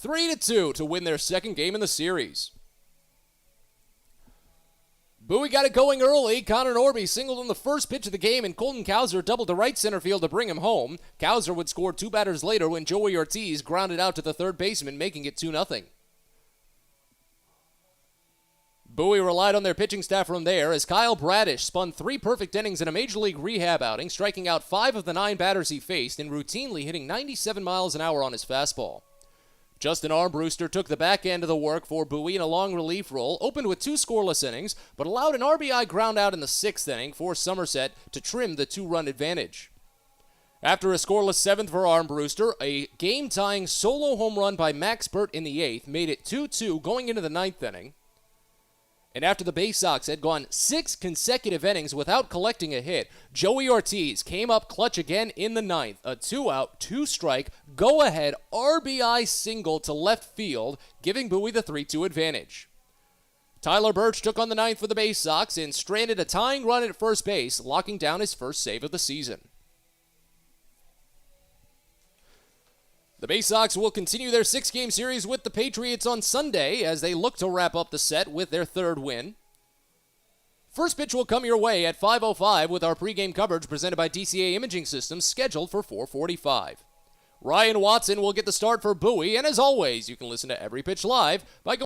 3-2 to win their second game in the series. Bowie got it going early. Connor Norby singled on the first pitch of the game, and Colton Cowser doubled to right center field to bring him home. Cowser would score 2 batters later when Joey Ortiz grounded out to the third baseman, making it 2-0. Bowie relied on their pitching staff from there as Kyle Bradish spun 3 perfect innings in a Major League rehab outing, striking out 5 of the 9 batters he faced and routinely hitting 97 miles an hour on his fastball. Justin Armbruster took the back end of the work for Bowie in a long relief role, opened with 2 scoreless innings, but allowed an RBI ground out in the 6th inning for Somerset to trim the 2-run advantage. After a scoreless 7th for Armbruster, a game-tying solo home run by Max Burt in the 8th made it 2-2 going into the 9th inning. And after the Baysox had gone 6 consecutive innings without collecting a hit, Joey Ortiz came up clutch again in the 9th. A 2-out, 2-strike, go-ahead RBI single to left field, giving Bowie the 3-2 advantage. Tyler Birch took on the 9th for the Baysox and stranded a tying run at first base, locking down his first save of the season. The Baysox will continue their 6-game series with the Patriots on Sunday as they look to wrap up the set with their 3rd win. First pitch will come your way at 5:05 with our pregame coverage presented by DCA Imaging Systems scheduled for 4:45. Ryan Watson will get the start for Bowie, and as always, you can listen to every pitch live by going